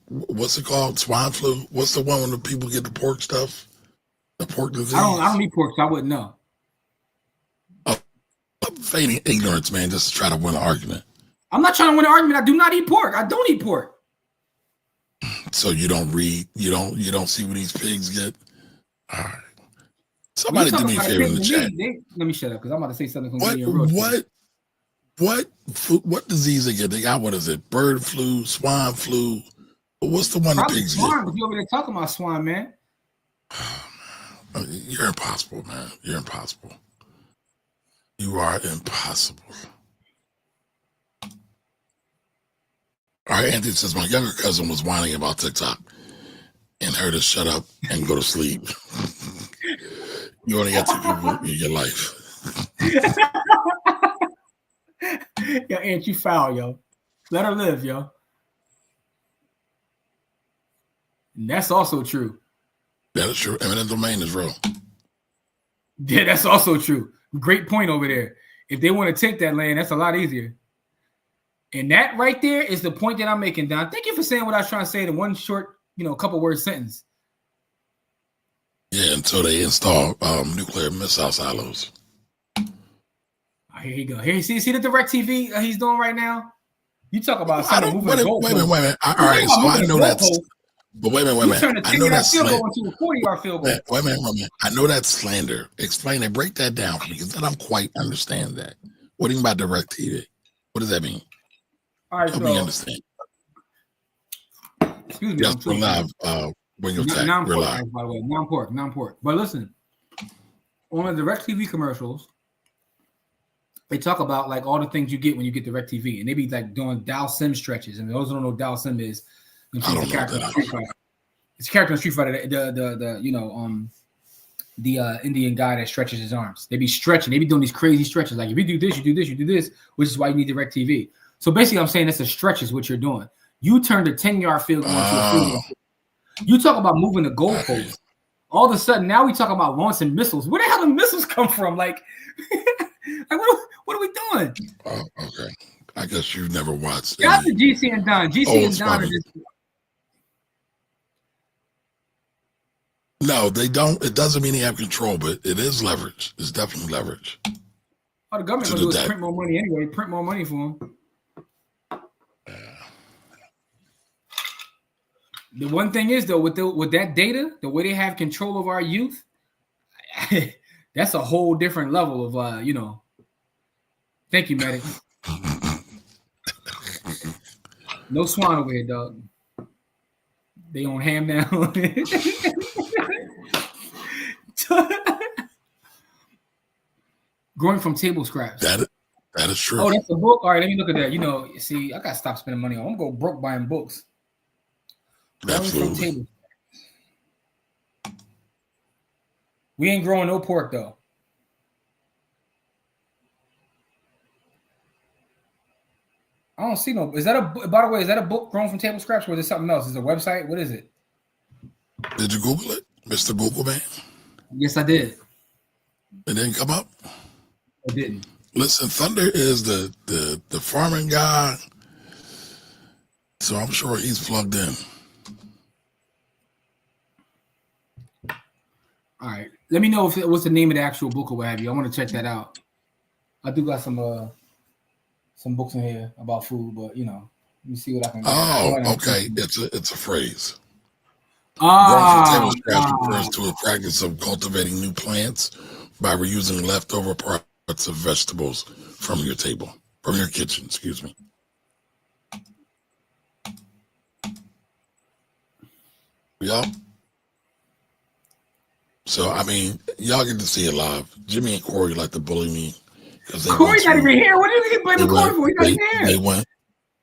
what's it called? Swine flu? What's the one when the people get the pork stuff? The pork disease? I don't eat pork, so I wouldn't know. I'm feigning ignorance, man, just to try to win an argument. I'm not trying to win an argument. I do not eat pork. I don't eat pork. So you don't read, you don't see what these pigs get? All right. Somebody do me a favor in the chat. Let me shut up because I'm about to say something. What disease they get? They got, what is it? Bird flu, swine flu. What's the one probably the pigs swine, get? You over there talking about swine, man. You're impossible, man. You're impossible. You are impossible. All right, Anthony says, my younger cousin was whining about TikTok and her to shut up and go to sleep. You only got 2 people in your life. Yo, Aunt, you foul, yo. Let her live, yo. And that's also true. That is true. Eminent domain is real. Yeah, that's also true. Great point over there. If they want to take that land, that's a lot easier. And that right there is the point that I'm making, Don. Thank you for saying what I was trying to say in one short, couple word sentence. Yeah, until they install nuclear missile silos. Here you go. Here, see the DirecTV he's doing right now? You talk about something moving the goalpost. Wait a minute. All right, so I know that's... But wait a minute. I know that's field goal into a 40-yard field goal. Wait a minute. I know that's slander. Explain it. Break that down for me, because I don't quite understand that. What do you mean by DirecTV? What does that mean? All right, help me understand. Excuse me. Yes, we're live. When you're attacked, we're live. By the way, non-pork. But listen, on the DirecTV commercials, they talk about like all the things you get when you get DirecTV, and they be like doing Dal Sim stretches. And those who don't know who Dal Sim is, it's a character in Street Fighter. It's a character in Street Fighter. The Indian guy that stretches his arms. They be stretching. They be doing these crazy stretches. Like if you do this, you do this, you do this, which is why you need DirecTV. So basically, I'm saying it's a stretch is what you're doing. You turned a 10-yard field goal into a field goal. You talk about moving the goalposts. All of a sudden, now we talk about launching missiles. Where the hell do missiles come from? Like what are we doing? Oh, okay. I guess you've never watched. Shout out to GC and Don. GC and Don are just... No, they don't. It doesn't mean they have control, but it is leverage. It's definitely leverage. All the government gonna do is print more money anyway. Print more money for them. The one thing is though, with that data, the way they have control of our youth, that's a whole different level of Thank you, medic. No swan over here, dog. They own ham now. Growing from table scraps. That is true. Oh, that's a book. All right, let me look at that. You know, see, I gotta stop spending money on. I'm gonna go broke buying books. Growing from table. We ain't growing no pork though. I don't see no. Is that a? By the way, is that a book grown from table scraps, or is it something else? Is it a website? What is it? Did you Google it, Mr. Google Man? Yes, I did. It didn't come up. It didn't. Listen, Thunder is the farming guy, so I'm sure he's plugged in. All right, let me know if what's the name of the actual book or what have you. I want to check that out. I do got some books in here about food, but you know, let me see what I can. Oh, okay. It's a phrase. Ah, growing from table scraps refers to a practice of cultivating new plants by reusing leftover parts of vegetables from your kitchen. Excuse me. Yup. So I mean, y'all get to see it live. Jimmy and Corey like to bully me because Corey's not even here. What did you blame Corey for? He's not even here. They went.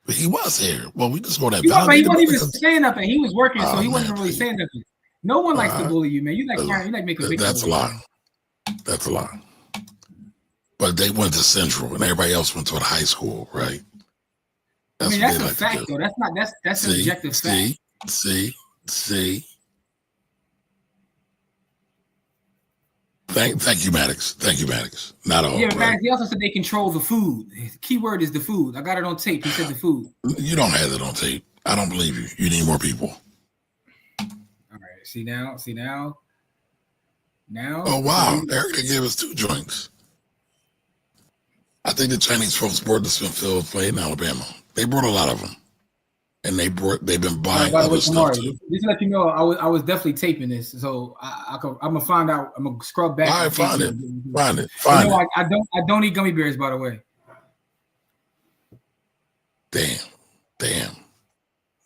He was here. Well, we just go that. He wasn't even saying nothing. He was working, so he wasn't really saying nothing. No one likes to bully you, man. You like making big. That's a lie. That's a lie. But they went to Central, and everybody else went to a high school, right? That's a fact, though. That's an objective fact. See. Thank you, Maddox. Not all. Yeah, Maddox. He also said they control the food. The key word is the food. I got it on tape. He said the food. You don't have it on tape. I don't believe you. You need more people. All right. See now. Oh wow, Erica gave us 2 joints. I think the Chinese folks brought the Smithfield plate in Alabama. They brought a lot of them, and they've been buying other stuff too. Just to let you know, I was definitely taping this, so I'm gonna find out. I'm gonna scrub back. All right, find it. I don't eat gummy bears, by the way. Damn.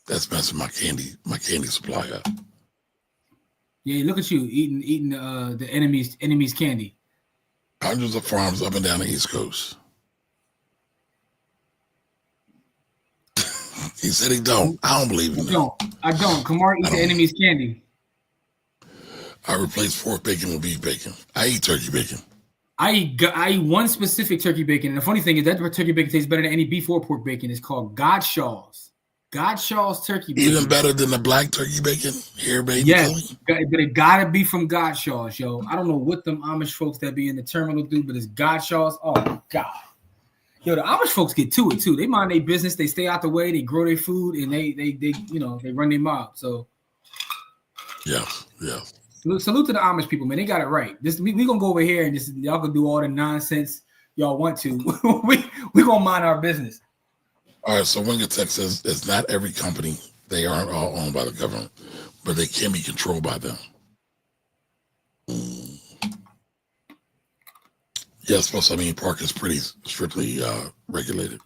That's messing my candy supply up. Yeah, look at you eating the enemy's candy. Hundreds of farms up and down the East Coast. He said he don't. I don't believe him. I don't. Kamar eats the enemy's candy. I replace pork bacon with beef bacon. I eat turkey bacon. I eat one specific turkey bacon, and the funny thing is that turkey bacon tastes better than any beef or pork bacon. It's called Godshaw's. Godshaw's turkey bacon. Even better than the black turkey bacon here, baby. Yes, but it gotta be from Godshaw's, yo. I don't know what them Amish folks that be in the terminal do, but it's Godshaw's. Oh my God. Yo, the Amish folks get to it too. They mind their business. They stay out the way. They grow their food, and they run their mob. So, yeah. Salute to the Amish people, man. They got it right. We gonna go over here and just y'all can do all the nonsense y'all want to. we gonna mind our business. All right. So Winger Tech says it's not every company. They aren't all owned by the government, but they can be controlled by them. Yes, plus Park is pretty strictly regulated.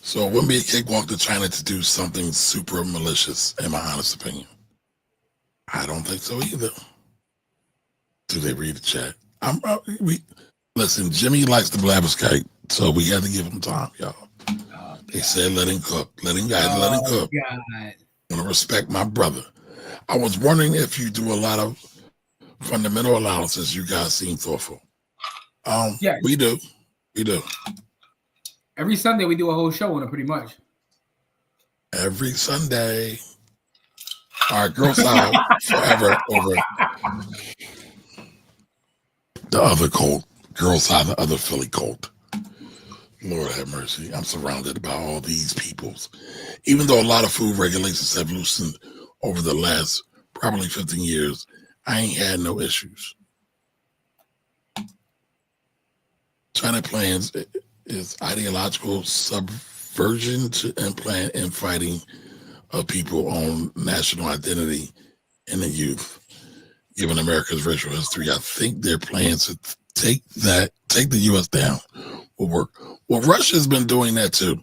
So it wouldn't be a cakewalk to China to do something super malicious, in my honest opinion. I don't think so either. Do they read the chat? Listen, Jimmy likes to blabberskite, so we got to give him time, y'all. They said let him cook. Let him cook. God. I want to respect my brother. I was wondering if you do a lot of fundamental analysis. You guys seem thoughtful. Yeah, we do. Every Sunday we do a whole show on it, pretty much. Every Sunday. All right, Girl Side forever over the other Colt. Girl Side, the other Philly Colt. Lord have mercy. I'm surrounded by all these peoples. Even though a lot of food regulations have loosened over the last probably 15 years, I ain't had no issues. China plans is ideological subversion to implant and fighting of people on national identity in the youth. Given America's racial history, I think their plans to take the U.S. down will work. Well, Russia's been doing that too.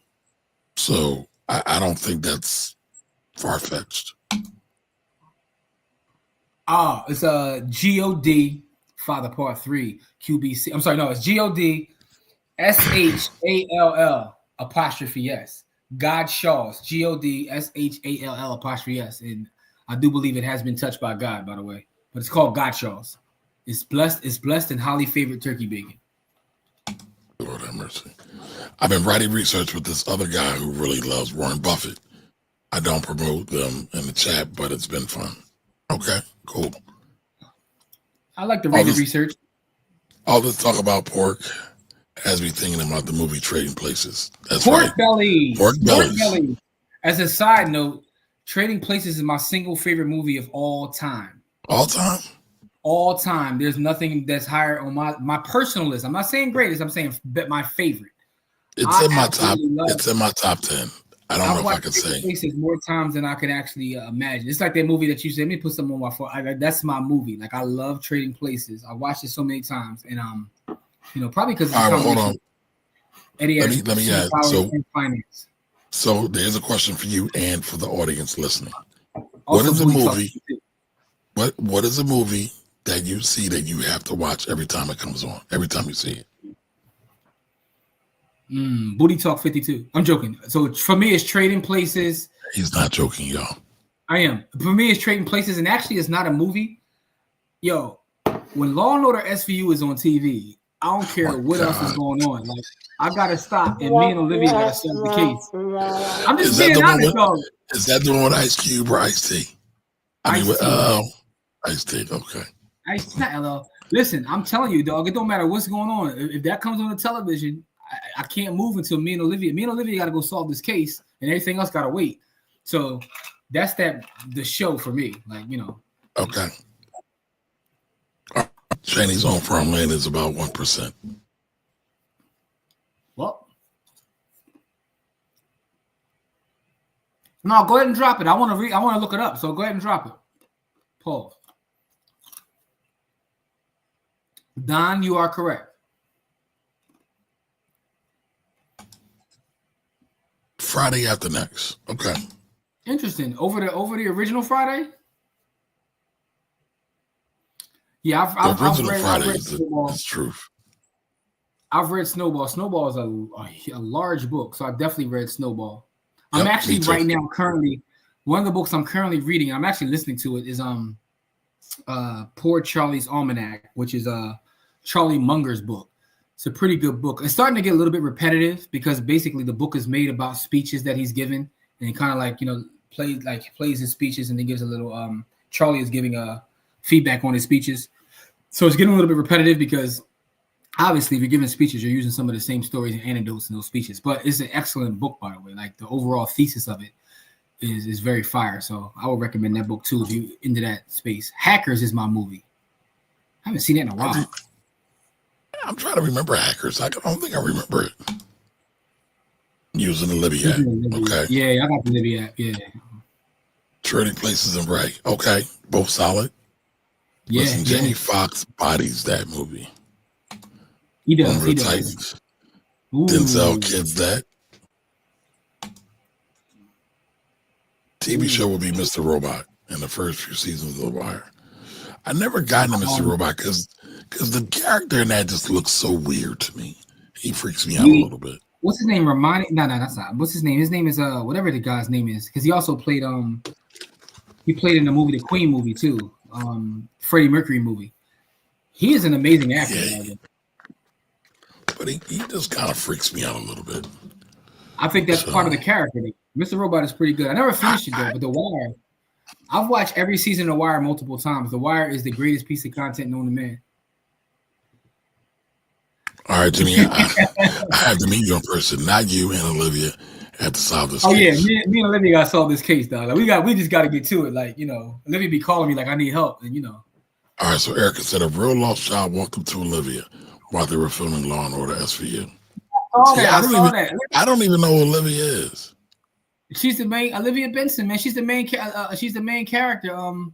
So I don't think that's far fetched. It's a God Father Part 3 QBC. I'm sorry, no, it's God SHALL apostrophe S. God Shaw's God SHALL apostrophe S. And I do believe it has been touched by God, by the way. But it's called God Shaw's. It's blessed and highly favored turkey bacon. Lord have mercy. I've been writing research with this other guy who really loves Warren Buffett. I don't promote them in the chat, but it's been fun. Okay, cool. I like to read the research. All this talk about pork has me thinking about the movie Trading Places. That's Pork right. Bellies. Pork Bellies. As a side note, Trading Places is my single favorite movie of all time. All time? All time. There's nothing that's higher on my personal list. I'm not saying greatest. I'm saying my favorite. It's in my top. It's in my top 10. I don't know if I can say. Places more times than I can actually imagine. It's like that movie that you said. Let me put something on my phone. That's my movie. Like I love Trading Places. I watched it so many times, and probably because. All right, hold on. Eddie let me add. So there's a question for you and for the audience listening. What is a movie? What is a movie that you see that you have to watch every time it comes on? Every time you see it. Booty Talk 52. I'm joking. So for me, it's Trading Places. He's not joking, y'all. I am. For me, it's Trading Places, and actually, it's not a movie. Yo, when Law and Order SVU is on TV, I don't care what else is going on. Like, I gotta stop, and me and Olivia gotta solve the case. I'm just being honest, though. Is that the one with Ice Cube or Ice T? Ice T. Okay. Ice T, not LL. Listen, I'm telling you, dog. It don't matter what's going on. If that comes on the television, I can't move until me and Olivia got to go solve this case, and everything else got to wait. So that's the show for me. Like, Okay. Chinese on farmland is about 1%. Well, no, go ahead and drop it. I want to look it up. So go ahead and drop it. Pause. Don, you are correct. Friday after next. Okay. Interesting. Over the original Friday? Yeah, I've read Friday is truth. I've read Snowball. Snowball is a large book, so I've definitely read Snowball. I'm actually right now currently one of the books I'm currently reading. I'm actually listening to it is Poor Charlie's Almanac, which is Charlie Munger's book. It's a pretty good book. It's starting to get a little bit repetitive because basically the book is made about speeches that he's given, and he kind of like plays his speeches, and then gives a little. Charlie is giving a feedback on his speeches, so it's getting a little bit repetitive because obviously if you're giving speeches, you're using some of the same stories and anecdotes in those speeches. But it's an excellent book, by the way. Like the overall thesis of it is very fire. So I would recommend that book too if you're into that space. Hackers is my movie. I haven't seen it in a while. I'm trying to remember Hackers. I don't think I remember it. Using the Libby app. Okay. Yeah, I got the Libby app. Yeah. Trading Places and Ray. Okay. Both solid. Yeah. Listen, Jamie Foxx bodies that movie. He does. He does. Denzel kids that. TV show will be Mr. Robot in the first few seasons of The Wire. I never got into Mr. Robot because the character in that just looks so weird to me. He freaks me out a little bit. What's his name? No, that's not. What's his name? His name is whatever the guy's name is, because he also played he played in the movie, the Queen movie too, Freddie Mercury movie. He is an amazing actor. Yeah. But he just kind of freaks me out a little bit. I think that's part of the character. Mr. Robot is pretty good. I never finished it though, but The Wire, I've watched every season of The Wire multiple times. The Wire is the greatest piece of content known to man. All right, Jimmy, I have to meet you in person. Not you and Olivia have to solve this case. Yeah, me and Olivia got to solve this case, dog. Like, we just got to get to it. Like, Olivia be calling me like I need help, and All right, so Erica said a real lost child walked up to Olivia while they were filming Law and Order SVU. I don't even know who Olivia is. She's the main Olivia Benson, man. She's the main character. On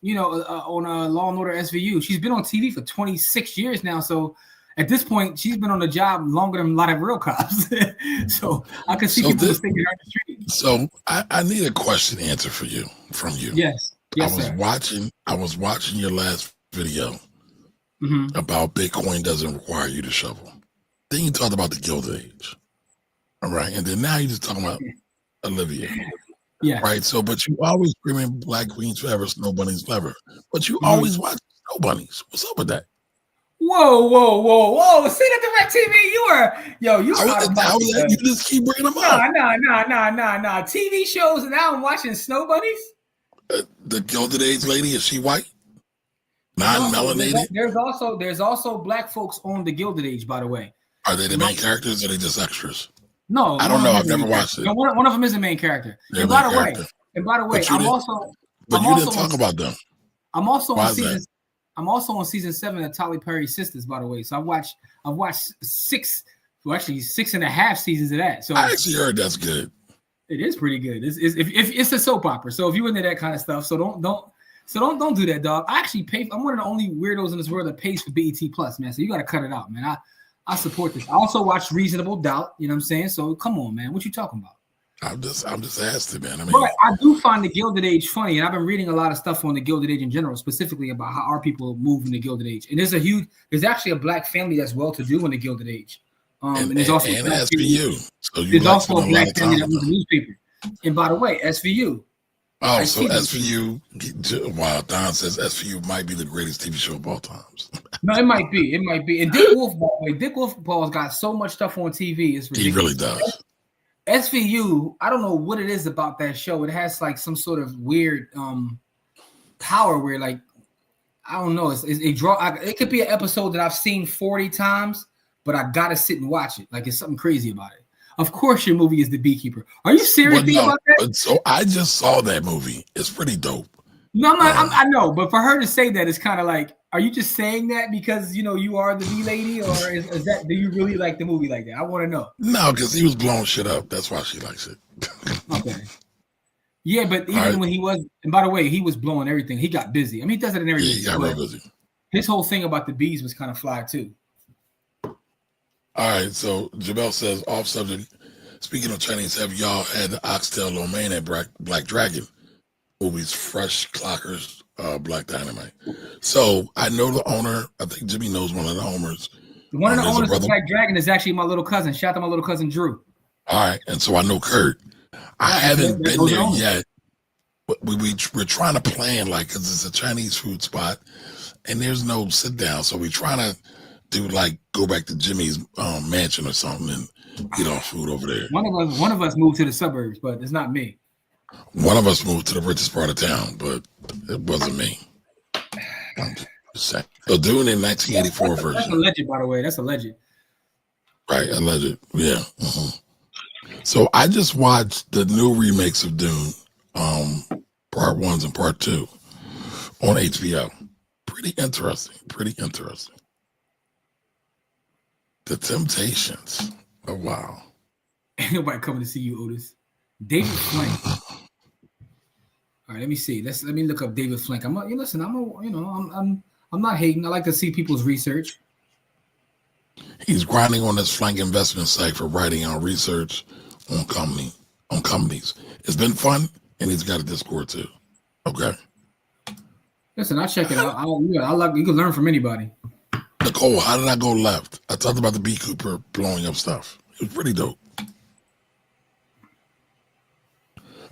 Law and Order SVU. She's been on TV for 26 years now. So At this point, she's been on the job longer than a lot of real cops. So I could see people mistaking her on the street. So I need a question answer from you. Yes. I was watching your last video about Bitcoin doesn't require you to shovel. Then you talked about the Gilded Age. All right. And then now you're just talking about Olivia. Yeah. Right. So, but you always screaming Black Queens forever, Snow Bunnies forever. But you always watch Snow Bunnies. What's up with that? Whoa. See the direct TV? You just keep bringing them up. Nah. TV shows and now I'm watching Snow Bunnies? The Gilded Age lady, is she white? Non-melanated? There's also black folks on the Gilded Age, by the way. Are they the main characters or are they just extras? No. I don't know. I've never watched it. No, one of them is a main character. And by the way, But you didn't talk about them. I'm also on season 7 of Tyler Perry Sisters, by the way. So I've watched 6.5 seasons of that. So I actually heard that's good. It is pretty good. It's a soap opera. So if you're into that kind of stuff, so don't do that, dog. I actually pay. I'm one of the only weirdos in this world that pays for BET Plus, man. So you got to cut it out, man. I support this. I also watch Reasonable Doubt. You know what I'm saying? So come on, man. What you talking about? I'm just asking, man. But I do find the Gilded Age funny, and I've been reading a lot of stuff on the Gilded Age in general, specifically about how our people move in the Gilded Age. And there's actually a black family that's well-to-do in the Gilded Age. And there's also SVU. So there's also a black family that moves the newspaper. And by the way, SVU. Oh, so SVU. Wow, Don says SVU might be the greatest TV show of all times. No, it might be. And Dick Wolfball's got so much stuff on TV. It's ridiculous. He really does. SVU, I don't know what it is about that show. It has like some sort of weird power where, like, I don't know. It could be an episode that I've seen 40 times, but I gotta sit and watch it. Like, it's something crazy about it. Of course, your movie is The Beekeeper. Are you serious about that? So I just saw that movie. It's pretty dope. No, I'm not. I know, but for her to say that, it's kind of like, are you just saying that because you are the bee lady, or is that? Do you really like the movie like that? I want to know. No, because he was blowing shit up. That's why she likes it. Okay. Yeah, but even when he was, and by the way, he was blowing everything. He got busy. I mean, he does it in everything. Yeah, he got real busy. His whole thing about the bees was kind of fly too. All right, so Jabel says, off subject, speaking of Chinese, have y'all had the oxtail lo mein at Black Dragon movies, Fresh Clockers, Black Dynamite? So I know the owner. I think Jimmy knows one of the owners. One of the owners of Black Dragon is actually my little cousin. Shout out to my little cousin Drew. All right, and so I know Kurt. I haven't been there yet, but we're trying to plan, like, because it's a Chinese food spot, and there's no sit down, so we're trying to do, like, go back to Jimmy's mansion or something and get our food over there. One of us moved to the suburbs, but it's not me. One of us moved to the richest part of town, but it wasn't me. I'm just saying. So doing it in 1984 version. That's alleged, by the way. That's alleged. Right, alleged. Yeah. So I just watched the new remakes of Dune, part 1 and part 2 on HBO. Pretty interesting. The Temptations. Oh, wow. Ain't nobody coming to see you, Otis. David Flank. All right, let me see. Let me look up David Flank. I'm not hating. I like to see people's research. He's grinding on this Flank investment site for writing on research on companies. It's been fun, and he's got a Discord too. Okay. Listen, I'll check it out. I like, you can learn from anybody. Nicole, how did I go left? I talked about the beekeeper blowing up stuff. It was pretty dope.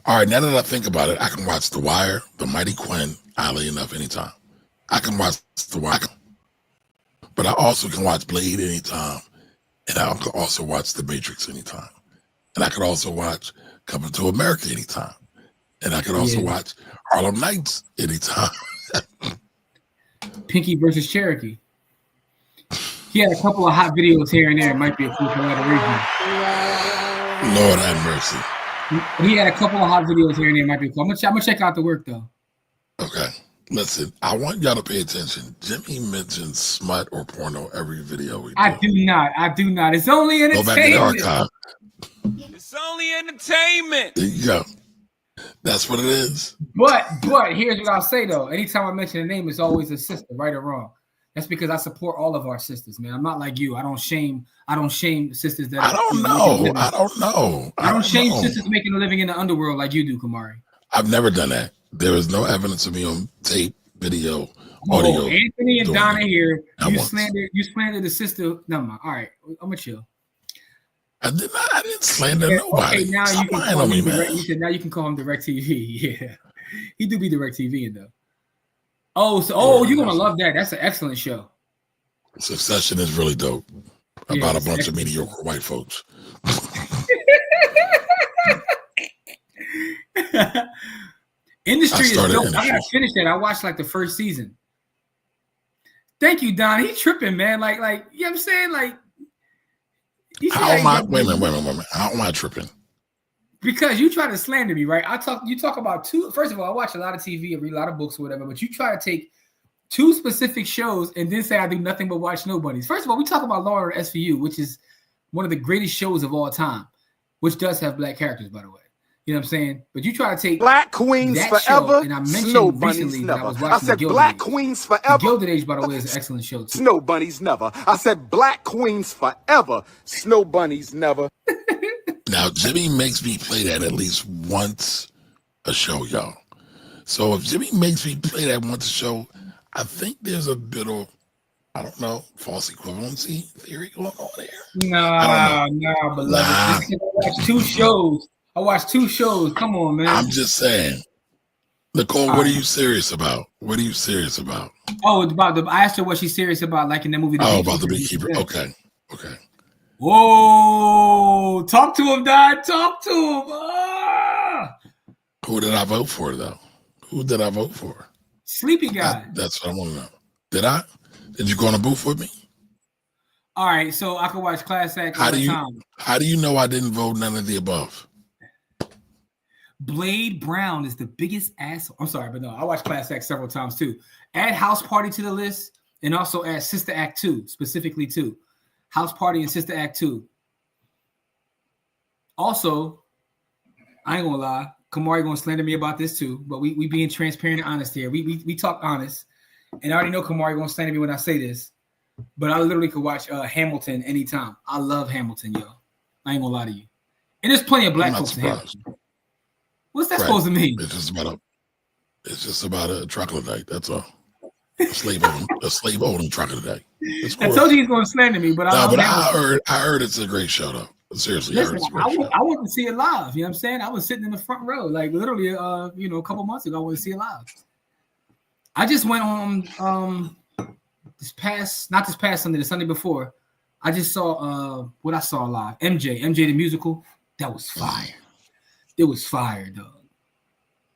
All right, now that I think about it, I can watch The Wire, The Mighty Quinn, oddly enough, anytime. I can watch The Wire, but I also can watch Blade anytime, and I can also watch The Matrix anytime, and I could also watch Coming to America anytime, and I could also watch Harlem Nights anytime. Pinky versus Cherokee. He had a couple of hot videos here and there. It might be a cool collaboration. Lord have mercy. He had a couple of hot videos here and there. It might be cool. I'm gonna check out the work though. Okay. Listen, I want y'all to pay attention. Jimmy mentions smut or porno every video we do. I do not. It's only entertainment. Go back to the archive. It's only entertainment. There you go. That's what it is. But here's what I'll say though. Anytime I mention a name, it's always a sister, right or wrong. That's because I support all of our sisters, man. I'm not like you. I don't shame sisters that I don't know. I don't shame sisters making a living in the underworld like you do, Kamari. I've never done that. There is no evidence of me on tape, video, audio. Anthony and Donna here. You slander the sister. No, all right. I'm gonna chill. I didn't slander nobody. Okay, now Stop you can lying call on me, him man. You said now you can call him DirecTV. Yeah, he do be DirecTV though. You're gonna love that. That's an excellent show. Succession is really dope. About a bunch of mediocre white folks. Industry is dope. I gotta finish that. I watched like the first season. Thank you, Don. He tripping, man. Like, you know what I'm saying? Like, how am I? Wait a minute. How am I tripping? Because you try to slander me, right? You talk about two. First of all, I watch a lot of TV, I read a lot of books or whatever, but you try to take two specific shows and then say I do nothing but watch nobodies. First of all, we talk about Law and Order SVU, which is one of the greatest shows of all time, which does have black characters, by the way. You know what I'm saying? But you try to take Black Queens that Forever, show, and I mentioned Snow recently Bunnies that Never. I was watching said the Gilded Black Age. Queens The Forever. Gilded Age, by the way, is an excellent show too. Snow Bunnies Never. I said Black Queens Forever, Snow Bunnies Never. Now, Jimmy makes me play that at least once a show, y'all. So if Jimmy makes me play that once a show, I think there's a bit of, I don't know, false equivalency theory going on there. Nah, beloved. I watched two shows. I watched two shows. Come on, man. I'm just saying. Nicole, what are you serious about? What are you serious about? Oh, it's about I asked her what she's serious about, like in that movie. About the Beekeeper. Yeah. Okay. Whoa! Talk to him, Dad. Talk to him. Ah! Who did I vote for, though? Who did I vote for? Sleepy guy. That's what I want to know. Did I? Did you go on a booth with me? All right, so I can watch Class Act all the time. How do you know I didn't vote none of the above? Blade Brown is the biggest asshole. I'm sorry, but no, I watched Class Act several times too. Add House Party to the list, and also add Sister Act 2, specifically 2. House Party and Sister Act 2. Also, I ain't gonna lie, Kamari gonna slander me about this too, but we being transparent and honest here. We talk honest, and I already know Kamari gonna slander me when I say this, but I literally could watch Hamilton anytime. I love Hamilton, yo. I ain't gonna lie to you. And there's plenty of black folks in Hamilton. What's that supposed to mean? It's just about a troglodyte. That's all. A slave owning troglodyte. I told you he's going to slander me, but I heard it's a great show though. Seriously, listen, I want to see it live. You know what I'm saying? I was sitting in the front row, like literally, a couple months ago. I want to see it live. I just went on not this past Sunday, the Sunday before. I just saw what I saw live. MJ the musical. That was fire. It was fire, dog.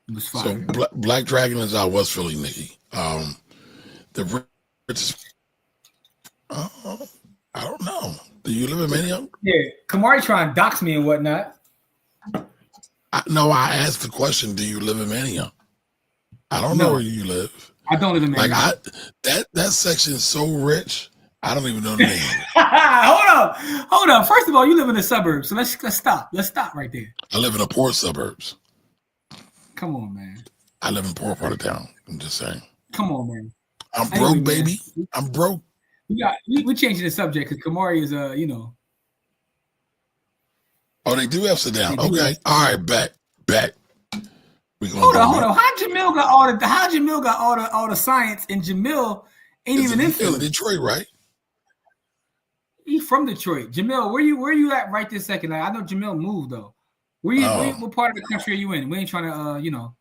It was fire. So Black Dragon is out West Philly, Nikki. The richest, I don't know. Do you live in Manio? Yeah, Kamari trying to dox me and whatnot. No, I asked the question. Do you live in Manio? I don't know where you live. I don't live in Manio. Like that section is so rich. I don't even know the name. Hold up. First of all, you live in the suburbs, so let's stop. Let's stop right there. I live in the poor suburbs. Come on, man. I live in poor part of town. I'm just saying. Come on, man. I'm broke, baby. I'm broke. We're changing the subject because Kamari is Oh, they do have sit down. Okay. All right, bet. We gonna hold on. How Jamil got all the science, and Jamil ain't even in Philly. Detroit, right? He from Detroit. Jamil, where you at right this second? Like, I know Jamil moved though. What part of the country are you in? We ain't trying to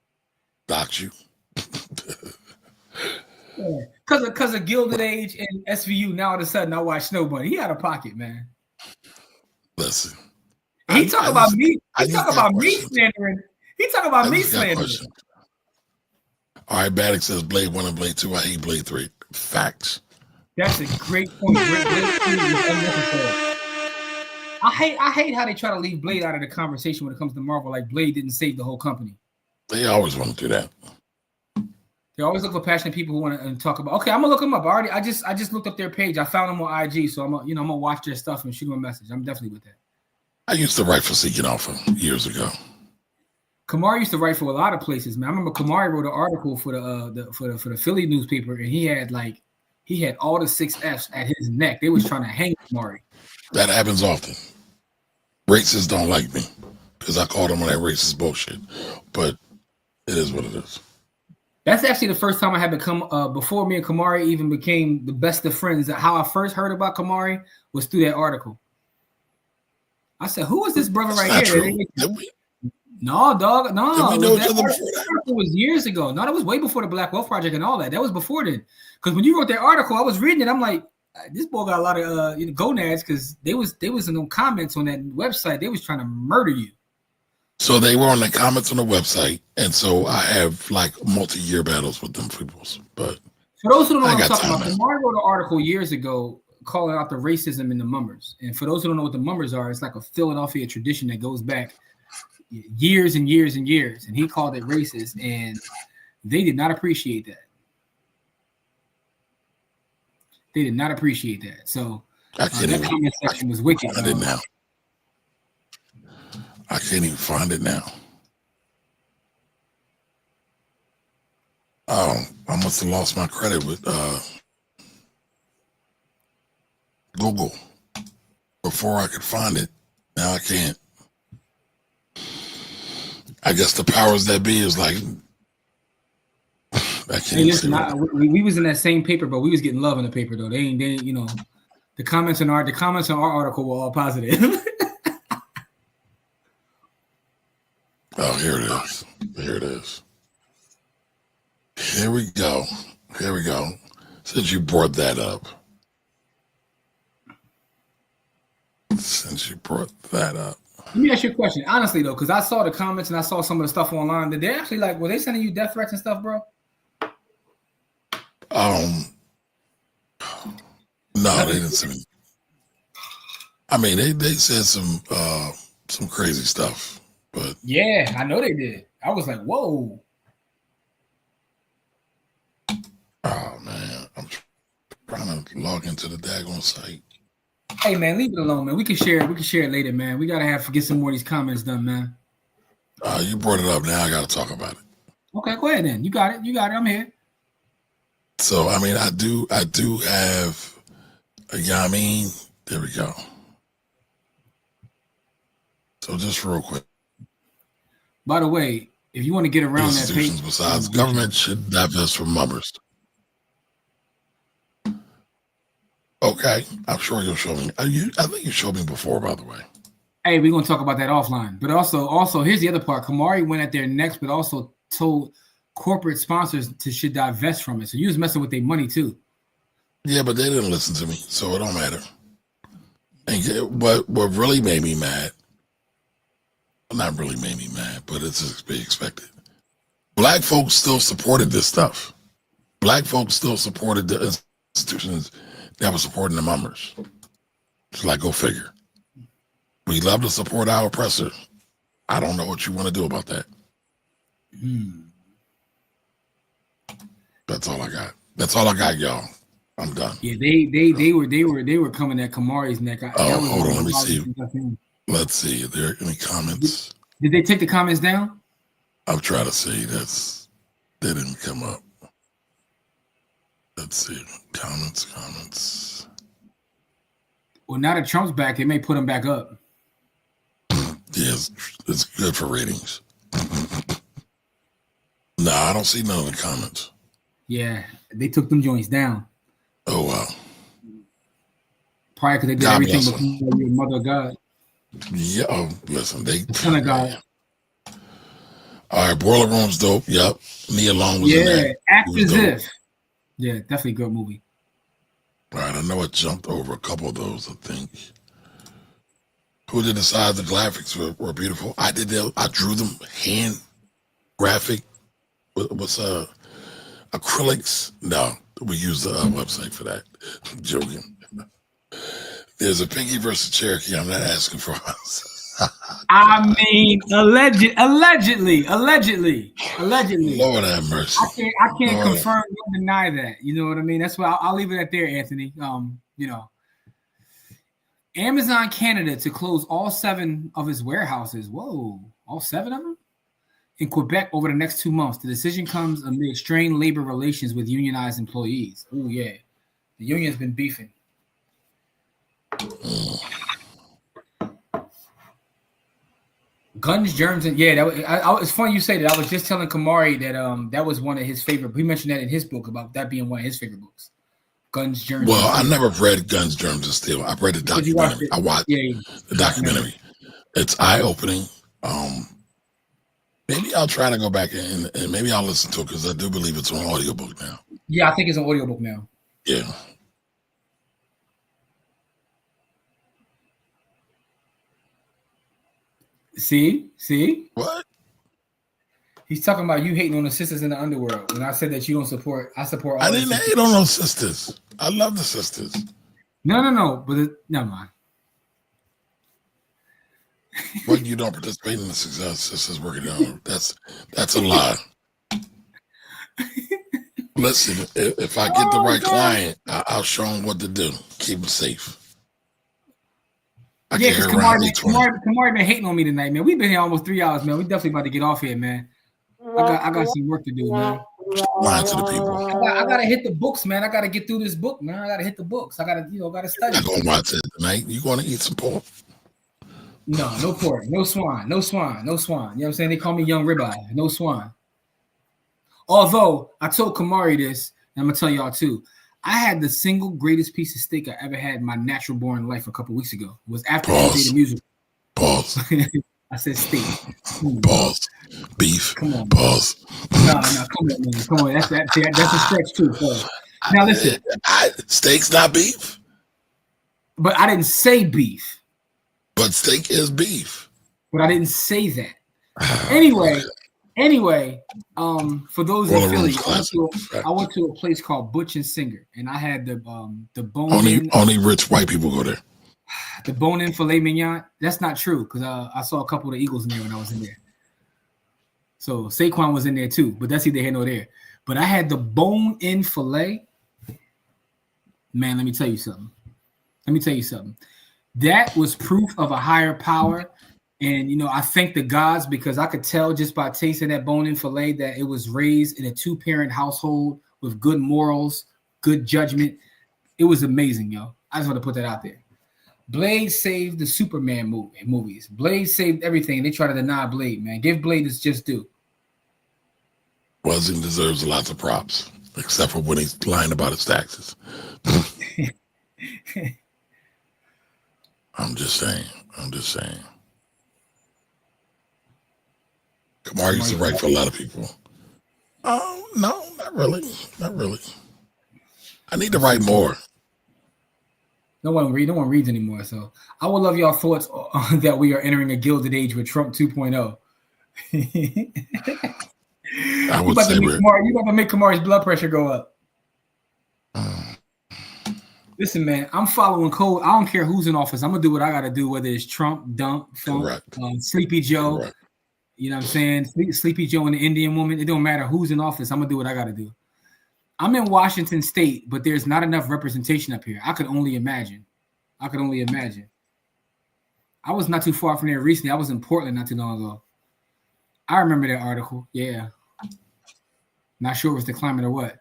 dox you. Because of Gilded Age and SVU, now all of a sudden I watch Snow Bunny. He out of pocket, man. Listen. He talk about me slandering. He talk about me slandering. All right, Baddock says Blade 1 and Blade 2. I hate Blade 3. Facts. That's a great point. Blade 3 is unnecessary. I hate how they try to leave Blade out of the conversation when it comes to Marvel. Like Blade didn't save the whole company. They always want to do that. They always look for passionate people who want to talk about. Okay, I'm gonna look them up. I just looked up their page. I found them on IG, so I'm gonna watch their stuff and shoot them a message. I'm definitely with that. I used to write for Seeking Alpha years ago. Kamari used to write for a lot of places, man. I remember Kamari wrote an article for the Philly newspaper, and he had like he had all the 6 Fs at his neck. They was trying to hang Kamari. That happens often. Racists don't like me because I called them on that racist bullshit. But it is what it is. That's actually the first time I had become, before me and Kamari even became the best of friends. How I first heard about Kamari was through that article. I said, "Who is this brother right here?" No, dog. No, we know each other before that? Article was years ago. No, that was way before the Black Wealth Project and all that. That was before then. Because when you wrote that article, I was reading it. I'm like, this boy got a lot of gonads because they was in the comments on that website. They was trying to murder you. So they were on the comments on the website, and so I have like multi-year battles with them peoples. But for those who don't know what I'm talking about, Kamari wrote an article years ago calling out the racism in the mummers. And for those who don't know what the mummers are, it's like a Philadelphia tradition that goes back years and years and years. And he called it racist, and they did not appreciate that. They did not appreciate that. So that comment section was wicked. Find it now. I can't even find it now. Oh, I must have lost my credit with Google before I could find it. Now I can't. I guess the powers that be is like. I can't. Hey, listen, we was in that same paper, but we was getting love in the paper though. They ain't the comments on our article were all positive. Oh, here it is. Here it is. Here we go. Here we go. Since you brought that up. Let me ask you a question. Honestly, though, because I saw the comments and I saw some of the stuff online. Did they actually were they sending you death threats and stuff, bro? No, they didn't send me. I mean, they said some crazy stuff. But yeah, I know they did. I was like, whoa. Oh man, I'm trying to log into the daggone site. Hey man, leave it alone, man. We can share it later, man. We gotta get some more of these comments done, man. You brought it up. Now I gotta talk about it. Okay, go ahead then. You got it. I'm here. So I mean, I do have I mean, there we go. So just real quick. By the way, if you want to get around that page, besides government should divest from mummers. Okay, I'm sure you'll show me. I think you showed me before, by the way. Hey, we're gonna talk about that offline. But also, here's the other part. Kamari went at their necks, but also told corporate sponsors should divest from it. So you was messing with their money too. Yeah, but they didn't listen to me, so it don't matter. And what really made me mad. Not really made me mad, but it's to be expected. Black folks still supported this stuff. Black folks still supported the institutions that were supporting the mummers. It's like, go figure. We love to support our oppressor. I don't know what you want to do about that. That's all I got. That's all I got, y'all. I'm done. Yeah, they were coming at Kamari's neck. Hold on, let me see. Let's see. Are there any comments? Did they take the comments down? I'm trying to see. They didn't come up. Let's see. Comments. Well, now that Trump's back, they may put them back up. Yes, it's good for ratings. No, I don't see none of the comments. Yeah, they took them joints down. Oh, wow. Probably because they did everything before your mother of God. Yeah, listen, Son of God. All right, Boiler Room's dope. Yep. Nia Long was in there. Act as if. Yeah, definitely a good movie. All right, I know I jumped over a couple of those, I think. Who did decide the graphics were beautiful? I did them. I drew them hand graphic. What's acrylics? No, we use the website for that. I'm joking. There's a Pinky versus Cherokee. I'm not asking for us. I mean, allegedly. Lord have mercy. I can't confirm or deny that. You know what I mean? That's why I'll leave it at there, Anthony. Amazon Canada to close all 7 of its warehouses. Whoa, all 7 of them? In Quebec over the next 2 months. The decision comes amid strained labor relations with unionized employees. Oh, yeah. The union's been beefing. Guns, germs, and yeah, it's funny you say that. I was just telling Kamari that that was one of his favorite. He mentioned that in his book about that being one of his favorite books. Guns, germs. Well, I never read Guns, Germs, and Steel. I read the documentary. I watched the documentary. It's eye-opening. Maybe I'll try to go back and maybe I'll listen to it because I do believe it's on audiobook now. Yeah, I think it's an audiobook now. Yeah. See? What? He's talking about you hating on the sisters in the underworld. When I said that you don't support, I support all I didn't hate on those sisters. I love the sisters. No. But never mind. But you don't participate in the success sisters working on. That's a lie. Listen, if I get the right client, I'll show them what to do. Keep them safe. Yeah, because Kamari been hating on me tonight, man. We've been here almost 3 hours, man. We definitely about to get off here, man. I got some work to do, man. Lying to the people. I gotta hit the books, man. I gotta get through this book, man. I gotta hit the books. I gotta study. I'm gonna watch it tonight. You gonna eat some pork? No pork, no swine. You know what I'm saying? They call me Young Ribeye, no swine. Although I told Kamari this, and I'm gonna tell y'all too. I had the single greatest piece of steak I ever had in my natural born life a couple weeks ago. It was after I did the music. Pause. I said steak. Pause. Beef. Come on. Pause. No, come on, man. Come on. That's a stretch too. Pause. Now listen. Steak's not beef. But I didn't say beef. But steak is beef. But I didn't say that. Anyway, for those in Philly, I went to a place called Butch and Singer, and I had the bone. Only rich white people go there. The bone-in filet mignon. That's not true because I saw a couple of the Eagles in there when I was in there. So Saquon was in there too, but that's either here nor there. But I had the bone-in filet. Man, let me tell you something. That was proof of a higher power. And, I thank the gods because I could tell just by tasting that bone-in filet that it was raised in a 2-parent household with good morals, good judgment. It was amazing, yo. I just want to put that out there. Blade saved the Superman movies. Blade saved everything. They try to deny Blade, man. Give Blade his just due. Wellsing deserves lots of props, except for when he's lying about his taxes. I'm just saying. Kamar used to write for a lot of people. Oh, no, not really. I need to write more. No one reads anymore. So I would love your thoughts on that we are entering a gilded age with Trump 2.0. I would say you about to make Kamari's blood pressure go up. Listen, man, I'm following code. I don't care who's in office. I'm gonna do what I gotta do, whether it's Trump, Funk, Sleepy Joe. Correct. You know what I'm saying? Sleepy Joe and the Indian woman. It don't matter who's in office. I'm gonna do what I gotta do. I'm in Washington State, but there's not enough representation up here. I could only imagine. I was not too far from there recently. I was in Portland not too long ago. I remember that article. Yeah. Not sure if it's the climate or what.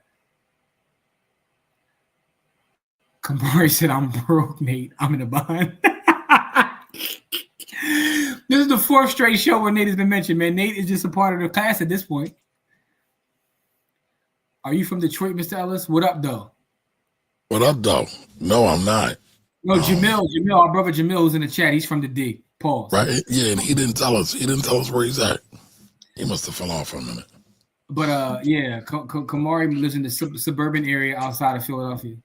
Kamari said, I'm broke, Nate. I'm in a bind. This is the 4th straight show where Nate has been mentioned, man. Nate is just a part of the class at this point. Are you from Detroit, Mr. Ellis? What up, though? No, I'm not. No, Jamil, our brother Jamil who's in the chat. He's from the D. Pause. Right? Yeah, and he didn't tell us. He didn't tell us where he's at. He must have fell off for a minute. But yeah, Kamari lives in the suburban area outside of Philadelphia.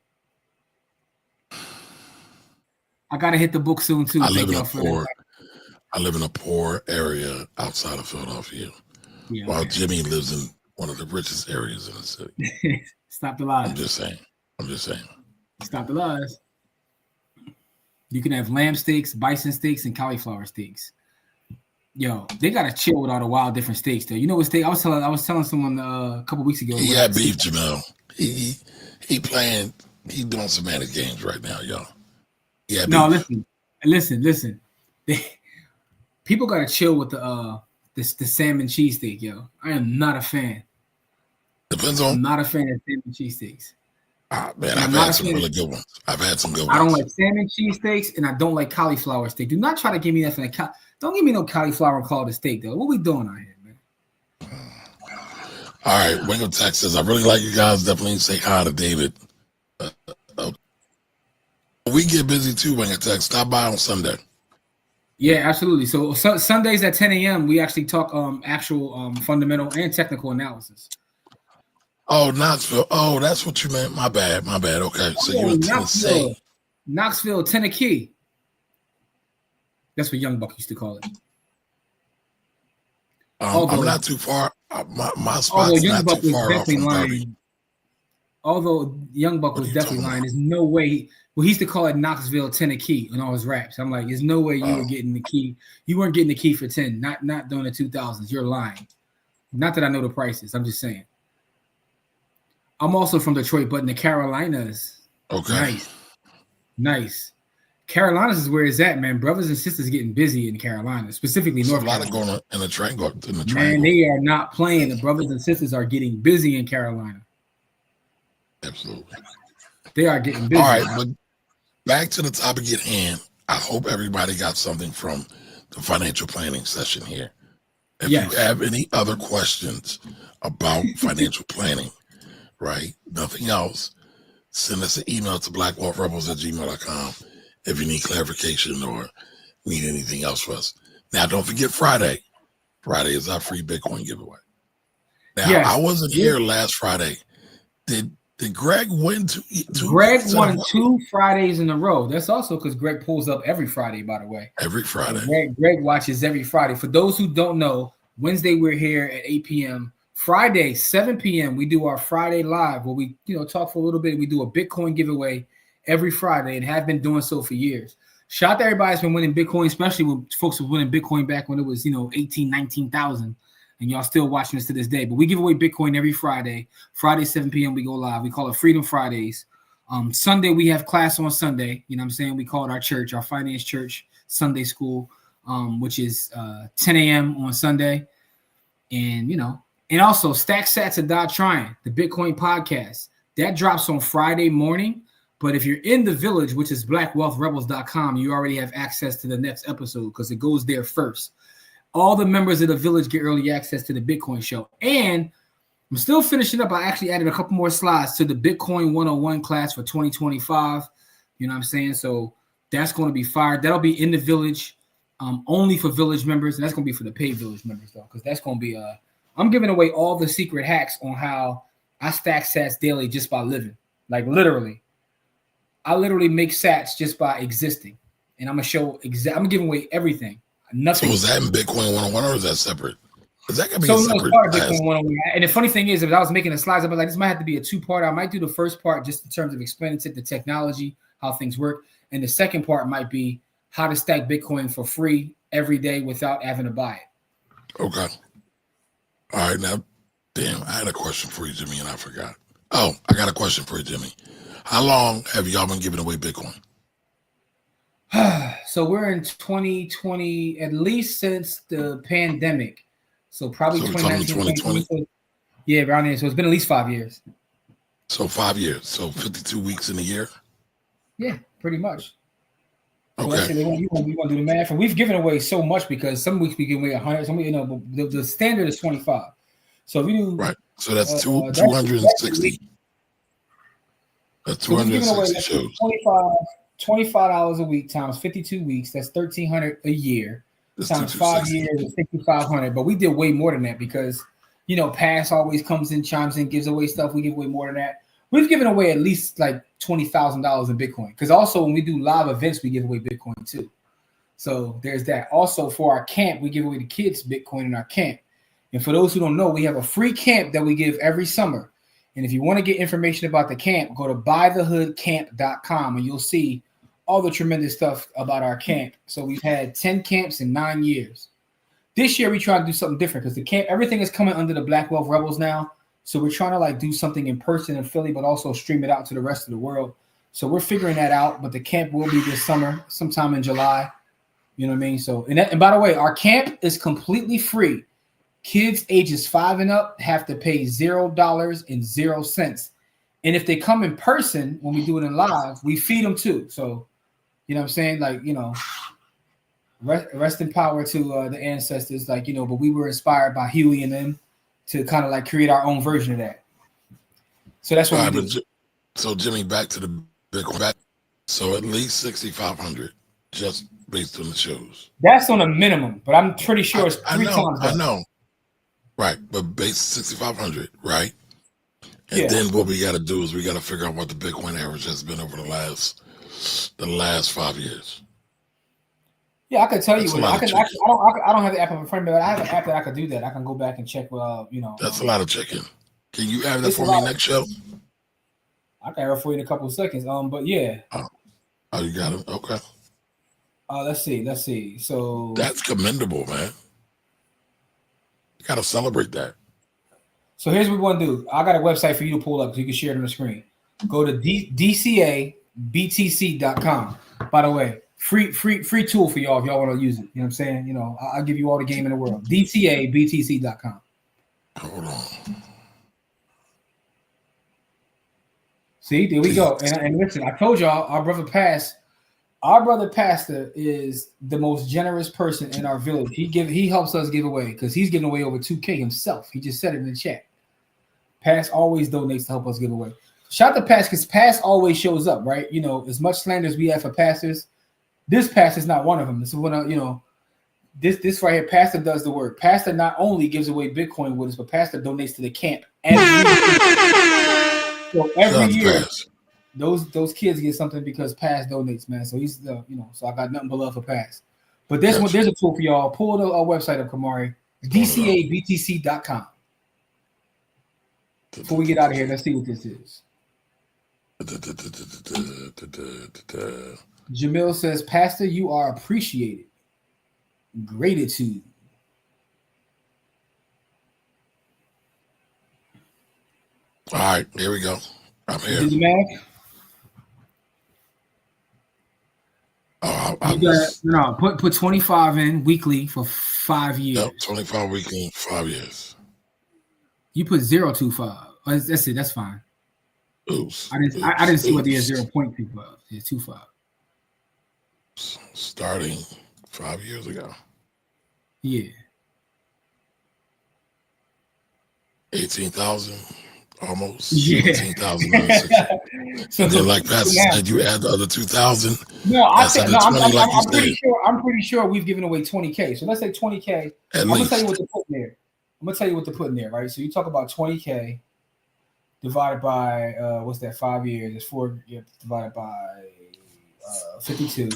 I gotta hit the book soon too. I live in a poor area outside of Philadelphia, while Jimmy lives in one of the richest areas in the city. Stop the lies. I'm just saying. Stop the lies. You can have lamb steaks, bison steaks, and cauliflower steaks. Yo, they gotta chill with all the wild different steaks though. You know what steak? I was telling someone a couple weeks ago. He had beef, Jamel. He playing. He doing semantic games right now, y'all. Yeah. No, listen. People gotta chill with the salmon cheesesteak, yo. I am not a fan. I'm not a fan of salmon cheesesteaks. Man, I've had some really good ones. I've had some good ones. I don't like salmon cheesesteaks, and I don't like cauliflower steak. Do not try to give me that from the don't give me no cauliflower and call it a steak, though. What we doing out here, man? All right, Wingo Texas. I really like you guys. Definitely say hi to David. We get busy too, Wingo Texas. Stop by on Sunday. Yeah, absolutely. So Sundays at 10 a.m. we actually talk actual fundamental and technical analysis. Oh, Knoxville. Oh, that's what you meant. My bad. Okay, so you're in Tennessee. Knoxville, Tennessee. That's what Young Buck used to call it. I'm not too far. My spot's not too far off from 30. Although Young Buck was definitely lying. There's no way. Well, he used to call it Knoxville, Tennessee in all his raps. I'm like, there's no way you were getting the key. You weren't getting the key for 10. Not during the 2000s. You're lying. Not that I know the prices. I'm just saying. I'm also from Detroit, but in the Carolinas. Okay. Nice. Carolinas is where it's at, man. Brothers and sisters getting busy in Carolina, specifically North Carolina. A lot going on in the triangle. Man, they are not playing. The brothers and sisters are getting busy in Carolina. Absolutely. They are getting busy. All right, but back to the topic at hand. I hope everybody got something from the financial planning session here. If you have any other questions about financial planning, right? Nothing else. Send us an email to blackwealthrebels@gmail.com if you need clarification or need anything else for us. Now, don't forget Friday. Friday is our free Bitcoin giveaway. Now, I wasn't here last Friday. Did Greg win two? Greg won 2 Fridays in a row. That's also because Greg pulls up every Friday, by the way. Every Friday. Greg watches every Friday. For those who don't know, Wednesday we're here at 8 p.m. Friday, 7 p.m., we do our Friday live where we, talk for a little bit. We do a Bitcoin giveaway every Friday and have been doing so for years. Shout out to everybody that's been winning Bitcoin, especially when folks were winning Bitcoin back when it was, 18, 19,000. And y'all still watching us to this day. But we give away Bitcoin every Friday. Friday, 7 p.m., we go live. We call it Freedom Fridays. Sunday, we have class on Sunday. You know what I'm saying? We call it our church, our finance church, Sunday school, which is 10 a.m. on Sunday. And, and also Stack Sats and Die Trying, the Bitcoin podcast. That drops on Friday morning. But if you're in the village, which is blackwealthrebels.com, you already have access to the next episode because it goes there first. All the members of the village get early access to the Bitcoin show. And I'm still finishing up. I actually added a couple more slides to the Bitcoin 101 class for 2025. You know what I'm saying? So that's going to be fired. That'll be in the village, only for village members. And that's going to be for the paid village members, though, because that's going to be I'm giving away all the secret hacks on how I stack sats daily just by living. Like literally. I literally make sats just by existing. And I'm going to show I'm giving away everything. Nothing. So is that in Bitcoin 101 or is that separate? Is that going to be a separate? Bitcoin 101. And the funny thing is, if I was making the slides, I'd be like, this might have to be a 2-part. I might do the first part just in terms of explaining to the technology, how things work. And the second part might be how to stack Bitcoin for free every day without having to buy it. Okay. All right. Now, damn, I had a question for you, Jimmy, and I forgot. Oh, I got a question for you, Jimmy. How long have y'all been giving away Bitcoin? So we're in 2020, at least since the pandemic. So probably 2019. So, yeah, around there. So it's been at least 5 years. So 5 years. So 52 weeks in a year? Yeah, pretty much. So okay. We want to do the math. And we've given away so much because some weeks we give away 100. Some weeks, the standard is 25. So if we do. Right. So that's 260. That's 260 shows. $25 a week times 52 weeks. That's $1,300 a year. Times 5 years is $5,500. But we did way more than that because, Pass always comes in, chimes in, gives away stuff. We give away more than that. We've given away at least like $20,000 in Bitcoin. Because also when we do live events, we give away Bitcoin too. So there's that. Also for our camp, we give away the kids Bitcoin in our camp. And for those who don't know, we have a free camp that we give every summer. And if you want to get information about the camp, go to buythehoodcamp.com and you'll see all the tremendous stuff about our camp. So we've had 10 camps in 9 years. This year we try to do something different because the camp, everything is coming under the Black Wealth Rebels now. So we're trying to do something in person in Philly, but also stream it out to the rest of the world. So we're figuring that out. But the camp will be this summer, sometime in July. You know what I mean? So and by the way, our camp is completely free. Kids ages 5 and up have to pay $0.00. And if they come in person when we do it in live, we feed them too. So, you know what I'm saying? Like, you know, rest in power to the ancestors. Like, you know, but we were inspired by Huey and them to kind of like create our own version of that. So that's what we do. So Jimmy, back to the Bitcoin. So at least 6,500 just based on the shows. That's on a minimum, but I'm pretty sure it's three times that. I know. Right, but base 6,500, right? And then what we got to do is we got to figure out what the Bitcoin average has been over the last 5 years. Yeah, I can tell you. I don't have the app in front of me, but I have an app that I could do that. I can go back and check. You know, that's a lot of checking. Can you have that for me next show? I can have it for you in a couple of seconds. But yeah. Oh, you got it. Okay. Let's see. So that's commendable, man. You got to celebrate that. So here's what we want to do. I got a website for you to pull up so you can share it on the screen. Go to dcabtc.com. By the way, free tool for y'all if y'all want to use it. You know what I'm saying? You know, I'll give you all the game in the world. dcabtc.com. Hold on. See, there we go. And listen, I told y'all our brother pastor is the most generous person in our village. He helps us give away because he's giving away over 2K himself. He just said it in the chat. Pass always donates to help us give away. Shout out to Pass because Pass always shows up, right? You know, as much slander as we have for pastors, this pastor is not one of them. This is one of, you know, this right here. Pastor does the work. Pastor not only gives away Bitcoin with us, but Pastor donates to the camp every year. Those kids get something because Pass donates, man. So he's you know, so I got nothing but love for Pass. But there's a tool for y'all. Pull the website up, Kamari. dcabtc.com. Before we get out of here, let's see what this is. Jamil says, Pastor, you are appreciated. Gratitude. All right, here we go. I'm here. Did you math? Put 25 in weekly for 5 years. Yep, 25 weekly, 5 years. You put 0.25. That's it. That's fine. Oops. I didn't see what the 0.25. It's 2.5. Starting 5 years ago. Yeah. 18,000. Almost 18,000. So then, like Pastor said, you add the other 2,000. No, I'm pretty sure we've given away 20K. So let's say 20K. I'm gonna tell you what to put in there. Right? So you talk about 20K divided by what's that? 5 years. It's 4 divided by 52.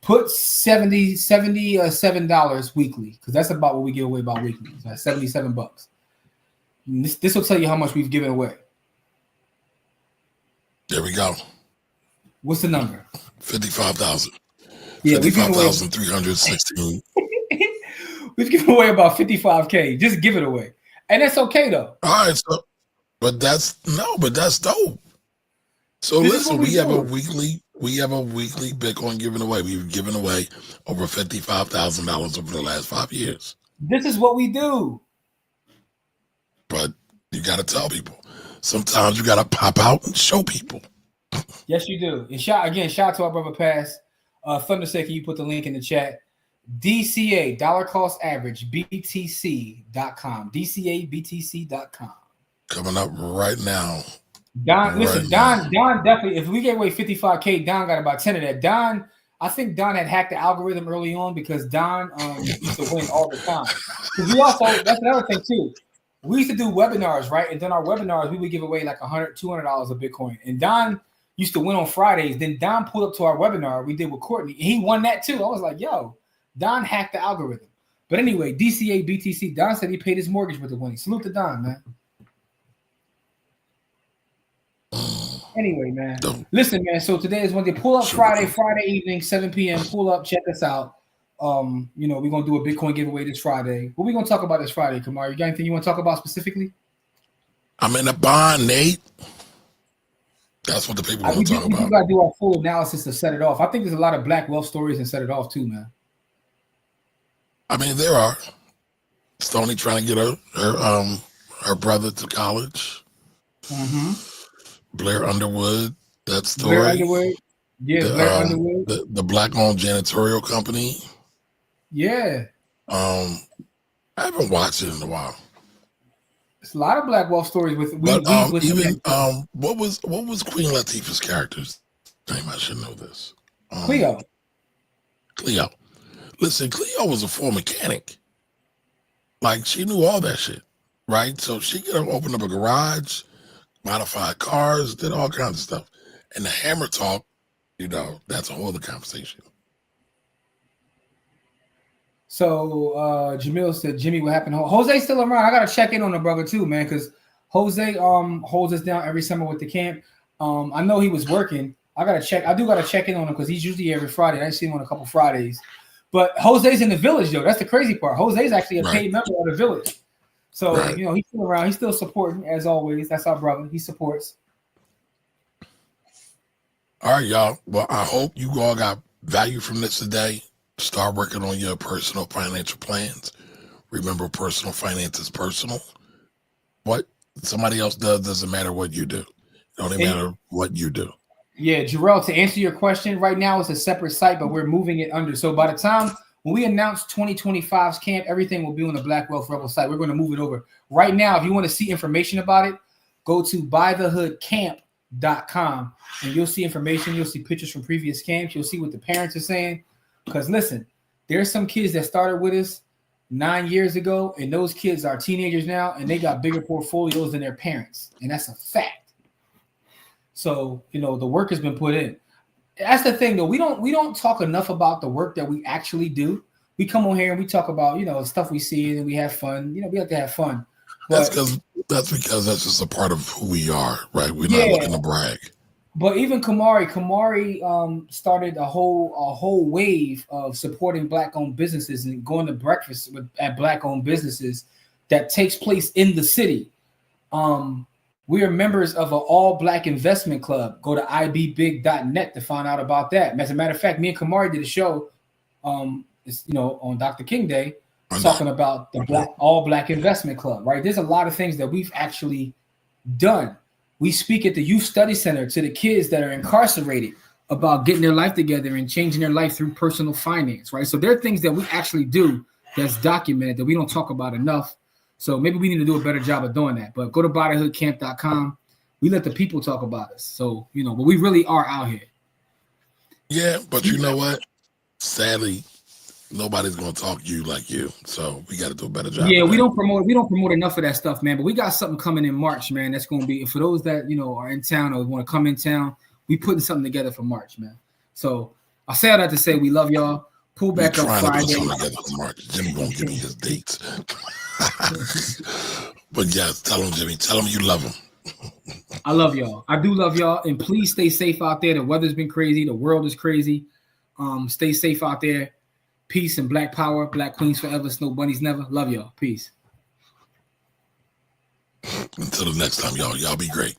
Put $77 weekly because that's about what we give away about weekly. So that's $77. This will tell you how much we've given away. There we go. What's the number? 55,000. Yeah, 55,316. We've given away about 55K. Just give it away, and that's okay though. All right, but that's dope. So listen, we have a weekly Bitcoin given away. We've given away over $55,000 over the last 5 years. This is what we do. But you got to tell people. Sometimes you got to pop out and show people. Yes, you do. And shout out to our brother Pass. Thunderstick, can you put the link in the chat? DCA, dollar cost average, BTC.com. DCABTC.com. Coming up right now. Don definitely, if we get away 55K, Don got about 10 of that. I think Don had hacked the algorithm early on because Don used to win all the time. Because that's another thing too. We used to do webinars, right? And then our webinars, we would give away like $100, $200 of Bitcoin. And Don used to win on Fridays. Then Don pulled up to our webinar we did with Courtney. And he won that too. I was like, yo, Don hacked the algorithm. But anyway, DCA, BTC, Don said he paid his mortgage with the winning. Salute to Don, man. Anyway, man. Listen, man. So today is when they pull up Friday evening, 7 p.m. Pull up, check us out. You know, we're gonna do a Bitcoin giveaway this Friday. What we gonna talk about this Friday, Kamar? You got anything you want to talk about specifically? I'm in a bond, Nate. That's what the people want to talk about. We gotta do our full analysis to set it off. I think there's a lot of black wealth stories and set it off too, man. I mean, there are. Stoney trying to get her brother to college. Mm-hmm. Blair Underwood, that story. Blair Underwood. Yeah, Blair Underwood. The black-owned janitorial company. Yeah. I haven't watched it in a while. It's a lot of Black Wealth stories with what was Queen Latifah's character's name? I should know this. Cleo. Listen, Cleo was a full mechanic. Like, she knew all that shit, right? So she could have opened up a garage, modified cars, did all kinds of stuff. And the hammer talk, that's a whole other conversation. So Jamil said, Jimmy, what happened? Jose's still around. I gotta check in on the brother too, man, because Jose holds us down every summer with the camp. I know he was working. I gotta check in on him because he's usually every Friday. I see him on a couple Fridays. But Jose's in the village, though. That's the crazy part. Jose's actually a paid member of the village. So, he's still around. He's still supporting, as always. That's our brother. He supports. All right, y'all. Well, I hope you all got value from this today. Start working on your personal financial plans. Remember, personal finance is personal. What somebody else does doesn't matter what you do. It only matter what you do. Yeah, Jarrell, to answer your question, right now it's a separate site, but we're moving it under. So by the time when we announce 2025's camp, everything will be on the Black Wealth Rebel site. We're going to move it over. Right now, if you want to see information about it, go to bythehoodcamp.com and you'll see information. You'll see pictures from previous camps. You'll see what the parents are saying. Because listen, there's some kids that started with us 9 years ago, and those kids are teenagers now, and they got bigger portfolios than their parents. And that's a fact. So, the work has been put in. That's the thing, though. We don't talk enough about the work that we actually do. We come on here and we talk about, stuff we see and we have fun. We have to have fun. But, that's because that's just a part of who we are, right? We're not looking to brag. But even Kamari started a whole wave of supporting Black-owned businesses and going to breakfast at Black-owned businesses that takes place in the city. We are members of an all-Black investment club. Go to ibbig.net to find out about that. As a matter of fact, me and Kamari did a show, on Dr. King Day, talking about the all-Black investment club. Right? There's a lot of things that we've actually done. We speak at the Youth Study Center to the kids that are incarcerated about getting their life together and changing their life through personal finance. Right? So there are things that we actually do that's documented that we don't talk about enough. So maybe we need to do a better job of doing that. But go to bodyhoodcamp.com. We let the people talk about us. So, but we really are out here. Yeah, but you know what? Sadly, nobody's going to talk to you like you. So we got to do a better job. Yeah, we don't promote enough of that stuff, man. But we got something coming in March, man. That's going to be, for those that, are in town or want to come in town, we putting something together for March, man. So I say all that to say we love y'all. Pull back up Friday. To put something together for March. Jimmy won't give me his dates. But yes, tell him, Jimmy. Tell him you love him. I love y'all. I do love y'all. And please stay safe out there. The weather's been crazy. The world is crazy. Stay safe out there. Peace and Black power. Black queens forever. Snow bunnies never. Love y'all. Peace. Until the next time, y'all be great.